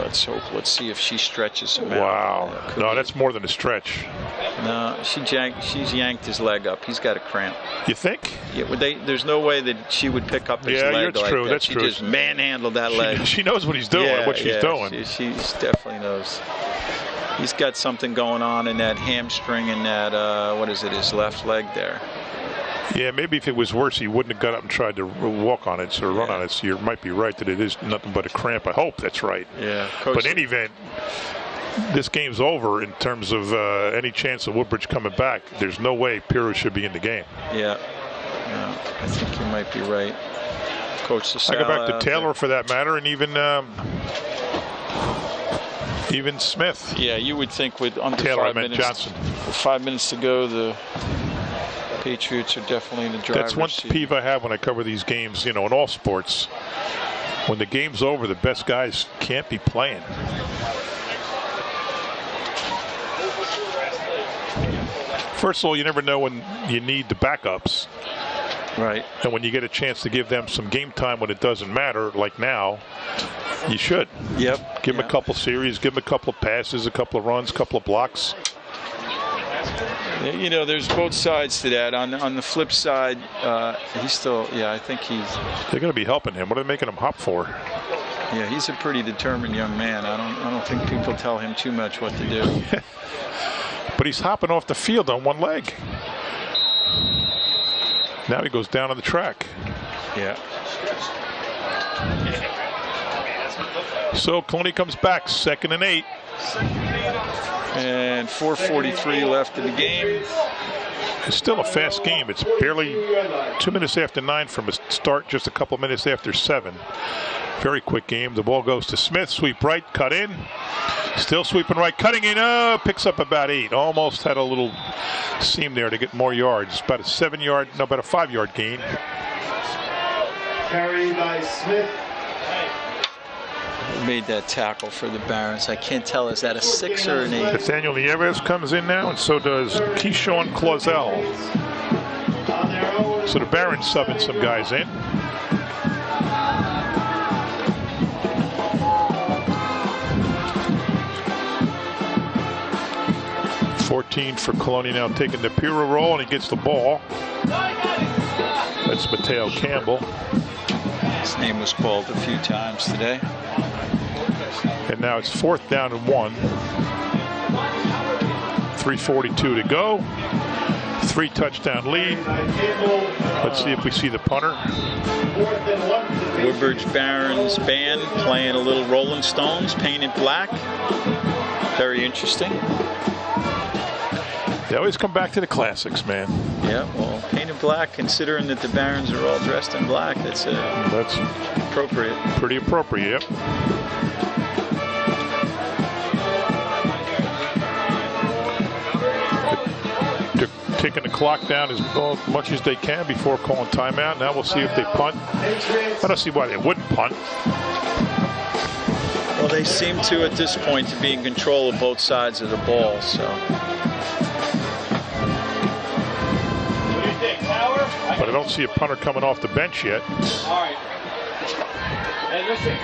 Let's hope. Let's see if she stretches him out. Wow. No, that's more than a stretch. No, she's yanked his leg up. He's got a cramp. You think? Yeah. There's no way that she would pick up his leg like that. That's true. She just manhandled that leg. She knows what he's doing. What she's doing. She definitely knows. He's got something going on in that hamstring and that what is it? His left leg there. Yeah, maybe if it was worse, he wouldn't have got up and tried to walk on it or run on it. So you might be right that it is nothing but a cramp. I hope that's right. Yeah. But in any event, this game's over in terms of any chance of Woodbridge coming back. There's no way Pirro should be in the game. Yeah. I think you might be right. Coach I go back to Taylor for that matter, and even Smith. Yeah, you would think with under Taylor, 5 minutes. Johnson. With 5 minutes to go, the Patriots are definitely in the driver's seat. That's one peeve I have when I cover these games, you know, in all sports. When the game's over, the best guys can't be playing. First of all, you never know when you need the backups. Right. And when you get a chance to give them some game time when it doesn't matter, like now, you should. Yep. Give them a couple series, give them a couple of passes, a couple of runs, a couple of blocks. You know, there's both sides to that. On the flip side, he's still, I think he's... They're going to be helping him. What are they making him hop for? Yeah, he's a pretty determined young man. I don't think people tell him too much what to do. But he's hopping off the field on one leg. Now he goes down on the track. Yeah. So Colonia comes back, 2nd and 8. And 4:43 left in the game. It's still a fast game. It's barely 2 minutes after 9 from a start, just a couple minutes after 7. Very quick game. The ball goes to Smith. Sweep right, cut in. Still sweeping right, cutting in. Picks up about 8. Almost had a little seam there to get more yards. About a 5-yard gain. Carry by Smith. Made that tackle for the Barons. I can't tell, is that a 6 or an 8? Nathaniel Nieves comes in now, and so does Keyshawn Clausel. So the Barons subbing some guys in. 14 for Colonia now taking the Piro roll, and he gets the ball. That's Mateo Campbell. His name was called a few times today. And now it's 4th down and 1. 3:42 to go. 3-touchdown lead. Let's see if we see the punter. Woodbridge Barons band playing a little Rolling Stones, painted black. Very interesting. They always come back to the classics, man. Yeah, well, painted black, considering that the Barons are all dressed in black, that's appropriate. Pretty appropriate, yep. They're kicking the clock down as much as they can before calling timeout. Now we'll see if they punt. I don't see why they wouldn't punt. Well, they seem to, at this point, to be in control of both sides of the ball, so. But I don't see a punter coming off the bench yet. All right. Hey, listen.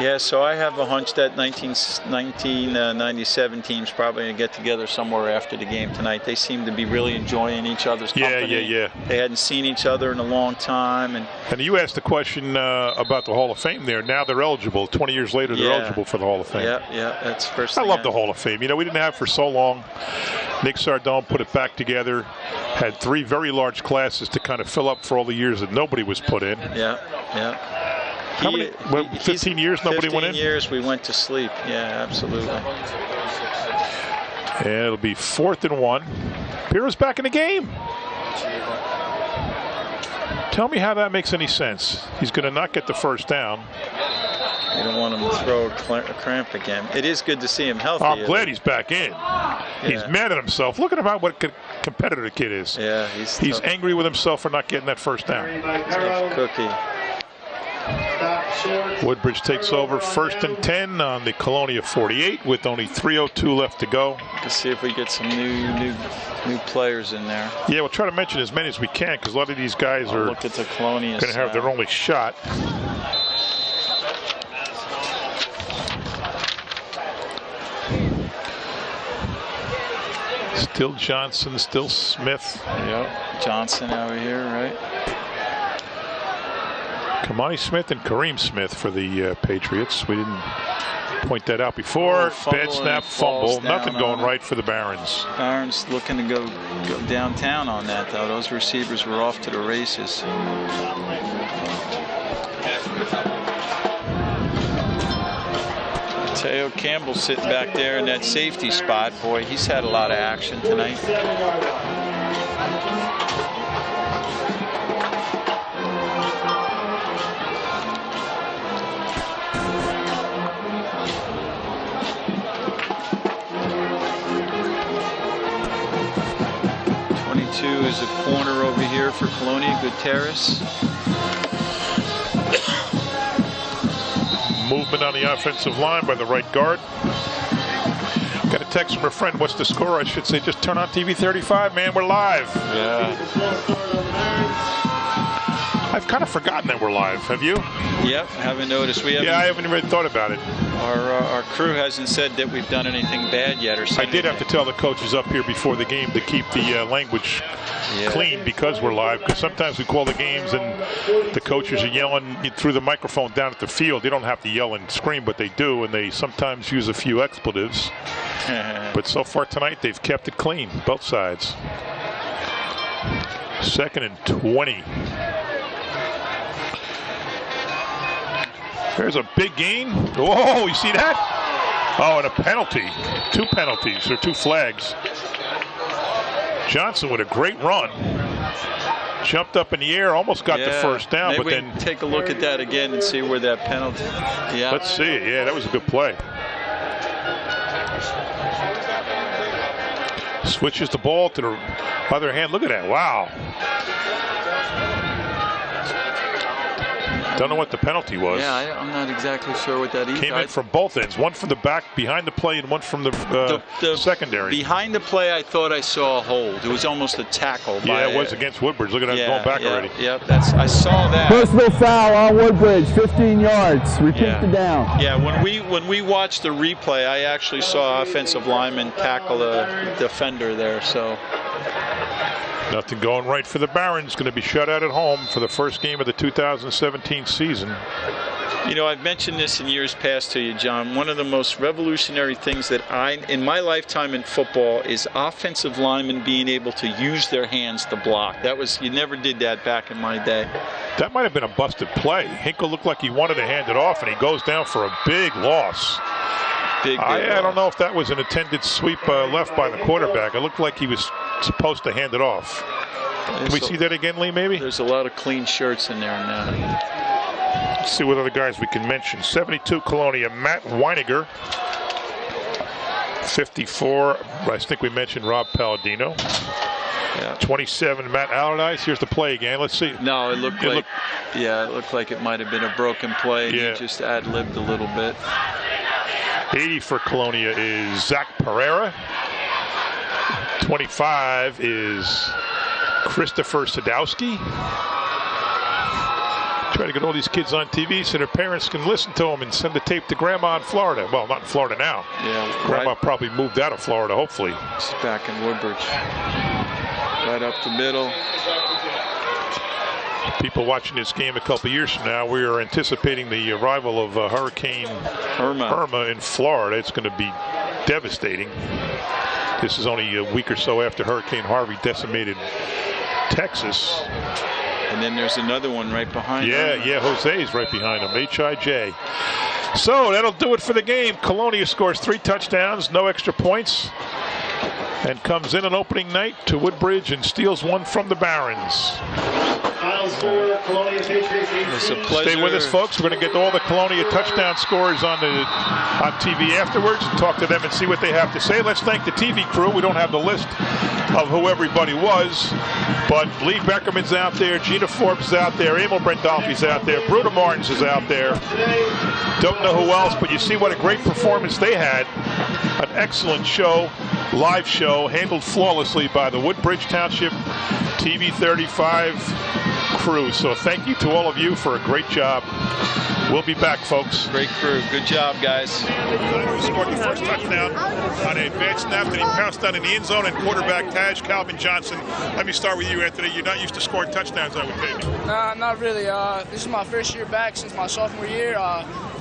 Yeah, so I have a hunch that 1997 team's probably going to get together somewhere after the game tonight. They seem to be really enjoying each other's company. Yeah. They hadn't seen each other in a long time. And you asked the question about the Hall of Fame there. Now they're eligible. 20 years later, they're eligible for the Hall of Fame. Yeah, that's first I love the Hall of Fame. You know, we didn't have it for so long. Nick Sardone put it back together. Had 3 very large classes to kind of fill up for all the years that nobody was put in. Yeah. How many? 15 years nobody went in? 15 years we went to sleep. Yeah, absolutely. And it'll be 4th and 1. Piro's back in the game. Tell me how that makes any sense. He's going to not get the first down. You don't want him to throw a cramp again. It is good to see him healthy. I'm glad he's back in. He's mad at himself. Look at him, what competitor the kid is. Yeah, he's angry with himself for not getting that first down. Tough cookie. Woodbridge takes over 1st and 10 on the Colonia 48 with only 3:02 left to go. Let's see if we get some new players in there. Yeah, we'll try to mention as many as we can because a lot of these guys are look at the Colonia going to have their only shot. Still Johnson, still Smith. Yep, Johnson over here, right? Kamani Smith and Kareem Smith for the Patriots. We didn't point that out before. Bad snap, fumble. Nothing going right for the Barons. Barons looking to go downtown on that, though. Those receivers were off to the races. Mateo Campbell sitting back there in that safety spot. Boy, he's had a lot of action tonight. Is a corner over here for Colonia, Gutierrez. Movement on the offensive line by the right guard. Got a text from a friend. What's the score? I should say just turn on TV 35, man. We're live. Yeah. I've kind of forgotten that we're live. Have you? Yep, haven't noticed. I haven't even thought about it. Our crew hasn't said that we've done anything bad yet or something. I did have to tell the coaches up here before the game to keep the language clean because we're live. Because sometimes we call the games and the coaches are yelling through the microphone down at the field. They don't have to yell and scream, but they do, and they sometimes use a few expletives. But so far tonight, they've kept it clean, both sides. 2nd and 20. There's a big gain. Whoa, you see that? Oh, and a penalty. 2 penalties, or 2 flags. Johnson with a great run. Jumped up in the air, almost got the first down. Maybe but then take a look at that again and see where that penalty. Yeah. Let's see. Yeah, that was a good play. Switches the ball to the other hand. Look at that. Wow. Don't know what the penalty was. Yeah, I'm not exactly sure what that is. Came in from both ends, one from the back behind the play and one from the secondary. Behind the play, I thought I saw a hold. It was almost a tackle. Yeah, it was against Woodbridge. Look at that, going back already. Yep, I saw that. Personal foul on Woodbridge, 15 yards. Repeat the down. Yeah, when we watched the replay, I actually saw offensive lineman tackle a defender there. So. Nothing going right for the Barons. Going to be shut out at home for the first game of the 2017 season. You know, I've mentioned this in years past to you, John. One of the most revolutionary things that in my lifetime in football is offensive linemen being able to use their hands to block. You never did that back in my day. That might have been a busted play. Hinkle looked like he wanted to hand it off, and he goes down for a big loss. I don't know if that was an intended sweep left by the quarterback. It looked like he was supposed to hand it off. Can we see that again, Lee, maybe? There's a lot of clean shirts in there now. Let's see what other guys we can mention. 72 Colonia, Matt Weiniger. 54, I think we mentioned Rob Palladino. Yeah. 27, Matt Allardyce. Here's the play again. Let's see. No, it looked like it might have been a broken play. Yeah. He just ad-libbed a little bit. 80 for Colonia is Zach Pereira. 25 is Christopher Sadowski. Try to get all these kids on TV so their parents can listen to them and send the tape to Grandma in Florida. Well, not in Florida now. Yeah, Grandma probably moved out of Florida, hopefully. She's back in Woodbridge. Right up the middle. People watching this game a couple years from now, we are anticipating the arrival of Hurricane Irma in Florida. It's going to be devastating. This is only a week or so after Hurricane Harvey decimated Texas. And then there's another one right behind him. Yeah, Jose's right behind him, H-I-J. So that'll do it for the game. Colonia scores 3 touchdowns, no extra points, and comes in on opening night to Woodbridge and steals one from the Barons. It's a pleasure. Stay with us, folks. We're going to get all the Colonia touchdown scores on TV afterwards and talk to them and see what they have to say. Let's thank the TV crew. We don't have the list of who everybody was, but Lee Beckerman's out there, Gina Forbes is out there, Emil Brendolfi's out there, Bruno Martins is out there. Don't know who else, but you see what a great performance they had. An excellent show, live show, handled flawlessly by the Woodbridge Township TV 35 crew. So thank you to all of you for a great job. We'll be back, folks. Great crew. Good job, guys. Who scored the first touchdown on an advanced snap that he pounced down in the end zone, and quarterback Taj Calvin Johnson. Let me start with you, Anthony. You're not used to scoring touchdowns, I would take. Nah, not really. This is my first year back since my sophomore year.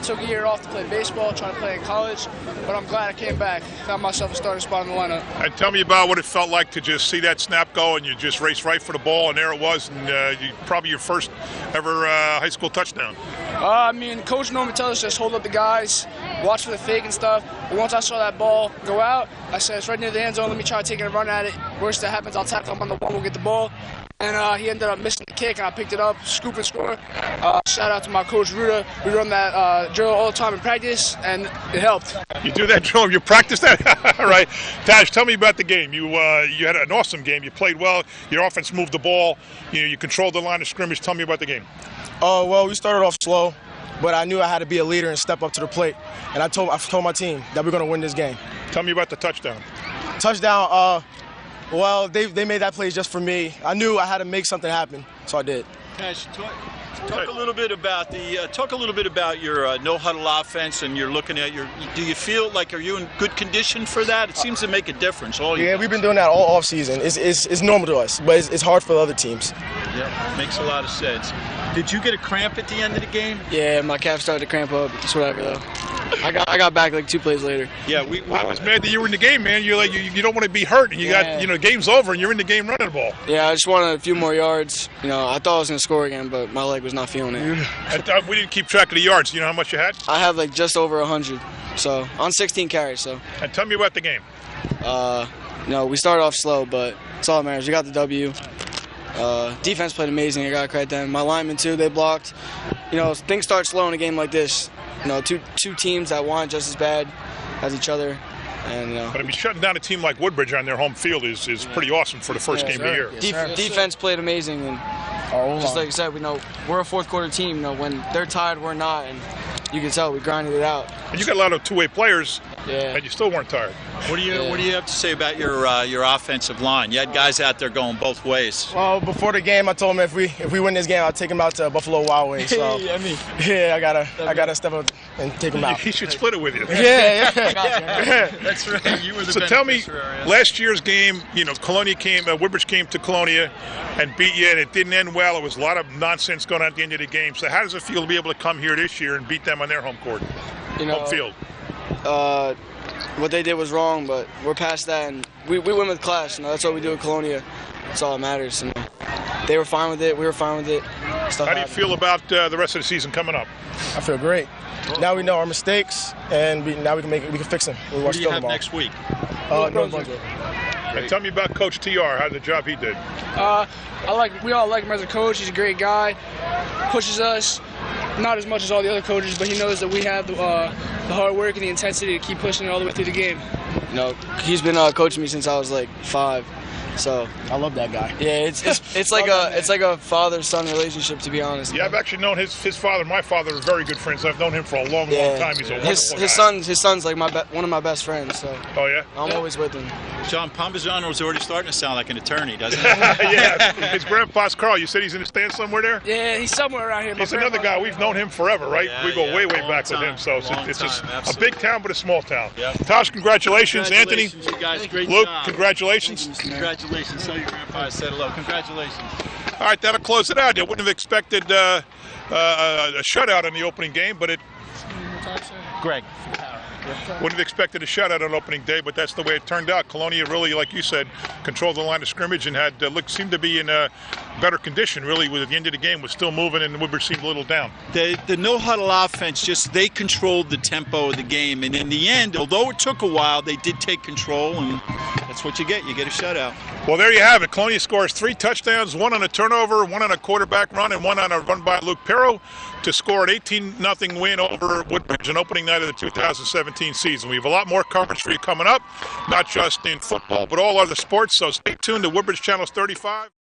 Took a year off to play baseball, trying to play in college, but I'm glad I came back. Found myself a starting spot in the lineup. And tell me about what it felt like to just see that snap go and you just race right for the ball, and there it was, and probably your first ever high school touchdown. I mean, Coach normally tells us just hold up the guys, watch for the fake and stuff. But once I saw that ball go out, I said, it's right near the end zone. Let me try to take a run at it. Worst that happens, I'll tackle him on the one, we'll get the ball. And he ended up missing the kick, and I picked it up, scoop and score. Shout out to my coach, Ruda. We run that drill all the time in practice, and it helped. You do that drill? You practice that? All right. Taj, tell me about the game. You had an awesome game. You played well. Your offense moved the ball. You controlled the line of scrimmage. Tell me about the game. Well, we started off slow, but I knew I had to be a leader and step up to the plate. And I told my team that we're going to win this game. Tell me about the touchdown. Well, they made that play just for me. I knew I had to make something happen, so I did. Cash, talk a little bit about your no huddle offense, and you're looking at your. Do you feel like, are you in good condition for that? It seems to make a difference. Yeah, we've been doing that all off season. It's normal to us, but it's hard for the other teams. Yeah, makes a lot of sense. Did you get a cramp at the end of the game? Yeah, my calf started to cramp up. It's whatever though. I got back like 2 plays later. Yeah, I was mad that you were in the game, man. You're like you don't want to be hurt, and you got the game's over, and you're in the game running the ball. Yeah, I just wanted a few more yards. I thought I was gonna score again, but my leg was not feeling it. We didn't keep track of the yards. You know how much you had? I had like just over 100, so on 16 carries. So. And tell me about the game. We started off slow, but it's all that matters. We got the W. Defense played amazing. I got to credit them. My linemen too. They blocked. Things start slow in a game like this. Two teams that want just as bad as each other. And, but I mean, shutting down a team like Woodbridge on their home field is pretty awesome for the first game of the year. Defense played amazing, and Just like I said, we're a fourth quarter team. When they're tired, we're not, and you can tell we grinded it out. And you got a lot of two-way players, yeah, and you still weren't tired. What do you have to say about your offensive line? You had guys out there going both ways. Well, before the game, I told them if we win this game, I'll take them out to Buffalo Wild Wings. So I gotta step up and take them out. He should split it with you. Yeah. That's right. You were the so tell me, last year's game, Colonia Woodbridge came to Colonia and beat you, and it didn't end well. It was a lot of nonsense going on at the end of the game. So how does it feel to be able to come here this year and beat them on their home court, home field? What they did was wrong, but we're past that, and we win with class. That's what we do in Colonia. That's all that matters. They were fine with it. We were fine with it. How do you feel about the rest of the season coming up? I feel great. Now we know our mistakes, and now we can fix them. What do you have next week? No budget. And tell me about Coach TR, how the job he did. We all like him as a coach. He's a great guy. Pushes us, not as much as all the other coaches, but he knows that we have the hard work and the intensity to keep pushing it all the way through the game. He's been coaching me since I was like 5. So I love that guy. Yeah, it's like a father-son relationship, to be honest. Yeah, I've actually known his father and my father are very good friends. I've known him for a long time. He's a wonderful guy. His son's like one of my best friends. So oh yeah, I'm always with him. John Parmigiano's already starting to sound like an attorney, doesn't he? Yeah, his grandpa's Carl. You said he's in the stand somewhere there. Yeah, he's somewhere around here. He's another guy. We've known him forever, right? Yeah, we go way back with him. So it's just a big town, but a small town. Yeah. Tosh, congratulations. Anthony, you guys, great Luke, job. congratulations. Congratulations. So your grandpa said hello. Congratulations. All right, that'll close it out. You wouldn't have expected a shutout in the opening game, but it. Greg. Wouldn't have expected a shutout on opening day, but that's the way it turned out. Colonia really, like you said, controlled the line of scrimmage and seemed to be in a better condition, really, with at the end of the game was still moving and Woodbridge seemed a little down. The no-huddle offense, they controlled the tempo of the game. And in the end, although it took a while, they did take control, and that's what you get. You get a shutout. Well, there you have it. Colonia scores 3 touchdowns, 1 on a turnover, 1 on a quarterback run, and 1 on a run by Luke Perro to score an 18-0 win over Woodbridge on opening night of the 2017 season. We have a lot more coverage for you coming up, not just in football, but all other sports. So stay tuned to Woodbridge Channels 35.